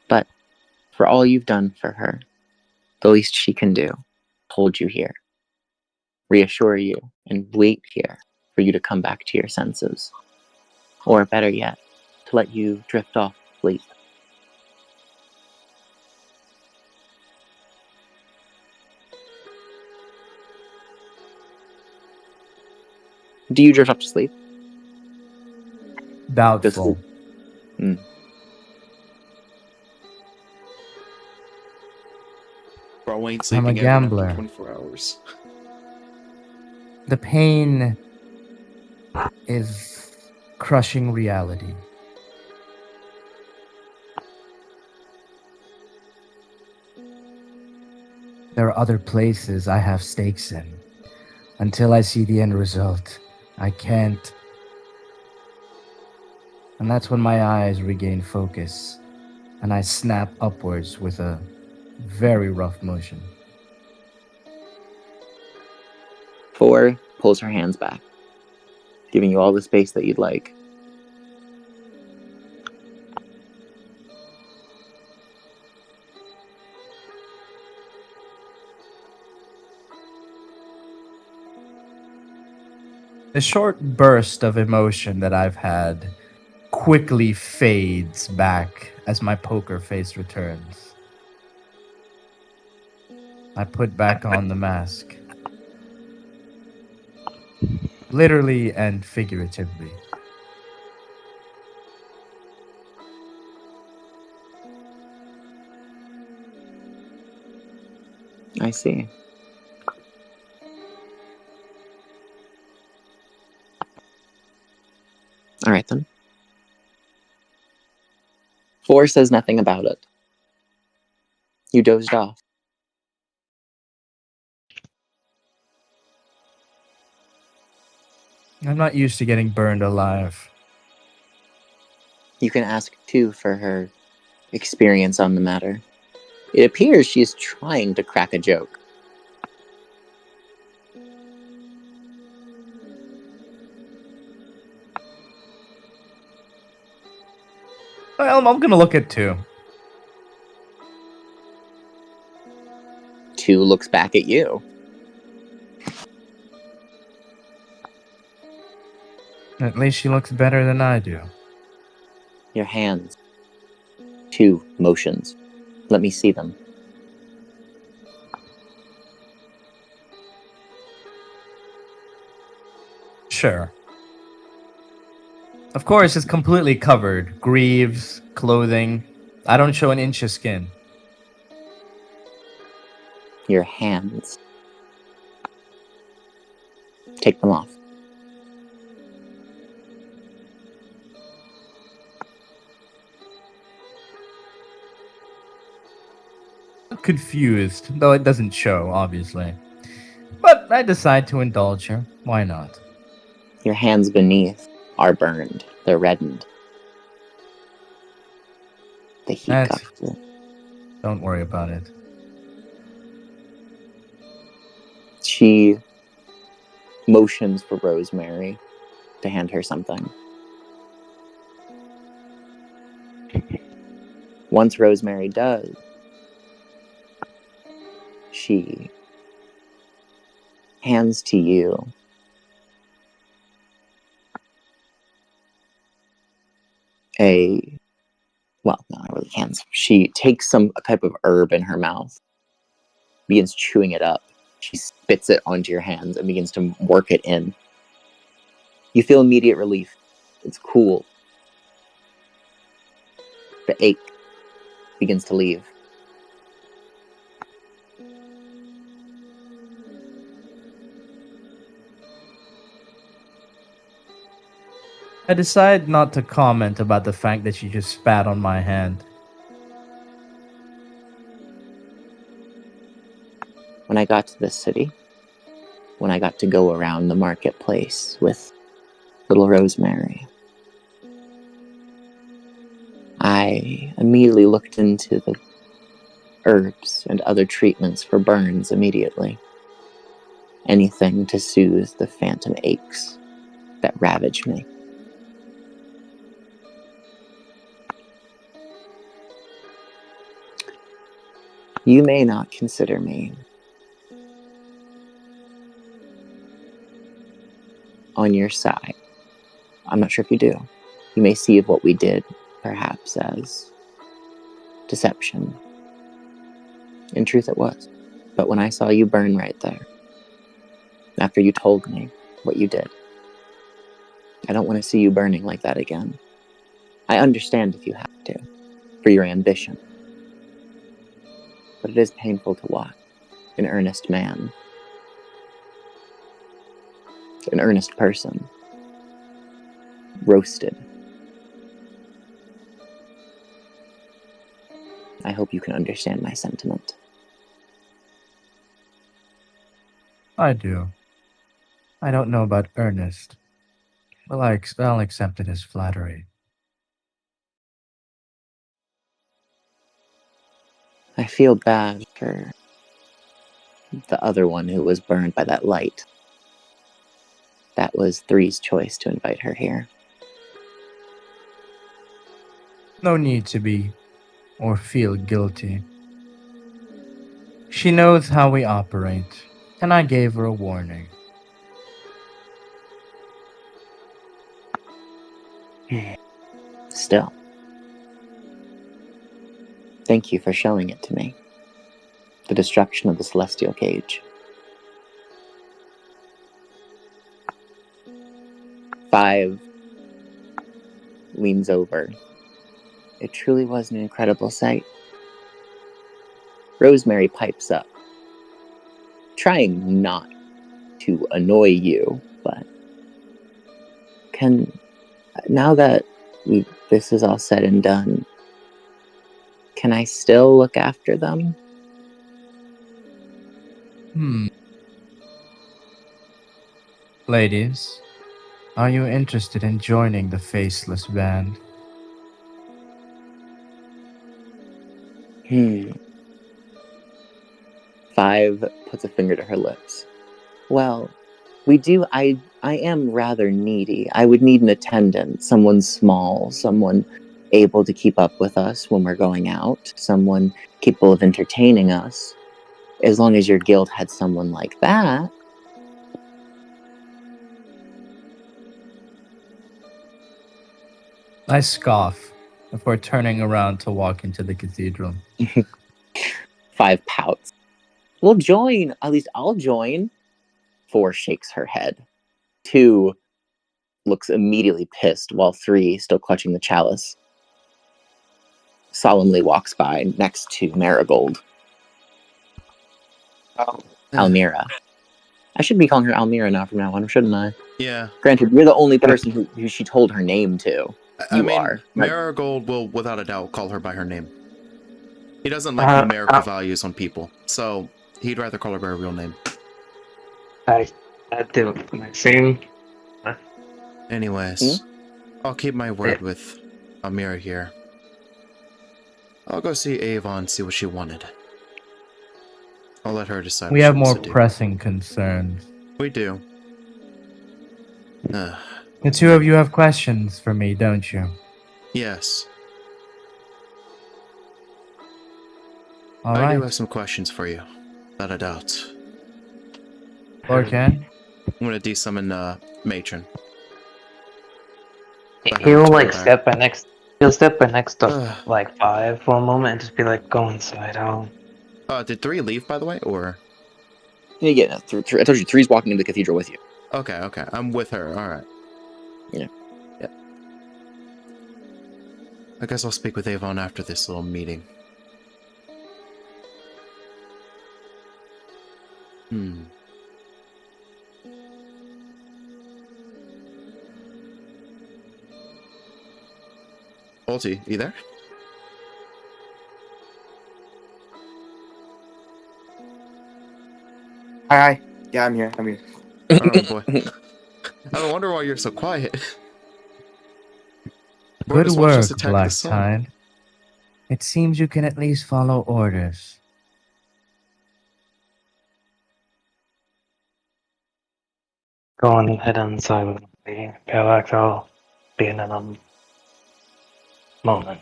But for all you've done for her, the least she can do, hold you here, reassure you, and wait here for you to come back to your senses. Or better yet, to let you drift off to sleep. Do you drift off to sleep? Doubtful. Bro ain't I'm a sleeping even after gambler. 24 hours. The pain is crushing reality. There are other places I have stakes in. Until I see the end result, I can't. And that's when my eyes regain focus, and I snap upwards with a very rough motion. 4 pulls her hands back, giving you all the space that you'd like. The short burst of emotion that I've had quickly fades back as my poker face returns. I put back on the mask. Literally and figuratively. I see. All right, then. 4 says nothing about it. You dozed off. I'm not used to getting burned alive. You can ask 2 for her experience on the matter. It appears she is trying to crack a joke. Well, I'm gonna look at 2. 2 looks back at you. At least she looks better than I do. Your hands. 2 motions. Let me see them. Sure. Of course, it's completely covered. Greaves, clothing. I don't show an inch of skin. Your hands. Take them off. Confused, though it doesn't show, obviously. But I decide to indulge her. Why not? Your hands beneath are burned. They're reddened. The heat got to them. Don't worry about it. She motions for Rosemary to hand her something. Once Rosemary does, she hands to you not really hands. She takes some type of herb in her mouth, begins chewing it up, She spits it onto your hands and begins to work it in. You feel immediate relief. It's cool. The ache begins to leave. I decide not to comment about the fact that she just spat on my hand. When I got to this city, when I got to go around the marketplace with little Rosemary, I immediately looked into the herbs and other treatments for burns immediately. Anything to soothe the phantom aches that ravage me. You may not consider me on your side. I'm not sure if you do. You may see what we did, perhaps, as deception. In truth, it was. But when I saw you burn right there, after you told me what you did, I don't want to see you burning like that again. I understand if you have to, for your ambition. But it is painful to watch an earnest man, an earnest person, roasted. I hope you can understand my sentiment. I do. I don't know about earnest. Well, I'll accept it as flattery. I feel bad for the other one who was burned by that light. That was Three's choice to invite her here. No need to be or feel guilty. She knows how we operate, and I gave her a warning. Still, thank you for showing it to me. The destruction of the celestial cage. 5 leans over. It truly was an incredible sight. Rosemary pipes up, trying not to annoy you, but now that this is all said and done, can I still look after them? Ladies, are you interested in joining the Faceless Band? 5 puts a finger to her lips. Well, I am rather needy. I would need an attendant, someone small, someone able to keep up with us when we're going out, someone capable of entertaining us. As long as your guild had someone like that. I scoff before turning around to walk into the cathedral. 5 pouts. We'll join. At least I'll join. 4 shakes her head. 2 looks immediately pissed, while 3, still clutching the chalice, solemnly walks by next to Marigold. Almira. I should be calling her Almira now from now on, shouldn't I? Yeah. Granted, you're the only person who she told her name to. I mean, are. Marigold will, without a doubt, call her by her name. He doesn't like numerical values on people, so he'd rather call her by her real name. I do my same. Anyways, I'll keep my word with Almira here. I'll go see Avon, see what she wanted. I'll let her decide. We what have she more wants to do. pressing concerns. We do. The two of you have questions for me, don't you? Yes. All I right. do have some questions for you, without a doubt. Lord Ken? I'm gonna de-summon Matron. He'll like step by next. He'll step by next to like 5 for a moment and just be like, "Go inside." Did 3 leave, by the way, or? Yeah, I told you, 3's walking into the cathedral with you. Okay. I'm with her. All right. Yeah. I guess I'll speak with Avon after this little meeting. Ulti, you there? Hi. Yeah, I'm here. Oh boy. I don't wonder why you're so quiet. Good Borders watched us work, attack the sun. Blacktide. It seems you can at least follow orders. Go on and head inside with me. Parallax, I'll be in a moment.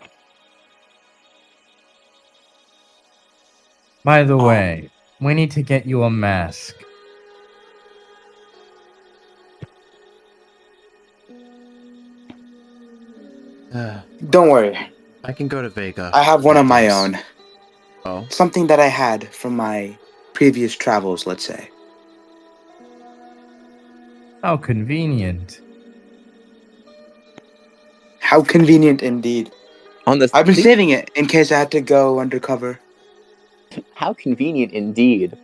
By the way, we need to get you a mask. Don't worry. I can go to Vega. I have one of my Victims. own. Oh? Something that I had from my previous travels, let's say. How convenient. How convenient indeed. On the I've been please- saving it in case I had to go undercover. How convenient indeed.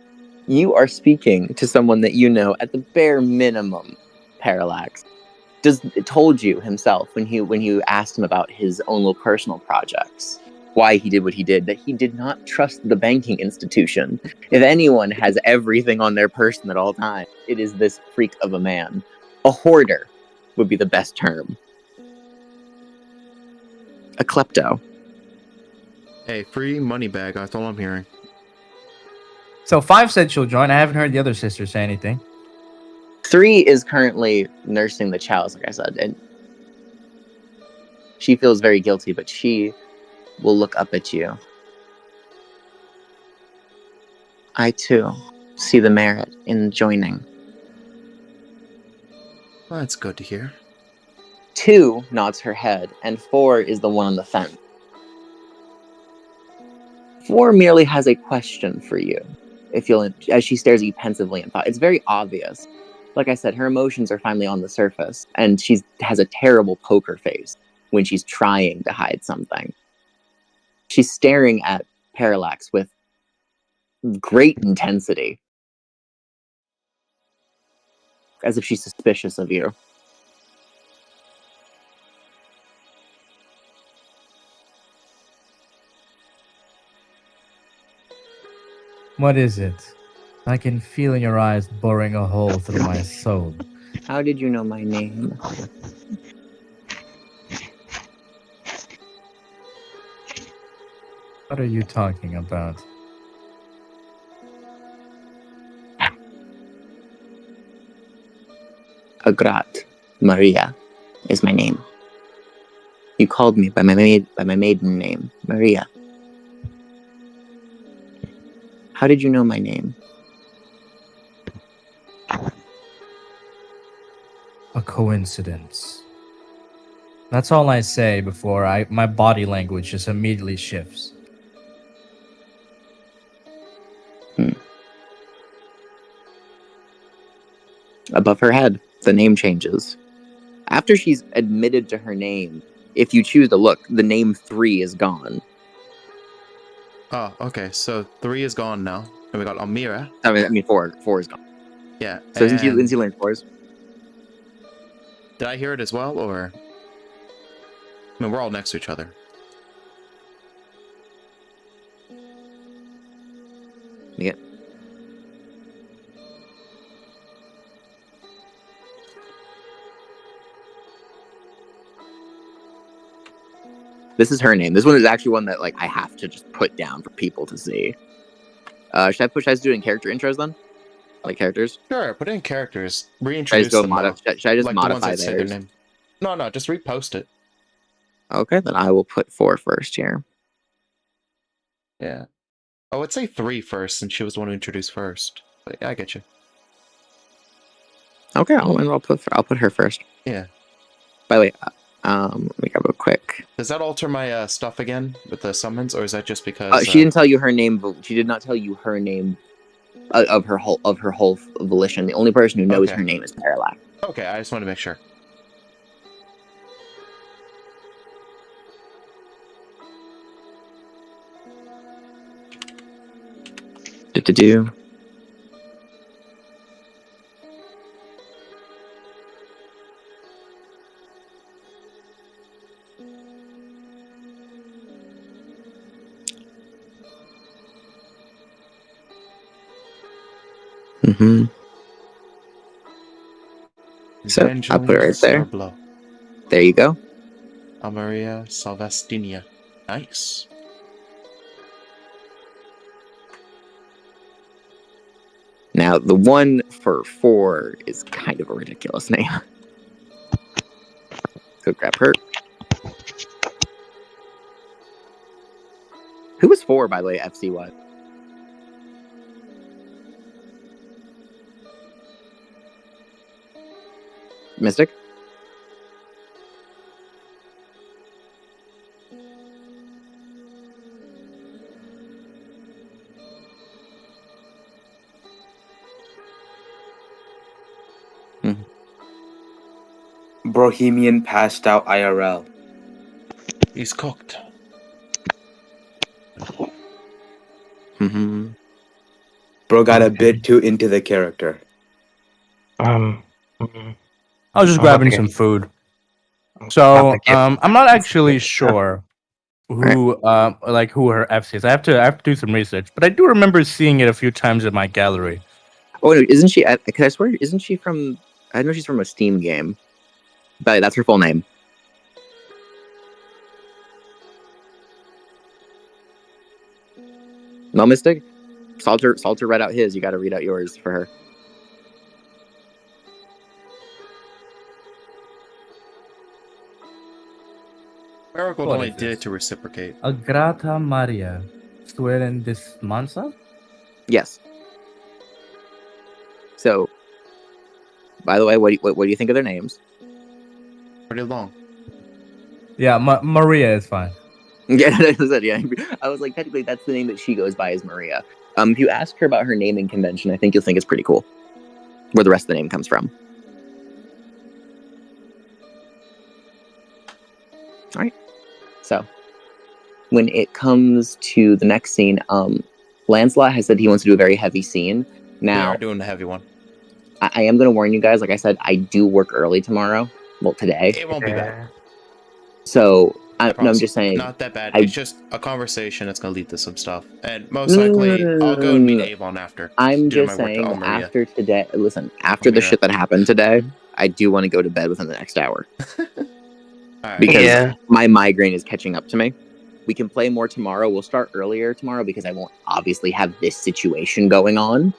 You are speaking to someone that you know at the bare minimum, Parallax. Told you himself when you asked him about his own little personal projects, why he did what he did, that he did not trust the banking institution. If anyone has everything on their person at all times, it is this freak of a man. A hoarder would be the best term. A klepto. Hey, free money bag, that's all I'm hearing. So 5 said she'll join. I haven't heard the other sister say anything. 3 is currently nursing the chalice, like I said, and she feels very guilty, but she will look up at you. I, too, see the merit in joining. Well, that's good to hear. 2 nods her head, and 4 is the one on the fence. 4 merely has a question for you, as she stares at you pensively in thought. It's very obvious. Like I said, her emotions are finally on the surface, and she has a terrible poker face when she's trying to hide something. She's staring at Parallax with great intensity, as if she's suspicious of you. What is it? I can feel in your eyes boring a hole through my soul. How did you know my name? What are you talking about? Agrat Maria is my name. You called me by my maiden name, Maria. How did you know my name? A coincidence. That's all I say before my body language just immediately shifts. Above her head, the name changes. After she's admitted to her name, if you choose to look, the name 3 is gone. Oh, okay, so 3 is gone now. And we got Almira. I mean 4 is gone. Yeah. So and since you learned 4s. Did I hear it as well, or? I mean, we're all next to each other. Yeah. This is her name. This one is actually one that I have to just put down for people to see. Should I do it in character intros then? Like characters? Sure, put in characters. Should I Reintroduce just, them, though. should I just Like the ones modify that say their theirs? name. No, just repost it. Okay, then I will put 4 first here. Yeah. I would say 3 first, since she was the one who introduced first. But yeah, I get you. Okay, I'll put her first. Yeah. By the way, let me go real quick. Does that alter my stuff again with the summons, or is that just because... She didn't tell you her name, but she did not tell you her name of her whole volition. The only person who knows Okay. her name is Parallax. Okay, I just want to make sure. Do. Mm-hmm. So I'll put it right there. Snublo. There you go. Amaria Salvestinia. Nice. Now the one for 4 is kind of a ridiculous name. So grab her. Who was 4, by the way, FCY? Mystic? Bohemian passed out IRL. He's cooked. Mm-hmm. Bro got a Okay. bit too into the character. Mhm. I was just I'm grabbing okay. some food. I'm So, about to get I'm not actually stuff. sure who who her FC is. I have to do some research, but I do remember seeing it a few times in my gallery. Oh, no, isn't she? Can I swear? Isn't she from? I know she's from a Steam game, but that's her full name. No, Mystic. Salter read out his. You got to read out yours for her. Marigold What only is did this? it to reciprocate. Agrata Maria. Suelen Dismansa? Yes. So, by the way, what do you think of their names? Pretty long. Yeah, Maria is fine. Yeah, I was like, technically, that's the name that she goes by, is Maria. If you ask her about her naming convention, I think you'll think it's pretty cool. Where the rest of the name comes from. All right. So, when it comes to the next scene, Lancelot has said he wants to do a very heavy scene. We Now, are doing the heavy one. I am going to warn you guys. Like I said, I do work early tomorrow. Well, today. It won't be bad. Yeah. So, I no, I'm promise. just saying. Not that bad. I- It's just a conversation that's gonna lead to some stuff. And most likely, I'll go and meet Avon after. I'm due to just my work to saying, Almeria. after today, listen, after the Almeria. shit that happened today, I do want to go to bed within the next hour. Alright. Because Yeah. my migraine is catching up to me. We can play more tomorrow. We'll start earlier tomorrow because I won't obviously have this situation going on.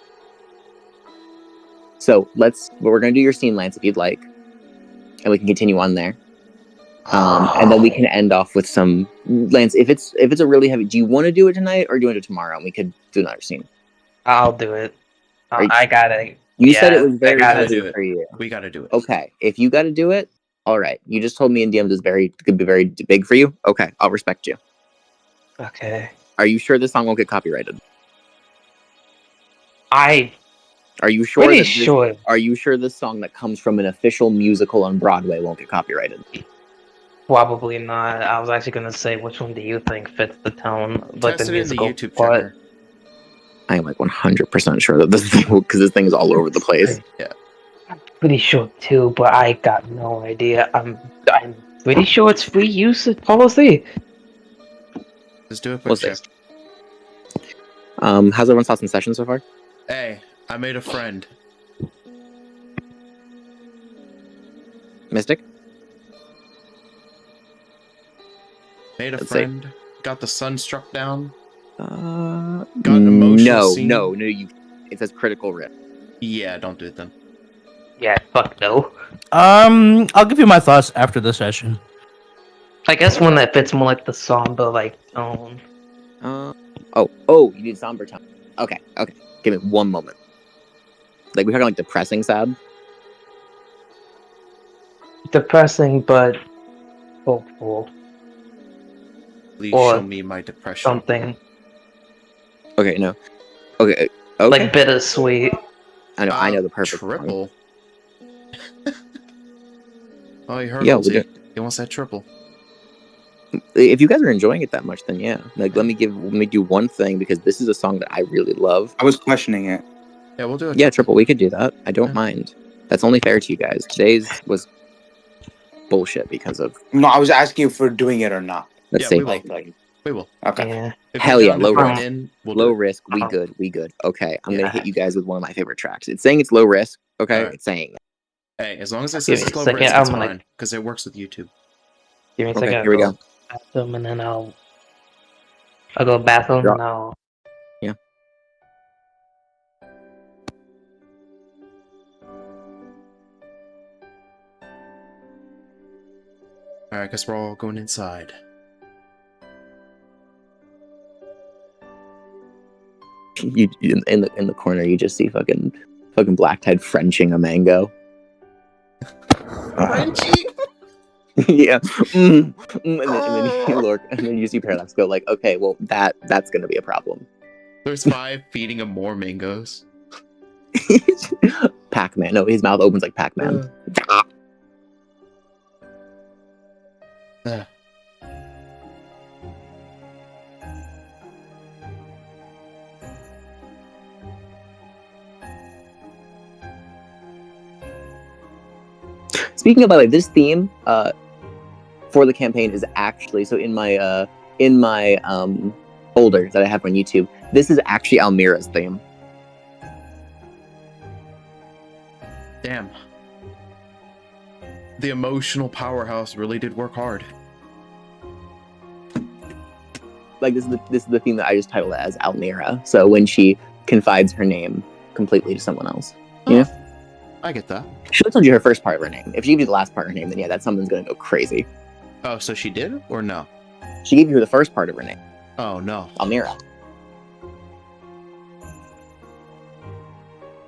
So we're going to do your scene, Lance, if you'd like. And we can continue on there. And then we can end off with some, Lance, if it's a really heavy, do you want to do it tonight or do you want to do it tomorrow? And we could do another scene. I'll do it. Are you- I gotta. You said it yeah, was I very gotta heavy do it. for you. We gotta do it. Okay, if you got to do it, all right. You just told me in DMs is could be very big for you. Okay, I'll respect you. Okay. Are you sure this song won't get copyrighted? I Are you sure? pretty that this, sure. Are you sure this song that comes from an official musical on Broadway won't get copyrighted? Probably not. I was actually gonna say, which one do you think fits the tone, like Test the it in the musical? YouTube But checker. I am like 100% sure that this thing, because this thing is all over the place. I'm pretty sure too, but I got no idea. I'm pretty sure it's free use policy. Just do a quick We'll see. check. How's everyone's thoughts in session so far? Hey, I made a friend. Mystic? Made a Let's see. friend. Got the sun struck down. Got an emotional no, scene? no, you. It says critical rip. Yeah, don't do it then. Yeah, fuck no. I'll give you my thoughts after the session. I guess one that fits more like the somber like tone. Oh, you need somber tone. Okay. Give me one moment. Like we're talking like depressing sad. Depressing but hopeful. Please Or show me my depression. something. Okay, no. Okay, Okay. Like bittersweet. I know the perfect one. triple. Oh, you heard Yeah, Halsey. He wants that triple. If you guys are enjoying it that much, then yeah. Like, let me do one thing, because this is a song that I really love. I was questioning it. Yeah, we'll do it. Yeah, triple. We could do that. I don't Yeah. mind. That's only fair to you guys. Today's was bullshit because of. No, I was asking you for doing it or not. Let's Yeah, see. we will. We will. Okay. Yeah. If Hell you're yeah, down low to join risk. in, we'll Low do it. risk. We good. We good. Okay, I'm gonna Yeah. hit you guys with one of my favorite tracks. It's saying it's low risk. Okay, Alright. it's saying. Hey, as long as it Give says me it's a low second, risk, I'm it's gonna- fine. Because it works with YouTube. Give me a Okay, second. here we go. Bathroom, and then I'll go bathroom Drop. and I'll. Yeah. Alright, guess we're all going inside. You in the corner, you just see fucking Black Tide Frenching a mango. Frenchie! Yeah. And then you see Parallax go like, okay, well that's gonna be a problem. There's 5 feeding him more mangoes. Pac-Man. No, his mouth opens like Pac-Man. Uh, Speaking of, by the way, this theme for the campaign is actually, so in my folder that I have on YouTube, this is actually Almira's theme. damn. The emotional powerhouse really did work hard. Like this is the theme that I just titled as Almira. So when she confides her name completely to someone else. Yeah. I get that. She told you her first part of her name. If she gave you the last part of her name, then yeah, that someone's gonna go crazy. Oh, so she did or no? She gave you the first part of her name, Oh, no. Almira.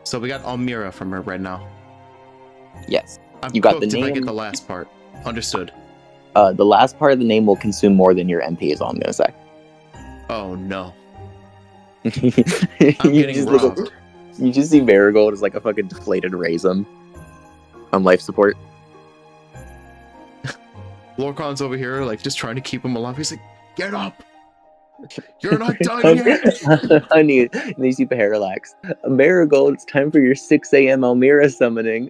So we got Almira from her right now. Yes. I'm You got the cooked if I name. get the last part. Understood. The last part of the name will consume more than your MP is all I'm gonna say. Oh, no. I'm getting robbed. You just see Marigold as like a fucking deflated raisin on life support. Lorcan's over here, like, just trying to keep him alive. He's like, get up! You're not done yet! Honey, and then you see Parallax. Marigold, it's time for your 6 a.m. Almira summoning.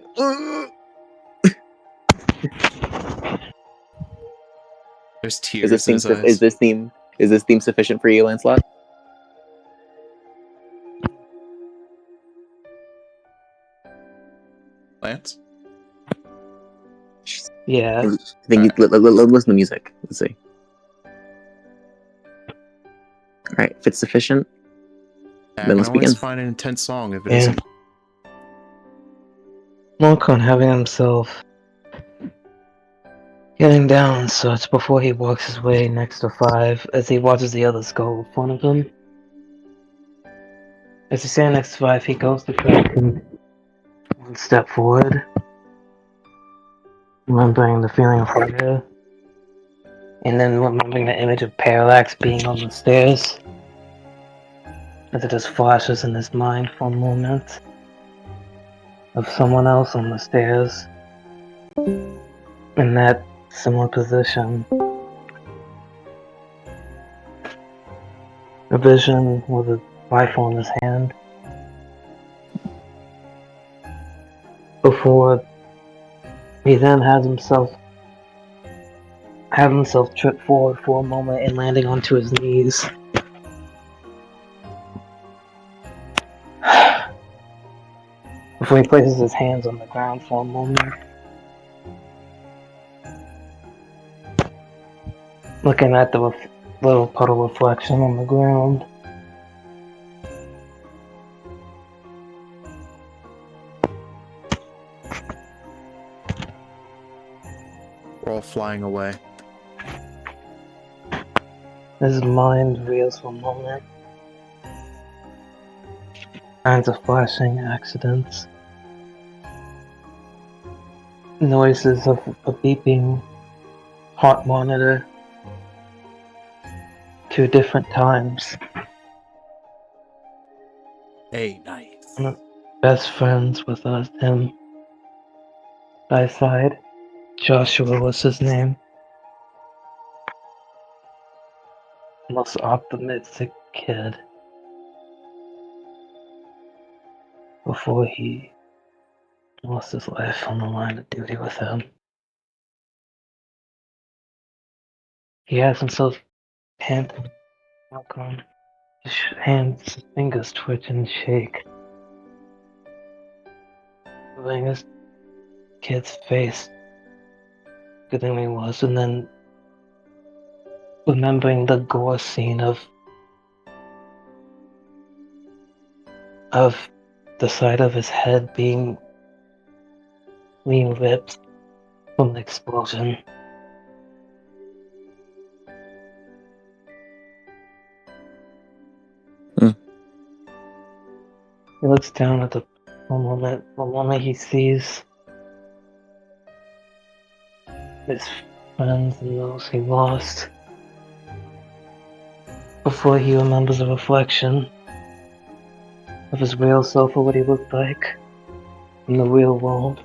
There's tears in his eyes. Is this theme sufficient for you, Lancelot? Lance? Yeah. I think you, listen to music. Let's see. All right, if it's sufficient, I then can let's always begin. find an intense song if it Yeah. isn't. Lorcan having himself getting down such before he walks his way next to 5 as he watches the others go in front of him. As he's standing next to 5, he goes to try to one step forward, remembering the feeling of hunger, and then remembering the image of Parallax being on the stairs. As it just flashes in his mind for a moment of someone else on the stairs in that similar position. A vision with a rifle in his hand. Before he then has himself trip forward for a moment and landing onto his knees. Before he places his hands on the ground for a moment. Looking at the little puddle reflection on the ground. We're all flying away. His mind reels for a moment. Kinds of flashing accidents. Noises of a beeping heart monitor. 2 different times. A knife. I'm best friends with him by side. Joshua was his name. Most optimistic kid. Before he lost his life on the line of duty with him. He has himself panting, welcome. His hands, his fingers twitch and shake. Moving his kid's face, good thing he was, and then remembering the gore scene of the side of his head being re-ripped from the explosion. He looks down at the moment he sees his friends and those he lost. Before he remembers the reflection of his real self or what he looked like in the real world.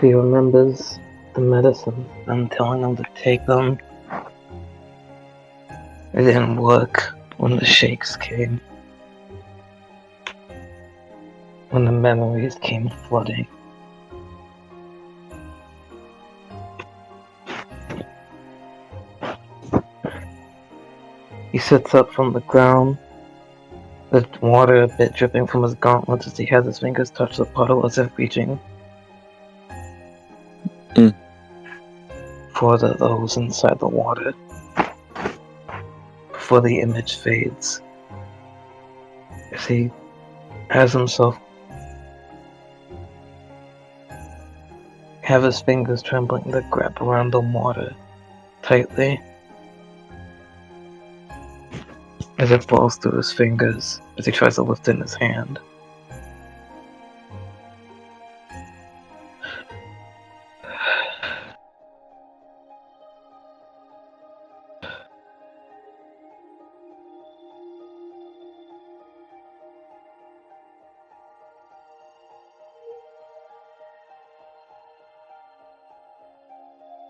He remembers the medicine and telling him to take them. It didn't work when the shakes came. When the memories came flooding. He sits up from the ground, the water a bit dripping from his gauntlets as he has his fingers touch the puddle as if reaching for those inside the water. Before the image fades. As he has himself have his fingers trembling to grab around the water tightly as it falls through his fingers as he tries to lift in his hand.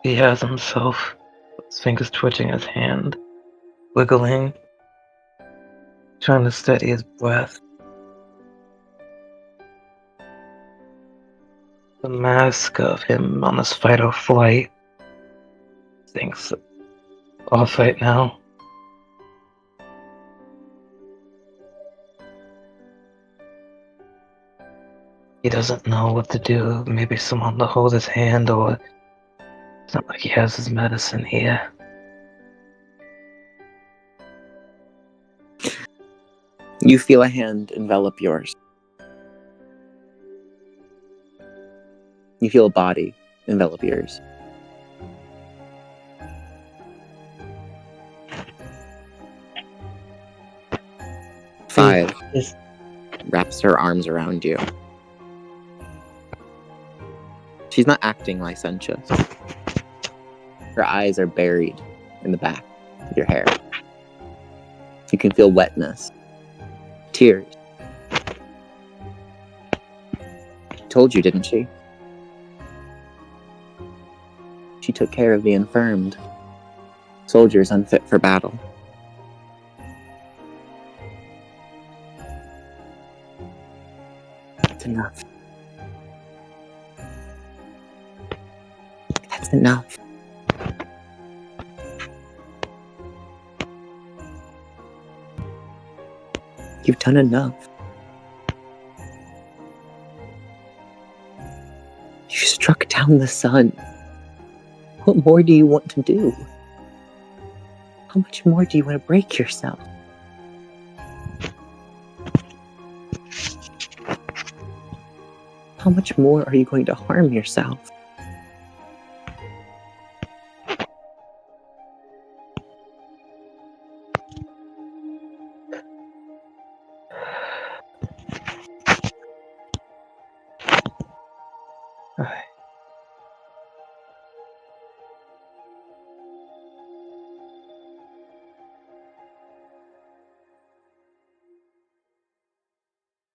He has himself, his fingers twitching his hand, wiggling, trying to steady his breath. The mask of him on his fight or flight thinks off right now. He doesn't know what to do. Maybe someone to hold his hand, or it's not like he has his medicine here. You feel a hand envelop yours. You feel a body envelop yours. Five wraps her arms around you. She's not acting licentious. Her eyes are buried in the back of your hair. You can feel wetness. Tears. She told you, didn't she? She took care of the infirmed. Soldiers unfit for battle. That's enough. That's enough. You've done enough. You struck down the sun. What more do you want to do? How much more do you want to break yourself? How much more are you going to harm yourself?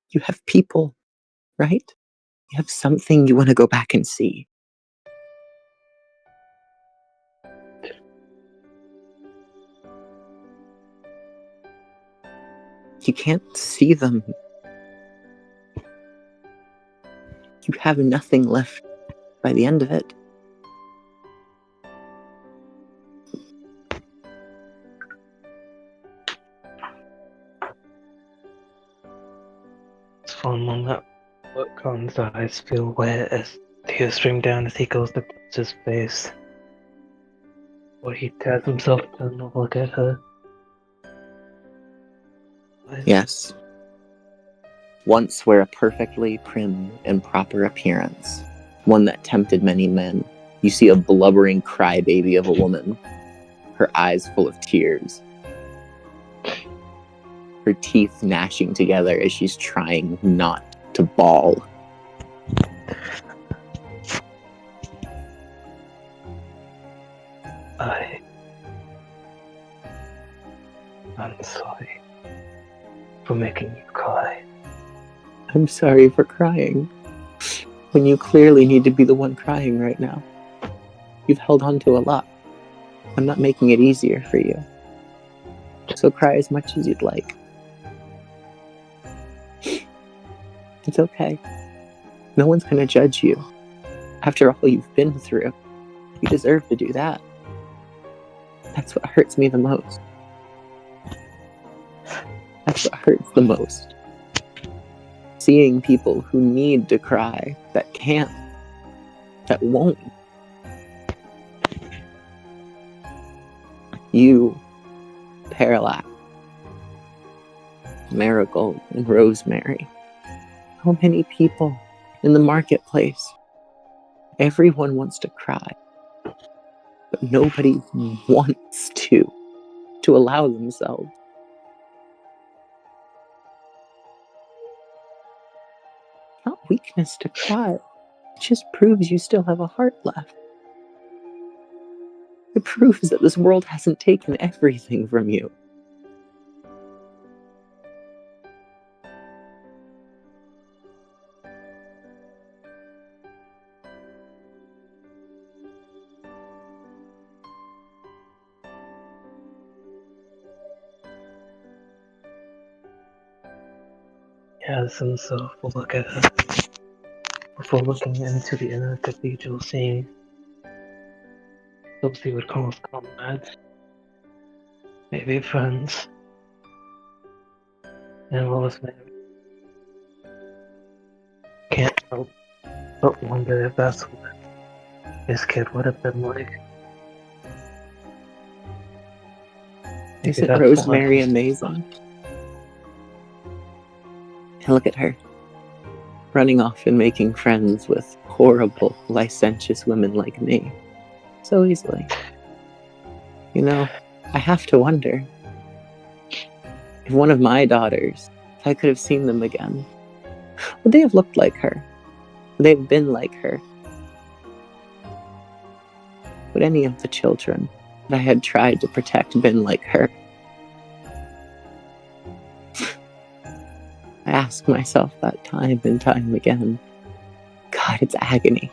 You have people, right? You have something you want to go back and see. You can't see them. You have nothing left by the end of it. For a moment, Lorcan's eyes feel wet as tears stream down as he goes to close his face. Or he tells himself to not look at her. Yes. Once wear a perfectly prim and proper appearance, one that tempted many men, you see a blubbering crybaby of a woman, her eyes full of tears, her teeth gnashing together as she's trying not to bawl. I'm sorry for making you cry. I'm sorry for crying, when you clearly need to be the one crying right now. You've held on to a lot. I'm not making it easier for you. So cry as much as you'd like. It's okay. No one's gonna judge you. After all you've been through, you deserve to do that. That's what hurts me the most. That's what hurts the most. Seeing people who need to cry, that can't, that won't. You, Parallax, Marigold, and Rosemary. How many people in the marketplace? Everyone wants to cry, but nobody wants to allow themselves. Not weakness to cry. It just proves you still have a heart left. It proves that this world hasn't taken everything from you. He has himself a look at her before looking into the inner cathedral scene. Hopes he would call us comrades, maybe friends, and Rosemary. Can't help but wonder if that's what his kid would have been like. Maybe Isn't that's Rosemary why. amazing? And look at her, running off and making friends with horrible, licentious women like me. So easily. You know, I have to wonder if one of my daughters, if I could have seen them again, would they have looked like her? Would they have been like her? Would any of the children that I had tried to protect been like her? I ask myself that time and time again. God, it's agony.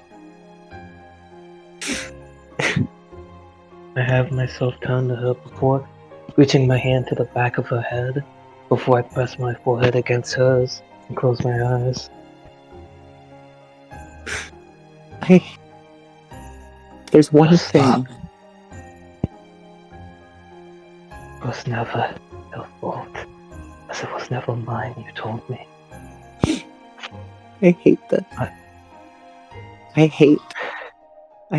I have myself turned to her before, reaching my hand to the back of her head, before I press my forehead against hers and close my eyes. There's one Just thing. stop. It was never your fault, as it was never mine, you told me. I hate this. I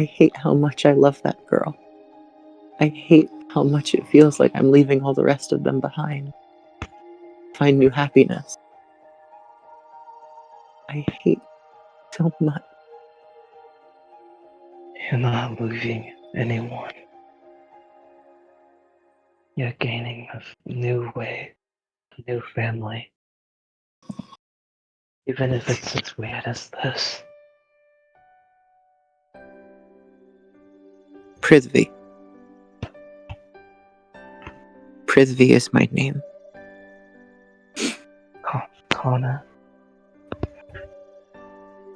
hate how much I love that girl. I hate how much it feels like I'm leaving all the rest of them behind. Find new happiness. I hate so much. You're not leaving anyone. You're gaining a new way, a new family. Even if it's as weird as this. Prithvi. Prithvi is my name. Connor.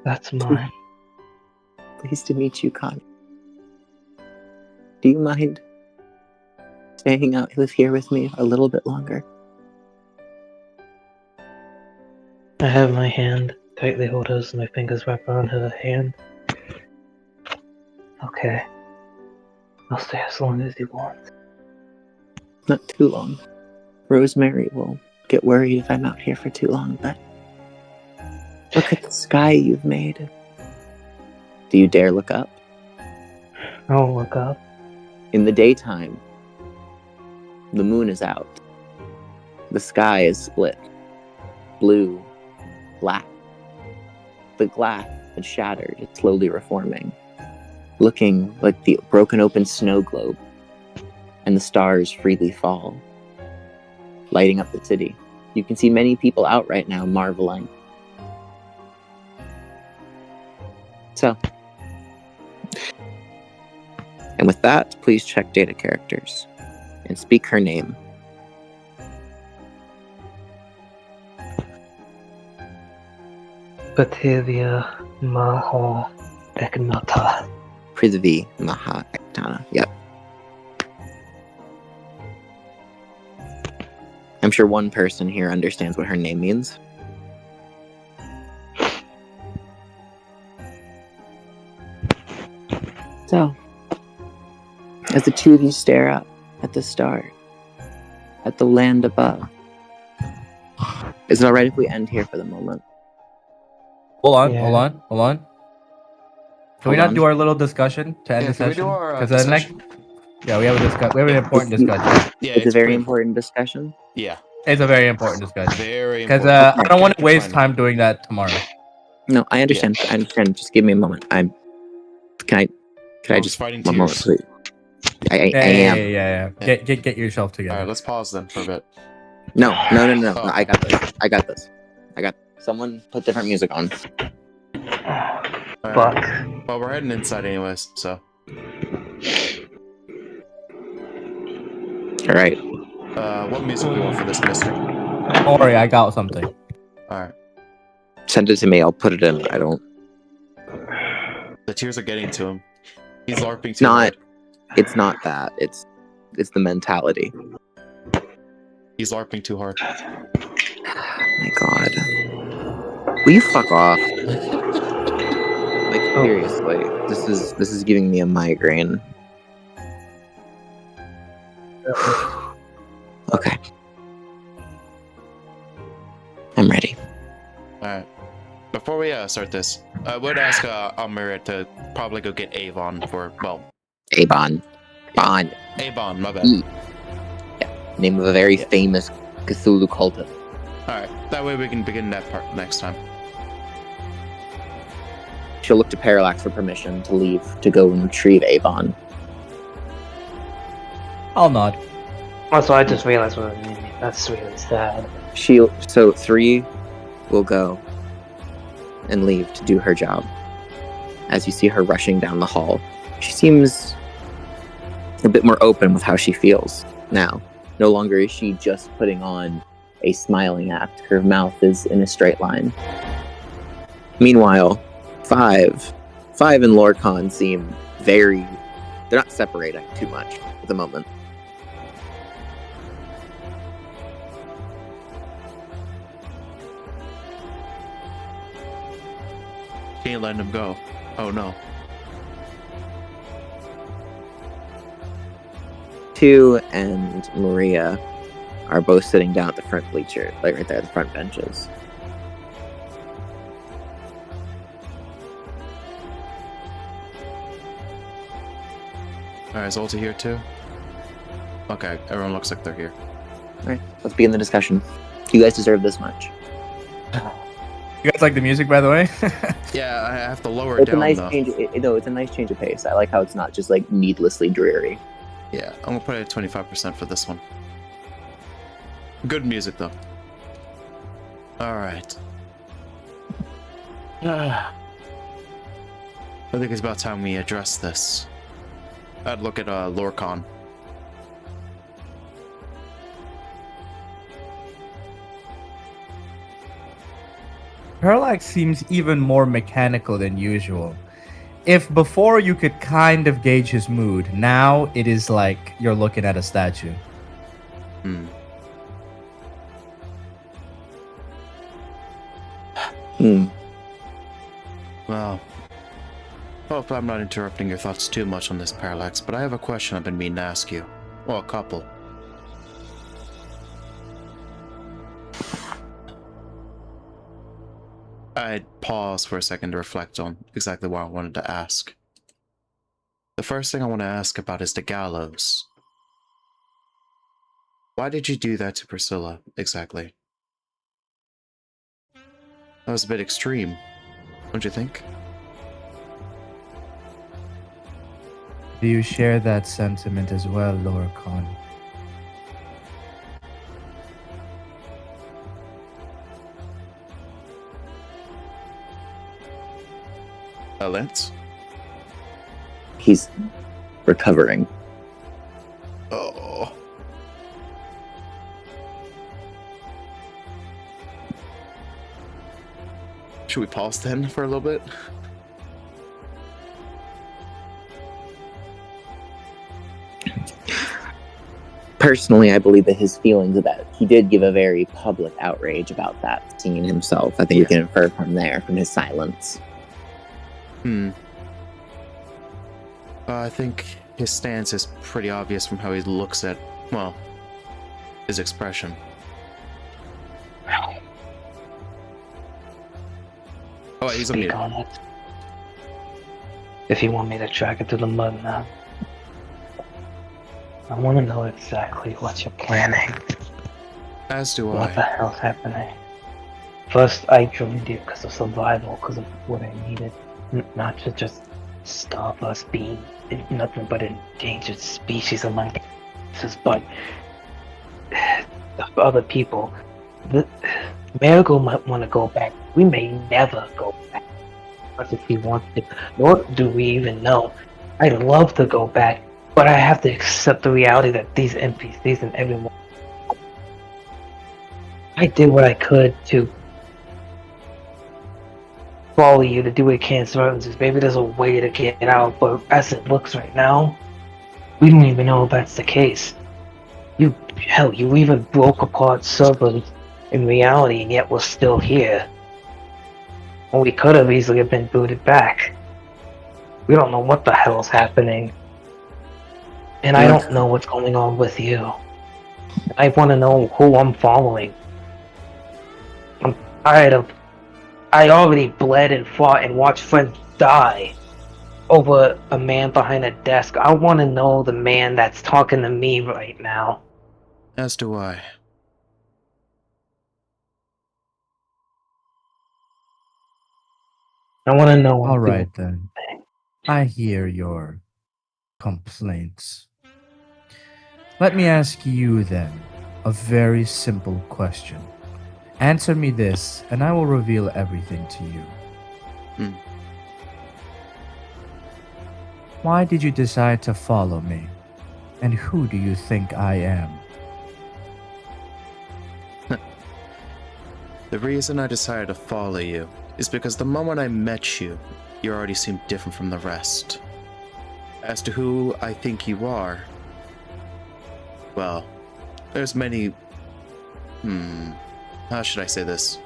That's mine. Pleased to meet you, Connie. Do you mind staying out here with me a little bit longer? I have my hand tightly hold hers, my fingers wrap around her hand. Okay. I'll stay as long as you want. Not too long. Rosemary will get worried if I'm out here for too long, but look at the sky you've made. Do you dare look up? I'll look up. In the daytime, the moon is out. The sky is split. Blue, black. The glass had shattered, it's slowly reforming, looking like the broken open snow globe, and the stars freely fall, lighting up the city. You can see many people out right now marveling. So, and with that, please check data characters and speak her name. Batavia Maha Eknata. Prithvi Maha Ektana. Yep. I'm sure one person here understands what her name means. So, as the two of you stare up at the stars, at the land above, is it alright if we end here for the moment? Hold on, Yeah. hold on, hold on. Can we Hold not on. do our little discussion to end Yeah, the can we session? do our Because discussion? yeah, we have a we have an important It's- discussion. Yeah, It's a very pretty- important discussion. Yeah, It's a very important discussion. very Because important. I don't want to Character waste planning. time doing that tomorrow. No, I understand. I understand. Just give me a moment. Can I I just fighting one moment, tears. please? I Yeah, am. yeah. Get yourself All together. right, let's pause then for a bit. No. Oh. I got this. Someone put different music on. All Fuck. right. Well, we're heading inside anyways, so. All right. What music we want for this, mister? Don't worry, I got something. All right. Send it to me. I'll put it in. I don't. The tears are getting to him. He's LARPing too Not. hard. It's not that. It's the mentality. He's LARPing too hard. My God. Will you fuck off? Like seriously, this is giving me a migraine. Okay. I'm ready. Alright. Before we start this, I would ask Almira to probably go get Avon for, well, Avon. Bond. Avon, my bad. E. Yeah. Name of a very famous Cthulhu cultist. Alright, that way we can begin that part next time. She'll look to Parallax for permission to leave to go and retrieve Avon. I'll nod. Also, I just realized what I mean. That's really sad. So 3 will go and leave to do her job. As you see her rushing down the hall, she seems a bit more open with how she feels now. No longer is she just putting on a smiling act. Her mouth is in a straight line. Meanwhile, 5 and Lorcan seem very... They're not separating too much at the moment. She ain't letting him go. Oh no. 2 and Maria are both sitting down at the front bleacher, like right there at the front benches. Alright, is Ulta here too? Okay, everyone looks like they're here. Alright, let's begin the discussion. You guys deserve this much. You guys like the music, by the way? Yeah, I have to lower it It's a down nice though. change. It's a nice change of pace. I like how it's not just like needlessly dreary. Yeah, I'm gonna put it at 25% for this one. Good music though. Alright. I think it's about time we address this. I'd look at Lorcan. Parallax seems even more mechanical than usual. If before you could kind of gauge his mood, now it is like you're looking at a statue. Hmm. Well, hope I'm not interrupting your thoughts too much on this, Parallax, but I have a question I've been meaning to ask you. Well, a couple. I'd pause for a second to reflect on exactly what I wanted to ask. The first thing I want to ask about is the gallows. Why did you do that to Priscilla, exactly? That was a bit extreme, don't you think? Do you share that sentiment as well, Lorcan? Lance? He's recovering. Oh. Should we pause then for a little bit? Personally, I believe that his feelings about it, he did give a very public outrage about that scene himself. I think we can infer from there, from his silence. I think his stance is pretty obvious from how he looks at, well, his expression. Oh, wait, he's Speak unmuted. on it. If you want me to track it through the mud now. I want to know exactly what you're planning. As do What the I. hell's happening? First, I joined you because of survival, because of what I needed. Not to just stop us being nothing but an endangered species among us, but other people. Marigold might want to go back. We may never go back. But if we want to, nor do we even know. I'd love to go back, but I have to accept the reality that these NPCs and everyone. I did what I could to follow you, to do what I can, so maybe there's a way to get out, but as it looks right now, we don't even know if that's the case. You even broke apart servers in reality, and yet we're still here. And we could have easily been booted back. We don't know what the hell's happening. And I don't know what's going on with you. I want to know who I'm following. I'm tired of... I already bled and fought and watched friends die over a man behind a desk. I want to know the man that's talking to me right now. As do I. I want to know. All right then. I hear your complaints. Let me ask you then a very simple question. Answer me this, and I will reveal everything to you. Why did you decide to follow me? And who do you think I am? The reason I decided to follow you is because the moment I met you, you already seemed different from the rest. As to who I think you are, well, there's many... how should I say this?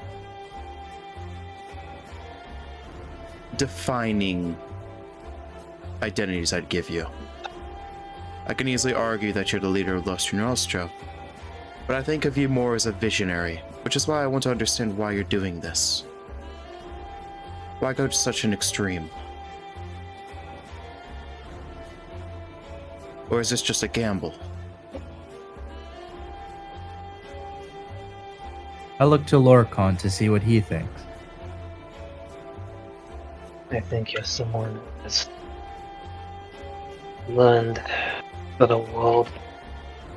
Defining identities I'd give you. I can easily argue that you're the leader of Nostro Nostro, but I think of you more as a visionary, which is why I want to understand why you're doing this. Why go to such an extreme? Or is this just a gamble? I look to Lorcan to see what he thinks. I think you're someone that's learned for the world,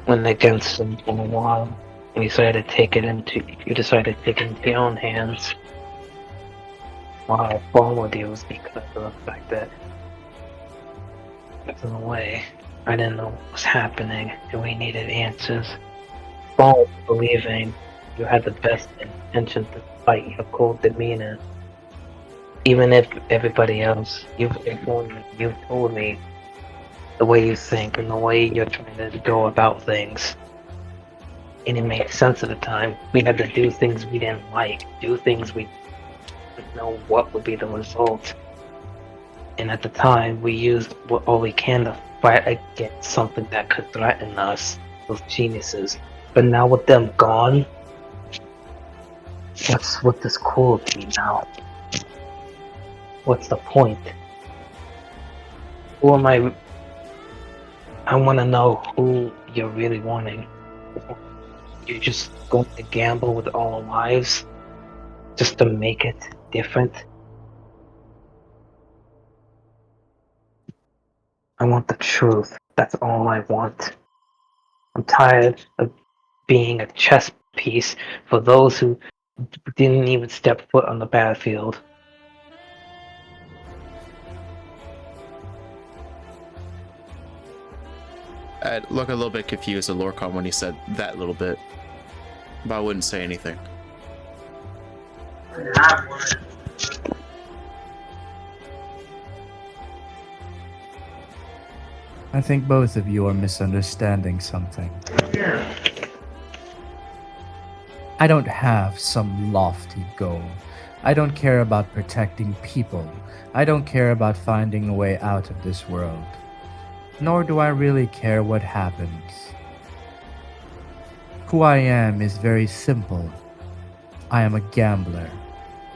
went against them for a while, and you decided to take it into your own hands. Why I followed you was because of the fact that, in a way, I didn't know what was happening, and we needed answers. Followed believing You had the best intentions despite your cold demeanor. Even if everybody else, you've informed me, you've told me the way you think and the way you're trying to go about things. And it made sense at the time. We had to do things we didn't like, do things we didn't know what would be the result. And at the time, we used all we can to fight against something that could threaten us, those geniuses. But now with them gone, what's with this cruelty now? What's the point? Who am I want to know who you're really wanting. You're just going to gamble with all our lives just to make it different? I want the truth. That's all I want. I'm tired of being a chess piece for those who didn't even step foot on the battlefield. I look a little bit confused at Lorcan when he said that little bit, but I wouldn't say anything. I think both of you are misunderstanding something. I don't have some lofty goal. I don't care about protecting people. I don't care about finding a way out of this world. Nor do I really care what happens. Who I am is very simple. I am a gambler,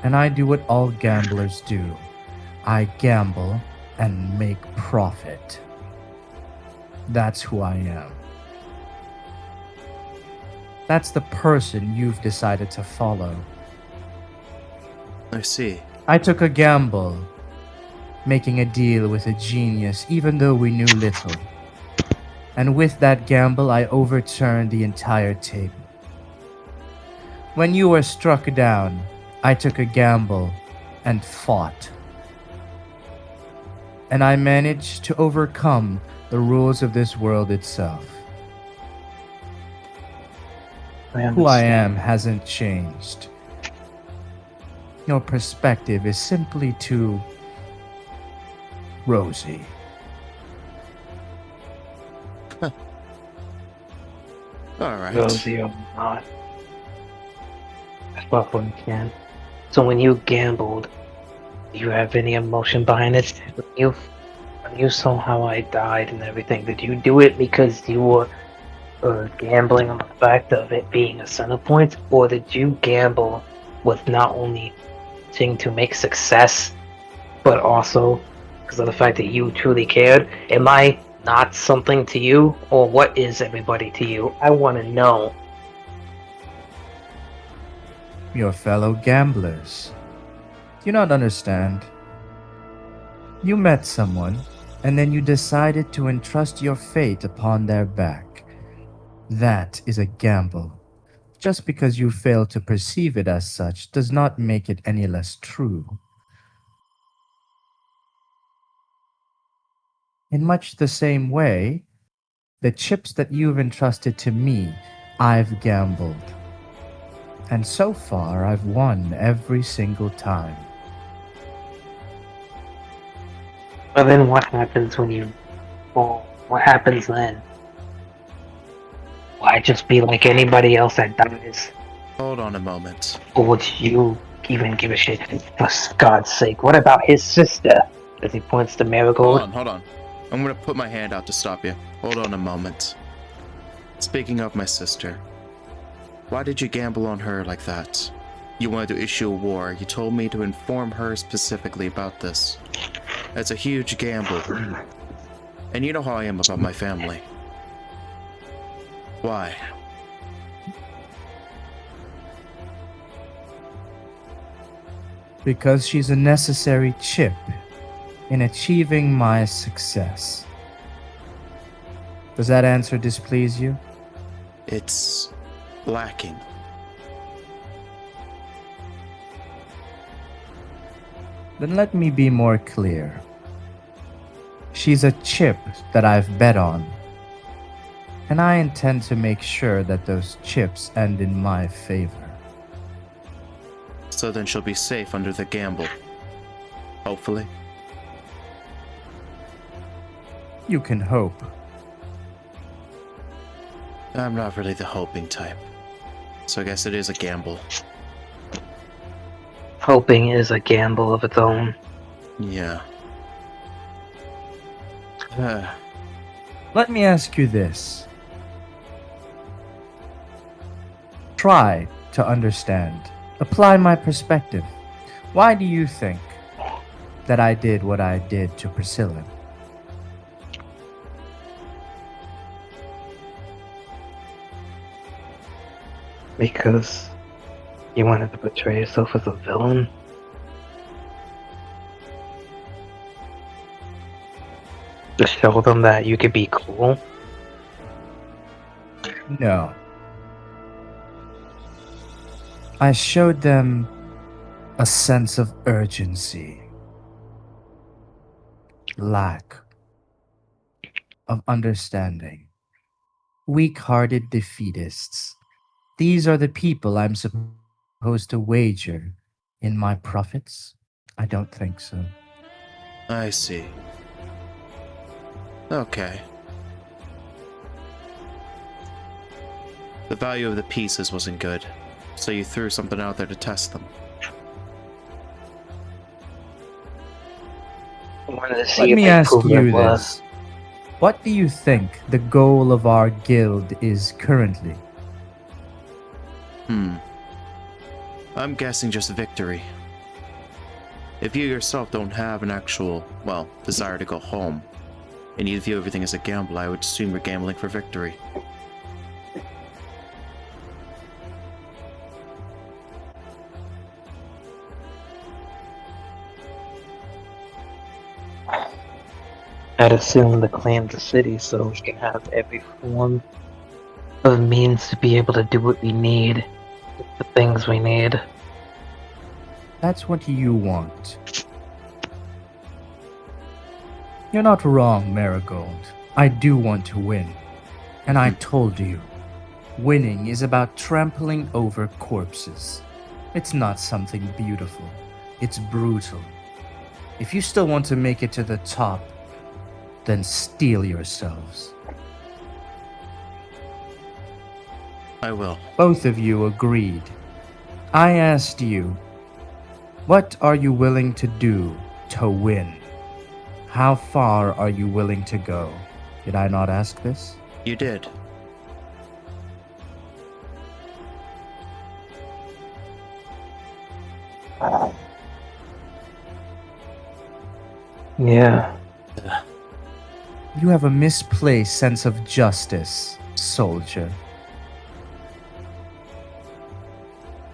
and I do what all gamblers do. I gamble and make profit. That's who I am. That's the person you've decided to follow. I see. I took a gamble, making a deal with a genius even though we knew little. And with that gamble, I overturned the entire table. When you were struck down, I took a gamble and fought. And I managed to overcome the rules of this world itself. Who I am hasn't changed. Your perspective is simply too rosy. Alright. Rosy or not. That's what we can. So when you gambled, do you have any emotion behind it? When you saw how I died and everything, did you do it because you were gambling on the fact of it being a center point, or did you gamble with not only wanting to make success, but also because of the fact that you truly cared? Am I not something to you, or what is everybody to you? I want to know. Your fellow gamblers. Do you not understand? You met someone, and then you decided to entrust your fate upon their back. That is a gamble. Just because you fail to perceive it as such does not make it any less true. In much the same way, the chips that you've entrusted to me, I've gambled. And so far, I've won every single time. But then what happens when you fall? What happens then? Will I just be like anybody else that dies? Hold on a moment. Or would you even give a shit? For God's sake, what about his sister? As he points to Marigold. Hold on. I'm gonna put my hand out to stop you. Hold on a moment. Speaking of my sister, why did you gamble on her like that? You wanted to issue a war. You told me to inform her specifically about this. That's a huge gamble. And you know how I am about my family. Why? Because she's a necessary chip in achieving my success. Does that answer displease you? It's lacking. Then let me be more clear. She's a chip that I've bet on. And I intend to make sure that those chips end in my favor. So then she'll be safe under the gamble. Hopefully. You can hope. I'm not really the hoping type. So I guess it is a gamble. Hoping is a gamble of its own. Yeah. Let me ask you this. Try to understand. Apply my perspective. Why do you think that I did what I did to Priscilla? Because you wanted to portray yourself as a villain? To show them that you could be cool? No. I showed them a sense of urgency, lack of understanding, weak-hearted defeatists. These are the people I'm supposed to wager in my profits? I don't think so. I see. Okay. The value of the pieces wasn't good, so you threw something out there to test them. I wanted to see Let if me they ask proved you it was. this. What do you think the goal of our guild is currently? I'm guessing just victory. If you yourself don't have an actual, well, desire to go home, and you view everything as a gamble, I would assume you're gambling for victory. I'd assume to claim the city so we can have every form of means to be able to do what we need, the things we need. That's what you want. You're not wrong, Marigold. I do want to win. And I told you, winning is about trampling over corpses. It's not something beautiful. It's brutal. If you still want to make it to the top, then steel yourselves. I will. Both of you agreed. I asked you, what are you willing to do to win? How far are you willing to go? Did I not ask this? You did. Yeah. You have a misplaced sense of justice, soldier.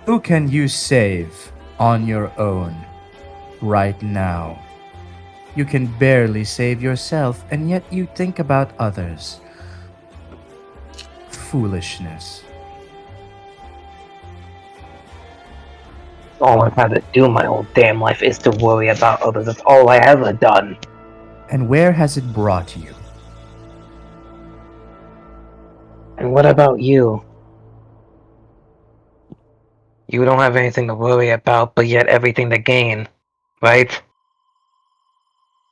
Who can you save on your own right now? You can barely save yourself, and yet you think about others. Foolishness. All I've had to do my whole damn life is to worry about others. That's all I ever done. And where has it brought you? And what about you? You don't have anything to worry about, but yet everything to gain, right?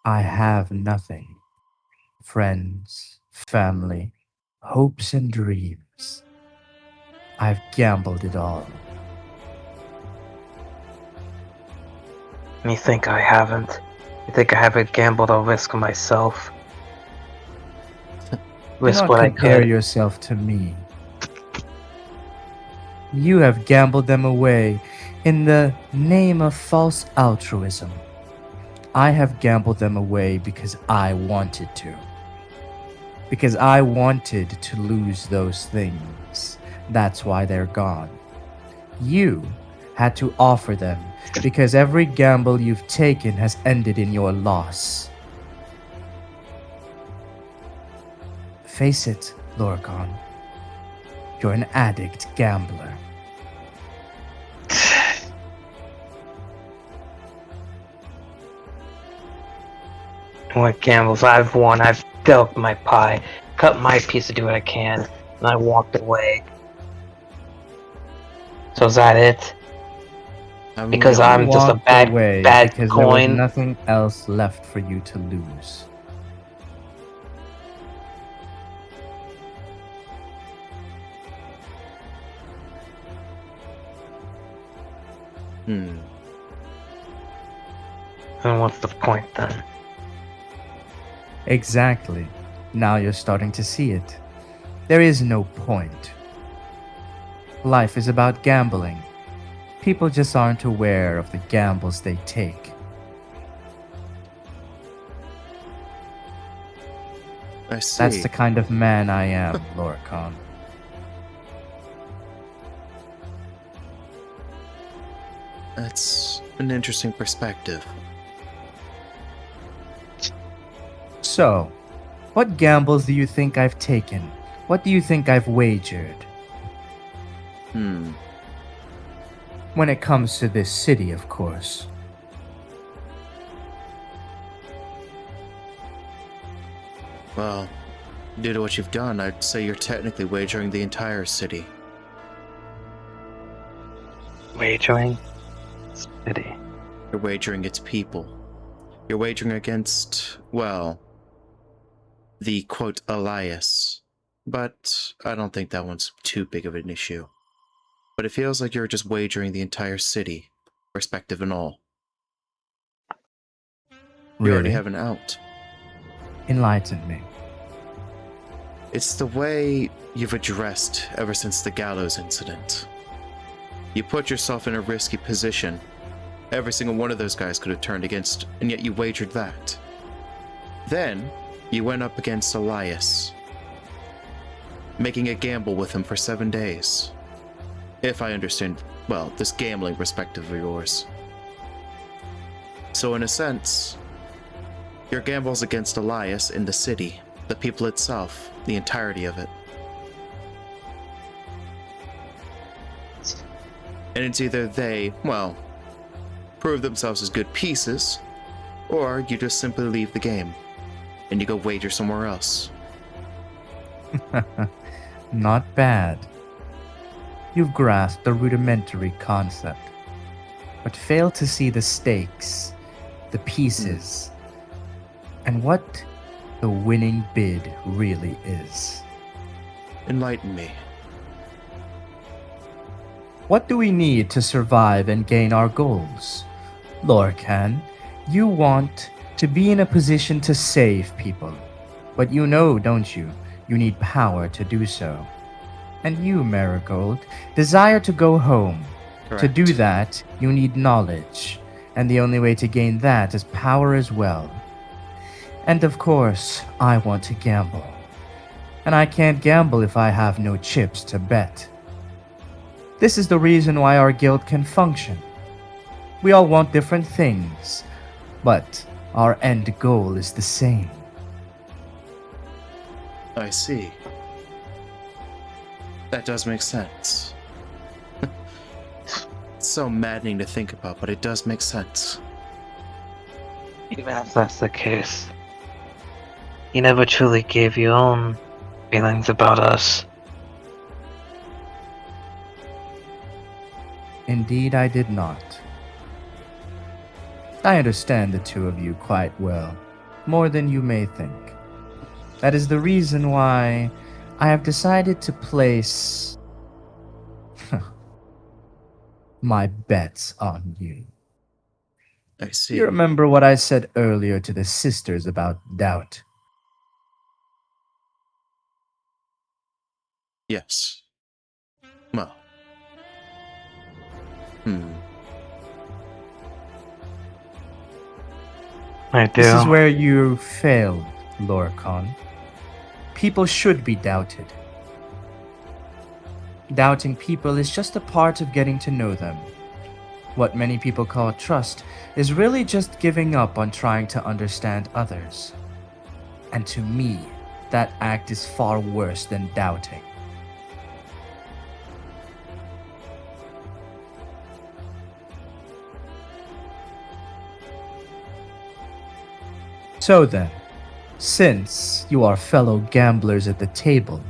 I have nothing. Friends, family, hopes and dreams. I've gambled it all. You think I haven't? You think I haven't gambled a risk myself? Risk Do not what I compare could. yourself to me. You have gambled them away in the name of false altruism. I have gambled them away because I wanted to. Because I wanted to lose those things. That's why they're gone. You had to offer them because every gamble you've taken has ended in your loss. Face it, Lorcan. You're an addict gambler. What gambles I've won, I've dealt my pie. cut my piece to do what I can, and I walked away. So is that it? Haven't we Because all? I'm just a Walked bad away bad because there was coin. nothing else left for you to lose. Hmm. And what's the point then? Exactly. Now you're starting to see it. There is no point. Life is about gambling. People just aren't aware of the gambles they take. I see. That's the kind of man I am, Lorcan. That's an interesting perspective. So, what gambles do you think I've taken? What do you think I've wagered? Hmm. When it comes to this city, of course. Well, due to what you've done, I'd say you're technically wagering the entire city. Wagering? City. You're wagering its people. You're wagering against, well, the quote Elias. But I don't think that one's too big of an issue. But it feels like you're just wagering the entire city, perspective and all. You already Really? have an out. Enlighten me. It's the way you've addressed ever since the gallows incident. You put yourself in a risky position. Every single one of those guys could have turned against, and yet you wagered that. Then, you went up against Elias, making a gamble with him for 7 days. If I understand, well, this gambling perspective of yours. So in a sense, your gamble's against Elias in the city, the people itself, the entirety of it. And it's either they, well, prove themselves as good pieces, or you just simply leave the game, and you go wager somewhere else. Not bad. You've grasped the rudimentary concept, but fail to see the stakes, the pieces, and what the winning bid really is. Enlighten me. What do we need to survive and gain our goals? Lorcan, you want to be in a position to save people. But you know, don't you? You need power to do so. And you, Marigold, desire to go home. Correct. To do that, you need knowledge. And the only way to gain that is power as well. And of course, I want to gamble. And I can't gamble if I have no chips to bet. This is the reason why our guild can function. We all want different things, but our end goal is the same. I see. That does make sense. It's so maddening to think about, but it does make sense. Even if that's the case, you never truly gave your own feelings about us. Indeed, I did not. I understand the two of you quite well, more than you may think. That is the reason why I have decided to place my bets on you. I see. You remember what I said earlier to the sisters about doubt? Yes. Well. I do. This is where you failed, Lorcan. People should be doubted. Doubting people is just a part of getting to know them. What many people call trust is really just giving up on trying to understand others. And to me, that act is far worse than doubting. So then, Since you are fellow gamblers at the table,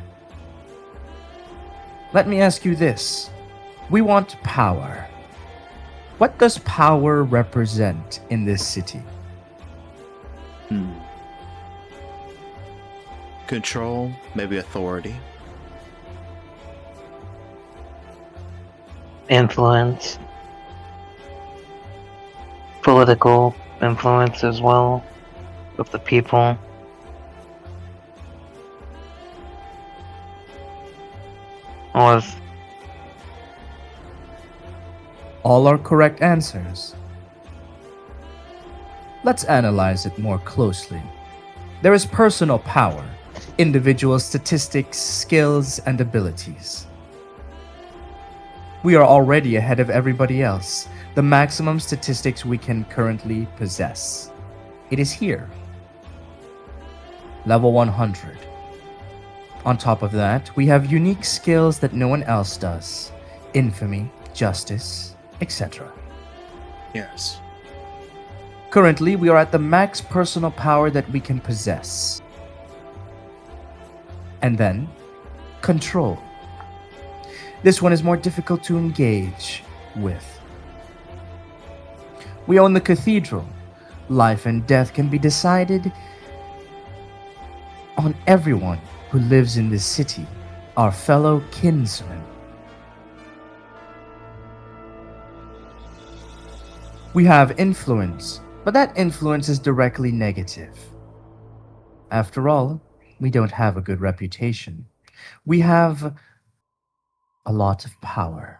let me ask you this. We want power. What does power represent in this city? Control, maybe authority. Influence. Political influence as well of the people. Was All are correct answers. Let's analyze it more closely. There is personal power, individual statistics, skills, and abilities. We are already ahead of everybody else. The maximum statistics we can currently possess. It is here. Level 100. On top of that, we have unique skills that no one else does. Infamy, justice, etc. Yes. Currently, we are at the max personal power that we can possess. And then, control. This one is more difficult to engage with. We own the cathedral. Life and death can be decided on everyone who lives in this city, our fellow kinsmen. We have influence, but that influence is directly negative. After all, we don't have a good reputation. We have a lot of power,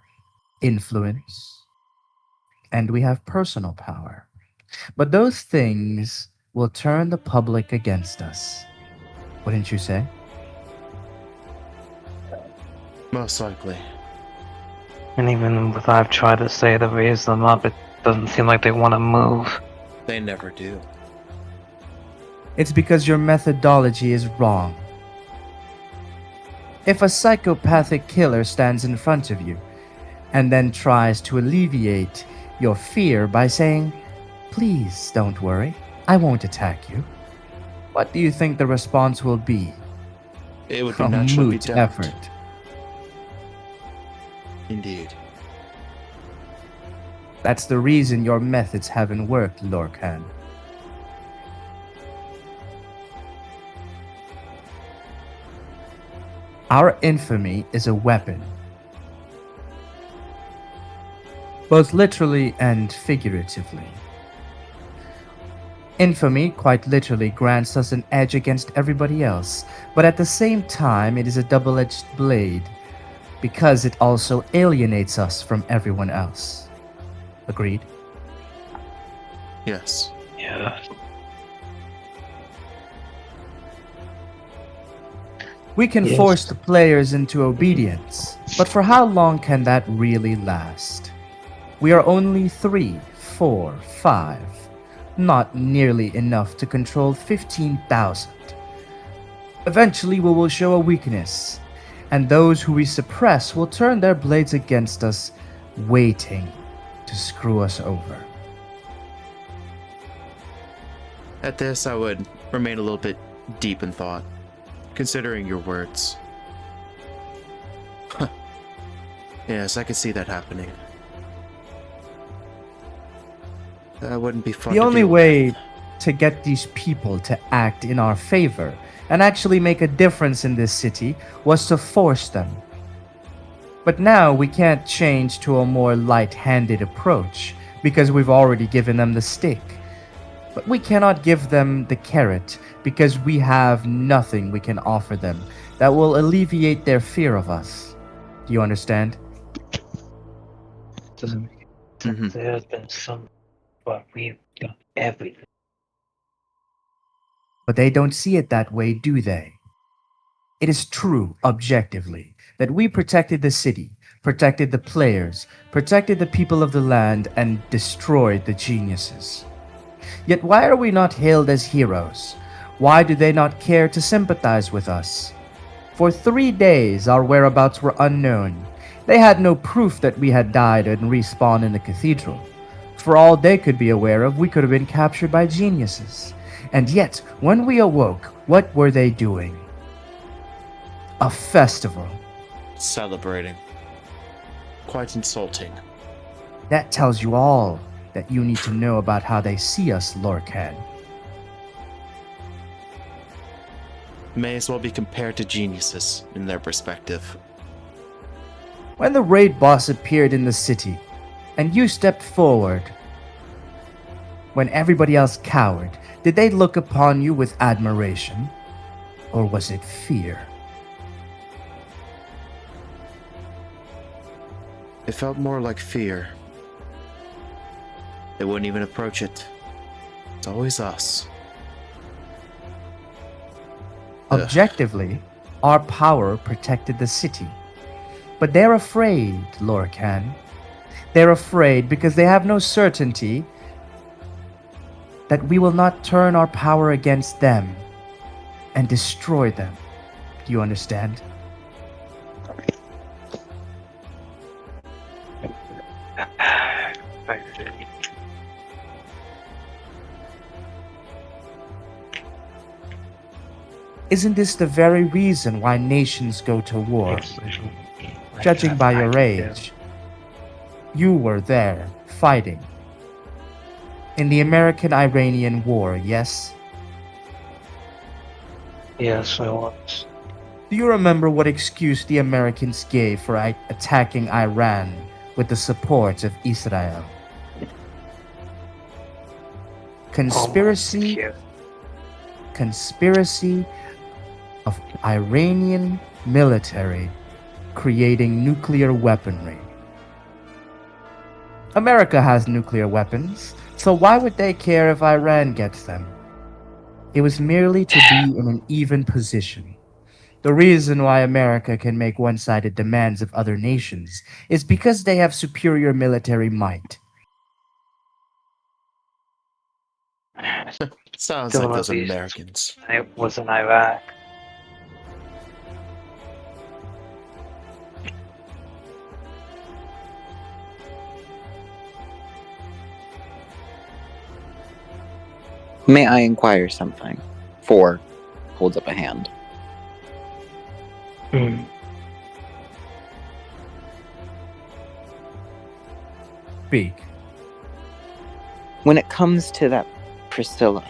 influence, and we have personal power. But those things will turn the public against us. Wouldn't you say? Most likely. and even if I've tried to say to raise them up, it doesn't seem like they want to move. They never do. It's because your methodology is wrong. If a psychopathic killer stands in front of you and then tries to alleviate your fear by saying, "Please don't worry, I won't attack you," what do you think the response will be? It would be A naturally moot doubt. effort. Indeed. That's the reason your methods haven't worked, Lorcan. Our infamy is a weapon, both literally and figuratively. Infamy quite literally grants us an edge against everybody else, but at the same time it is a double-edged blade because it also alienates us from everyone else. Agreed? Yes. Yeah. We can Yes. force the players into obedience, but for how long can that really last? We are only 3, 4, 5. Not nearly enough to control 15,000. Eventually we will show a weakness, and those who we suppress will turn their blades against us, waiting to screw us over. At this, I would remain a little bit deep in thought, considering your words. Huh. Yes, I could see that happening. That wouldn't be fun. The to only deal way with. to get these people to act in our favor and actually make a difference in this city was to force them. But now we can't change to a more light-handed approach because we've already given them the stick. But we cannot give them the carrot because we have nothing we can offer them that will alleviate their fear of us. Do you understand? Doesn't make sense. Mhm. There has been some, but we've done everything. But they don't see it that way, do they? It is true, objectively, that we protected the city, protected the players, protected the people of the land, and destroyed the geniuses. Yet why are we not hailed as heroes? Why do they not care to sympathize with us? For 3 days our whereabouts were unknown. They had no proof that we had died and respawned in the cathedral. For all they could be aware of, we could have been captured by geniuses. And yet, when we awoke, what were they doing? A festival. Celebrating. Quite insulting. That tells you all that you need to know about how they see us, Lorcan. May as well be compared to geniuses in their perspective. When the raid boss appeared in the city, and you stepped forward, when everybody else cowered, did they look upon you with admiration? Or was it fear? It felt more like fear. They wouldn't even approach it. It's always us. Objectively, our power protected the city. But they're afraid, Lorcan. They're afraid because they have no certainty that we will not turn our power against them and destroy them. Do you understand? Isn't this the very reason why nations go to war? Judging by your age, you were there, fighting. In the American-Iranian War, yes? Yes, I was. Do you remember what excuse the Americans gave for attacking Iran with the support of Israel? Conspiracy of Iranian military creating nuclear weaponry. America has nuclear weapons, so why would they care if Iran gets them? It was merely to be in an even position. The reason why America can make one-sided demands of other nations is because they have superior military might. Sounds Still like those at least Americans. It was in Iraq. May I inquire something? 4 holds up a hand. Speak. When it comes to that Priscilla,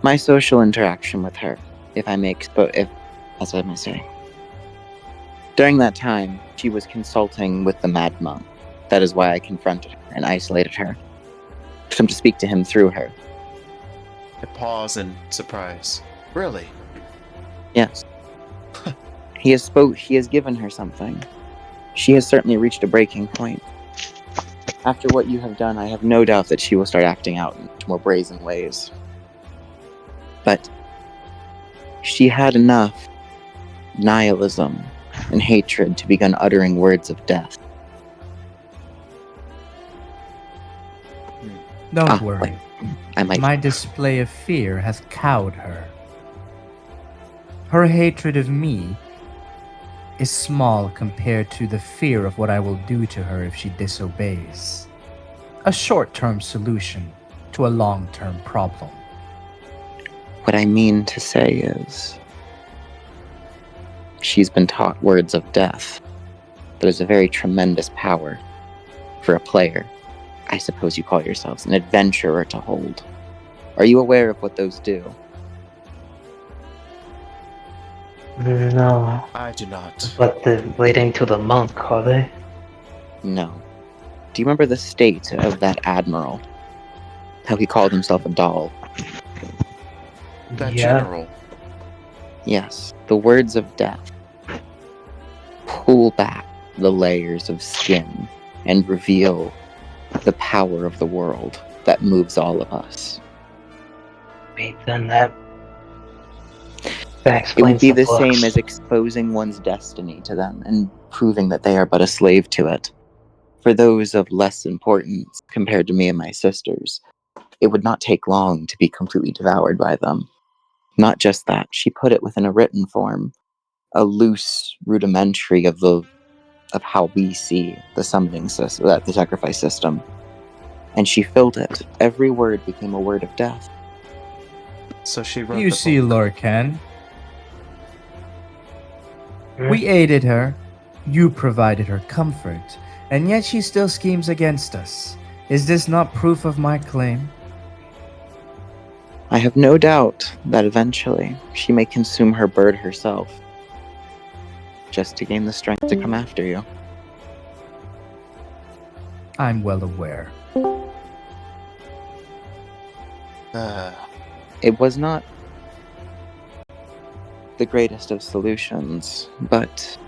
my social interaction with her, if I may as I may say, during that time, she was consulting with the Mad Monk. That is why I confronted her and isolated her. To come to speak to him through her. I pause in surprise. Really? Yes. He has given her something. She has certainly reached a breaking point. After what you have done, I have no doubt that she will start acting out in much more brazen ways. But she had enough nihilism and hatred to begin uttering words of death. Don't worry. I might. My display of fear has cowed her. Her hatred of me is small compared to the fear of what I will do to her if she disobeys. A short-term solution to a long-term problem. What I mean to say is, she's been taught words of death. That is a very tremendous power for a player. I suppose you call yourselves an adventurer to hold. Are you aware of what those do? No. I do not. But they're leading to the monk, are they? No. Do you remember the state of that admiral? How he called himself a doll? That Yeah. general. Yes, the words of death. Pull back the layers of skin and reveal the power of the world that moves all of us. Wait, then that It explains would be the books. same as exposing one's destiny to them and proving that they are but a slave to it. For those of less importance compared to me and my sisters, it would not take long to be completely devoured by them. Not just that, she put it within a written form, a loose rudimentary of how we see the summoning system, the sacrifice system. and she filled it. Every word became a word of death. So she wrote You the see, book. Lorcan, Hmm? we aided her, you provided her comfort, and yet she still schemes against us. Is this not proof of my claim? I have no doubt that eventually she may consume her bird herself, just to gain the strength to come after you. I'm well aware. It was not the greatest of solutions, but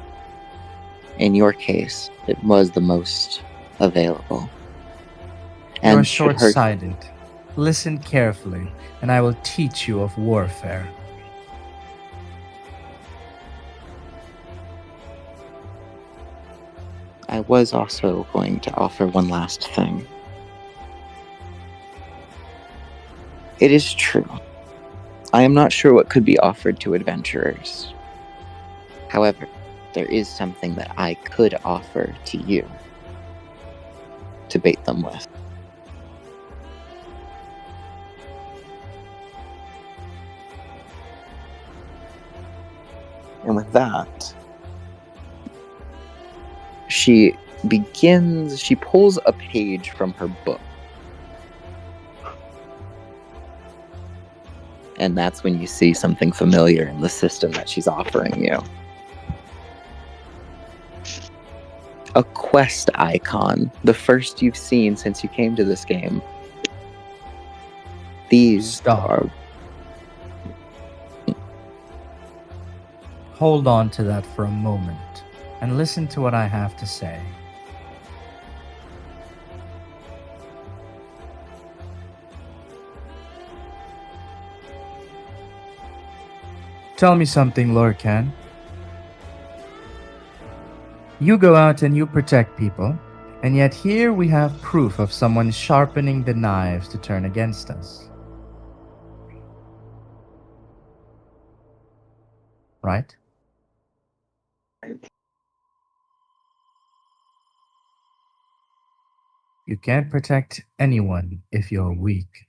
in your case, it was the most available. You're And should her short-sighted. Listen carefully, and I will teach you of warfare. I was also going to offer one last thing. It is true. I am not sure what could be offered to adventurers. However, there is something that I could offer to you to bait them with. And with that, she pulls a page from her book. And that's when you see something familiar in the system that she's offering you. A quest icon, the first you've seen since you came to this game. These Stop. are... Hold on to that for a moment, and listen to what I have to say. Tell me something, Lorcan. You go out and you protect people, and yet here we have proof of someone sharpening the knives to turn against us. Right? You can't protect anyone if you're weak.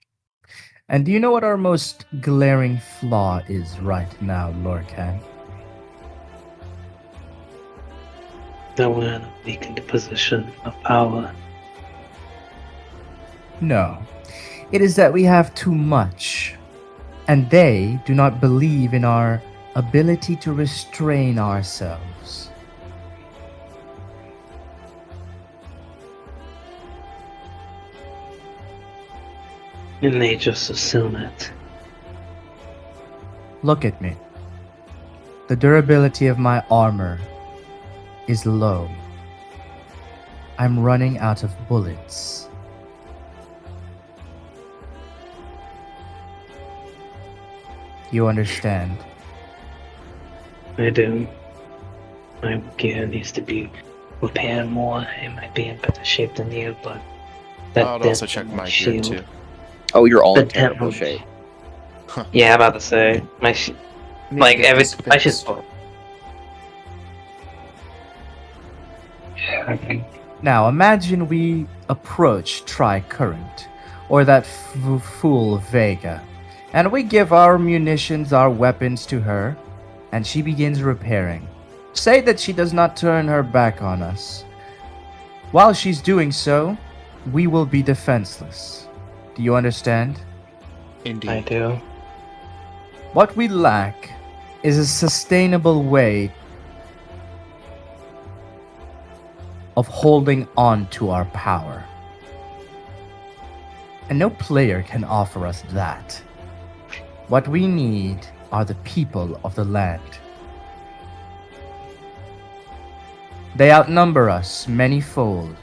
And do you know what our most glaring flaw is right now, Lorcan? That we're in a weakened position of power. No. It is that we have too much, and they do not believe in our ability to restrain ourselves. And they just assume it. Look at me. The durability of my armor is low. I'm running out of bullets. You understand? I do. My gear needs to be repaired more. It might be in better shape than you, but that I'll dent also check on my gear shield- too. Oh, you're all the in terrible dent on- shape. Yeah, I'm about to say my Need like to get every this I should. fixed. Yeah, Now imagine we approach Tri-Current, or that fool Vega, and we give our munitions, our weapons to her, and she begins repairing. Say that she does not turn her back on us. While she's doing so, we will be defenseless. Do you understand? Indeed. I do. What we lack is a sustainable way of holding on to our power. And no player can offer us that. What we need are the people of the land. They outnumber us many-fold,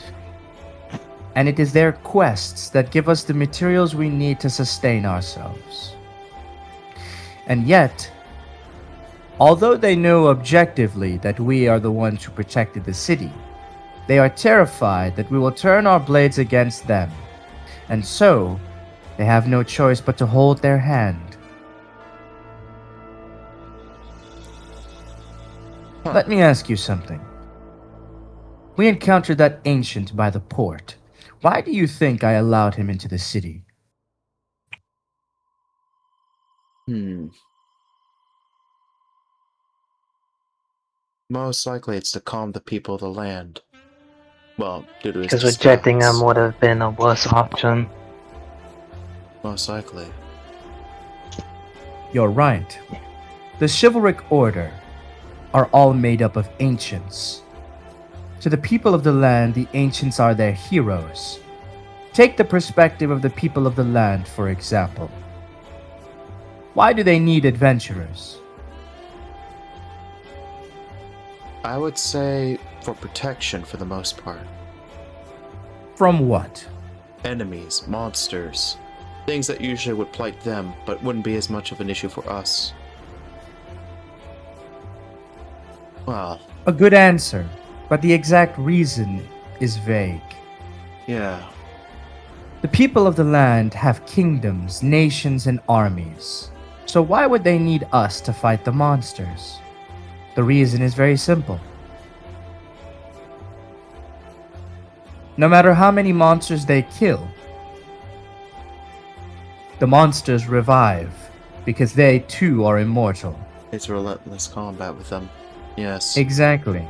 and it is their quests that give us the materials we need to sustain ourselves. And yet, although they know objectively that we are the ones who protected the city, they are terrified that we will turn our blades against them, and so they have no choice but to hold their hand. Huh. Let me ask you something. We encountered that ancient by the port. Why do you think I allowed him into the city? Most likely it's to calm the people of the land. Well, due to his Because rejecting him disguise. would have been a worse option. Most likely. You're right. The chivalric order are all made up of ancients. To the people of the land, the ancients are their heroes. Take the perspective of the people of the land, for example. Why do they need adventurers? I would say for protection for the most part. From what? Enemies, monsters, things that usually would plight them, but wouldn't be as much of an issue for us. Well, A good answer, but the exact reason is vague. yeah. The people of the land have kingdoms, nations, and armies. So why would they need us to fight the monsters? The reason is very simple. No matter how many monsters they kill, the monsters revive because they too are immortal. It's relentless combat with them. Yes. Exactly.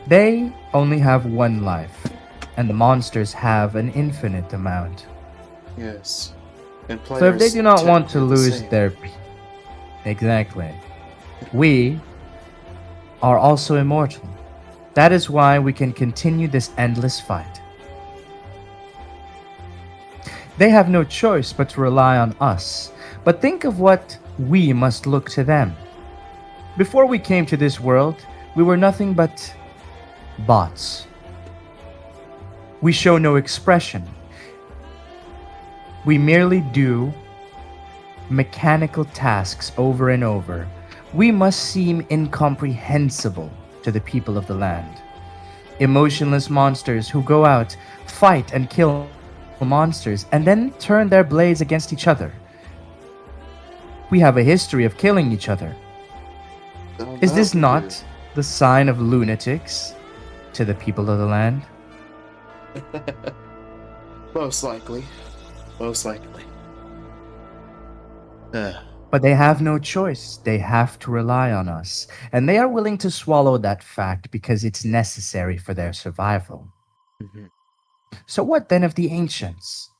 They only have one life, and the monsters have an infinite amount. Yes. And So if they do not want to technically the lose same. their... Exactly. We are also immortal. That is why we can continue this endless fight. They have no choice but to rely on us. But think of what we must look to them. Before we came to this world, we were nothing but bots. We show no expression. We merely do mechanical tasks over and over. We must seem incomprehensible to the people of the land. Emotionless monsters who go out, fight and kill monsters, and then turn their blades against each other. We have a history of killing each other. Oh, Is that this we not do. the sign of lunatics to the people of the land? Most likely. Most likely. But they have no choice. They have to rely on us. And they are willing to swallow that fact because it's necessary for their survival. Mhm. So what then of the ancients?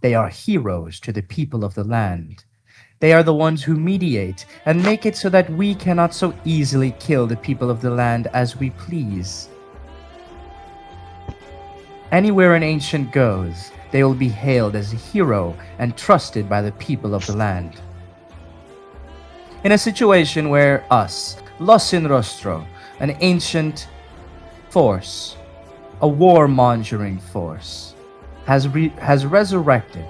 They are heroes to the people of the land. They are the ones who mediate and make it so that we cannot so easily kill the people of the land as we please. Anywhere an ancient goes, they will be hailed as a hero and trusted by the people of the land. In a situation where us, Los in Rostro, an ancient force, a war-mongering force, has resurrected,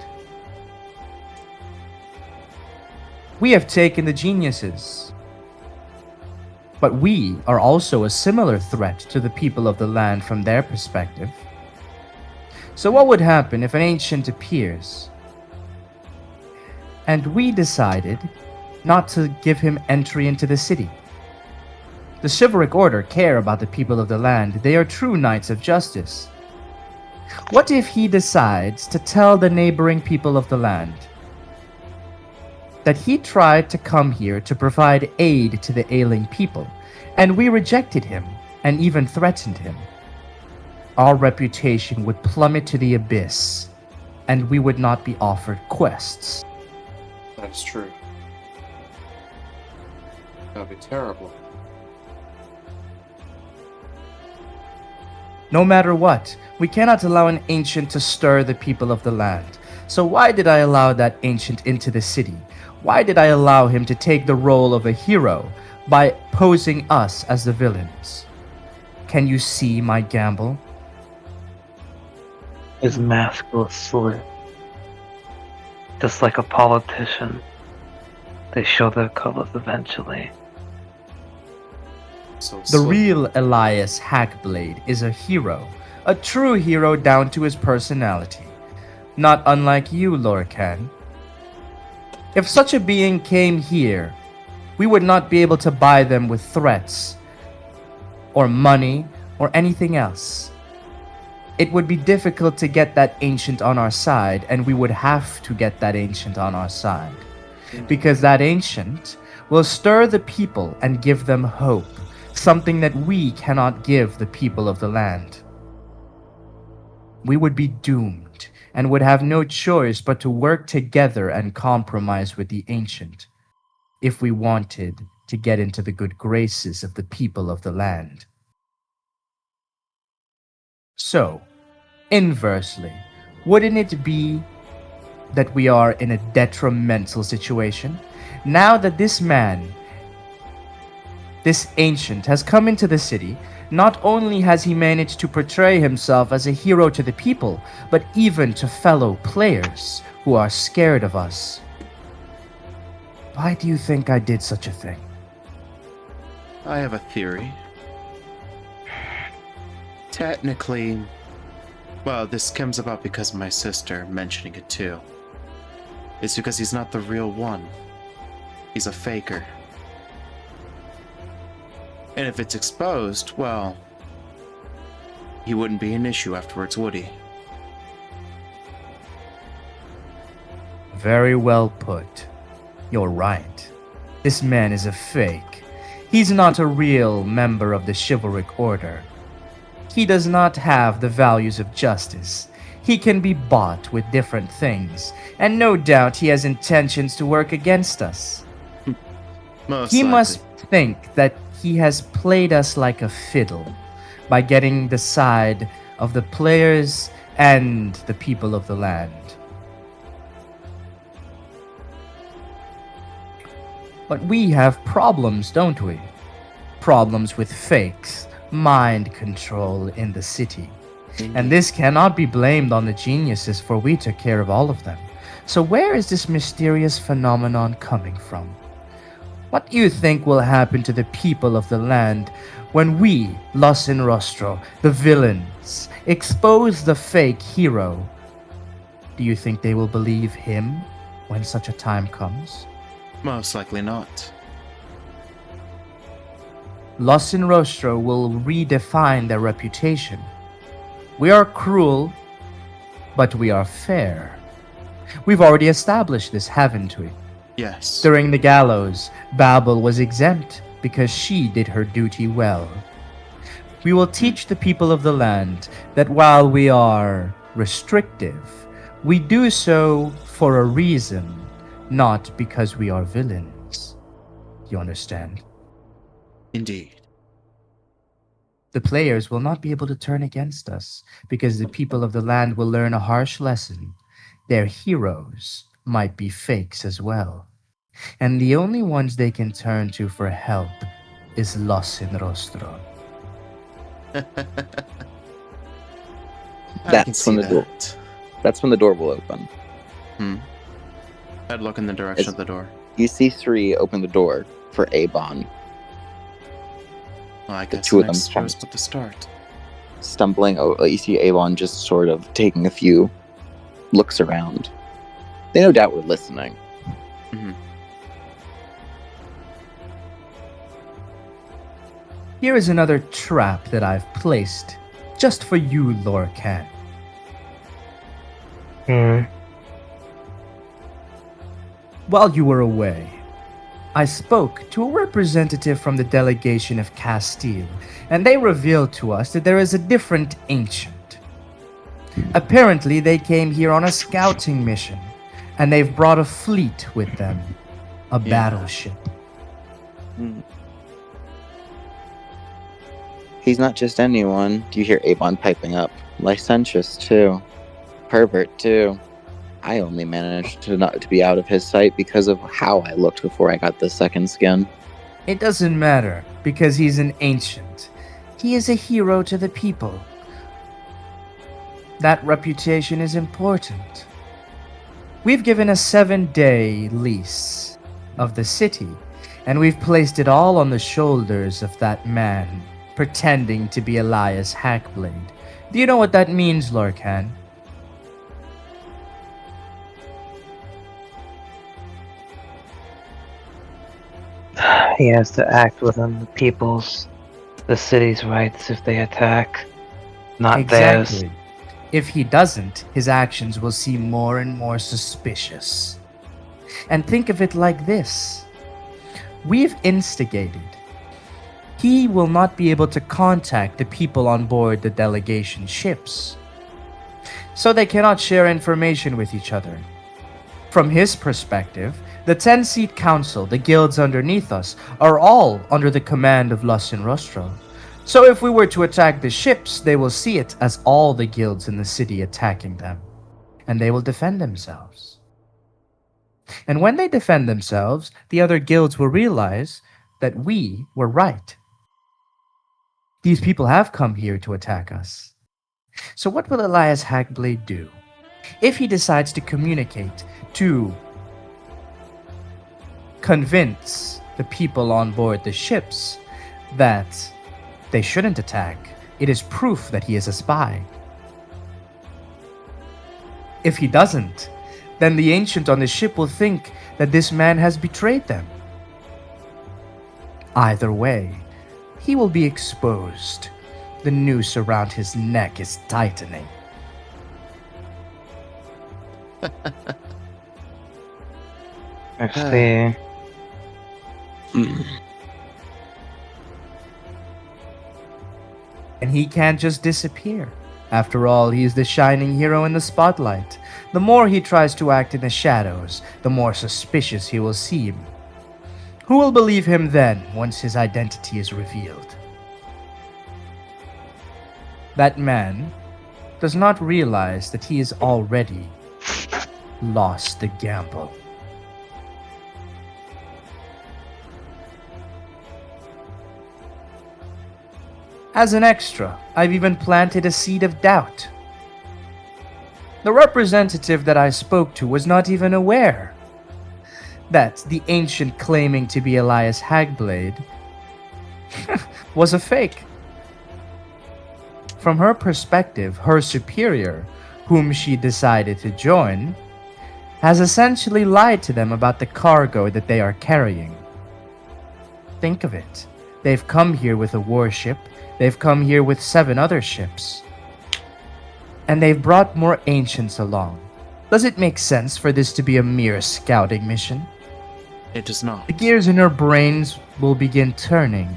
we have taken the geniuses. But we are also a similar threat to the people of the land from their perspective. So what would happen if an ancient appears and we decided not to give him entry into the city? The chivalric order care about the people of the land. They are true knights of justice. What if he decides to tell the neighboring people of the land that he tried to come here to provide aid to the ailing people, and we rejected him and even threatened him? Our reputation would plummet to the abyss, and we would not be offered quests. That's true. That would be terrible. No matter what, we cannot allow an ancient to stir the people of the land. So why did I allow that ancient into the city? Why did I allow him to take the role of a hero by posing us as the villains? Can you see my gamble? His mask will slip. Just like a politician. They show their colors eventually. So The real Elias Hackblade is a hero, a true hero down to his personality. Not unlike you, Lorcan. If such a being came here, we would not be able to buy them with threats, or money, or anything else. it would be difficult to get that ancient on our side, and we would have to get that ancient on our side. Because that ancient will stir the people and give them hope, something that we cannot give the people of the land. We would be doomed and would have no choice but to work together and compromise with the ancient if we wanted to get into the good graces of the people of the land. So, inversely, wouldn't it be that we are in a detrimental situation? Now that this man, this ancient, has come into the city, not only has he managed to portray himself as a hero to the people, but even to fellow players who are scared of us. Why do you think I did such a thing? I have a theory. Technically, well, this comes about because of my sister mentioning it too. It's because he's not the real one. He's a faker. And if it's exposed, well, he wouldn't be an issue afterwards, would he? Very well put. You're right. This man is a fake. He's not a real member of the chivalric order. He does not have the values of justice. He can be bought with different things, and no doubt he has intentions to work against us. He must think that he has played us like a fiddle by getting the side of the players and the people of the land. But we have problems, don't we? Problems with fakes, mind control in the city. And this cannot be blamed on the geniuses, for we took care of all of them. So where is this mysterious phenomenon coming from? What do you think will happen to the people of the land when we, Los in Rostro, the villains, expose the fake hero? Do you think they will believe him when such a time comes? Most likely not. Los in Rostro will redefine their reputation. We are cruel, but we are fair. We've already established this, haven't we? Yes. During the gallows, Babel was exempt because she did her duty well. We will teach the people of the land that while we are restrictive, we do so for a reason, not because we are villains. You understand? Indeed. The players will not be able to turn against us because the people of the land will learn a harsh lesson. Their heroes might be fakes as well. And the only ones they can turn to for help is Los in Rostro. That's when the door will open. I'd look in the direction of the door. You see three open the door for Avon. Well, I guess two of next them shows but the start. Stumbling, you see Avon just sort of taking a few looks around. They no doubt were listening. Mm-hmm. Here is another trap that I've placed just for you, Lorcan. While you were away, I spoke to a representative from the delegation of Castile, and they revealed to us that there is a different ancient. Apparently, they came here on a scouting mission, and they've brought a fleet with them, a battleship. He's not just anyone. Do you hear Avon piping up? Licentious, too. Pervert, too. I only managed to be out of his sight because of how I looked before I got the second skin. It doesn't matter, because he's an ancient. He is a hero to the people. That reputation is important. We've given a 7-day lease of the city, and we've placed it all on the shoulders of that man, pretending to be Elias Hackblade. Do you know what that means, Lorcan? He has to act within the city's rights if they attack, not theirs. If he doesn't, his actions will seem more and more suspicious. And think of it like this. We've instigated. He will not be able to contact the people on board the delegation ships, so they cannot share information with each other. From his perspective, the 10-seat council, the guilds underneath us, are all under the command of Lusin Rostro. So if we were to attack the ships, they will see it as all the guilds in the city attacking them, and they will defend themselves. And when they defend themselves, the other guilds will realize that we were right. These people have come here to attack us. So what will Elias Hackblade do? If he decides to communicate, to convince the people on board the ships that they shouldn't attack, it is proof that he is a spy. If he doesn't, then the ancient on the ship will think that this man has betrayed them. Either way, he will be exposed. The noose around his neck is tightening. I see. And he can't just disappear. After all, he is the shining hero in the spotlight. The more he tries to act in the shadows, the more suspicious he will seem. Who will believe him then, once his identity is revealed? That man does not realize that he has already lost the gamble. As an extra, I've even planted a seed of doubt. The representative that I spoke to was not even aware that the ancient claiming to be Elias Hackblade was a fake. From her perspective, her superior, whom she decided to join, has essentially lied to them about the cargo that they are carrying. Think of it. They've come here with a warship. They've come here with 7 other ships. And they've brought more ancients along. Does it make sense for this to be a mere scouting mission? It does not. The gears in her brains will begin turning,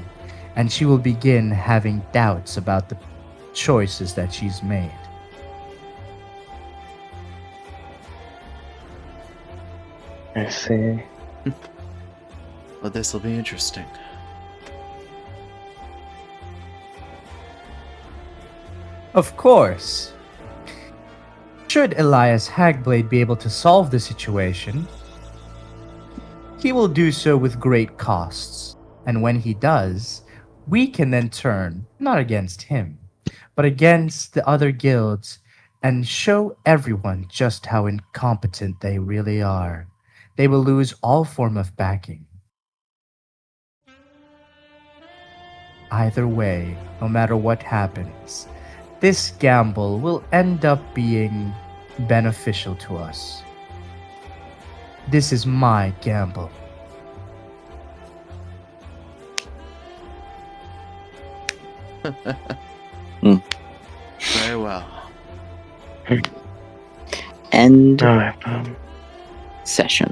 and she will begin having doubts about the choices that she's made. I see. Well, this will be interesting. Of course. Should Elias Hackblade be able to solve the situation, he will do so with great costs. And when he does, we can then turn, not against him, but against the other guilds and show everyone just how incompetent they really are. They will lose all form of backing. Either way, no matter what happens, this gamble will end up being beneficial to us. This is my gamble. Very well. End Alright, session.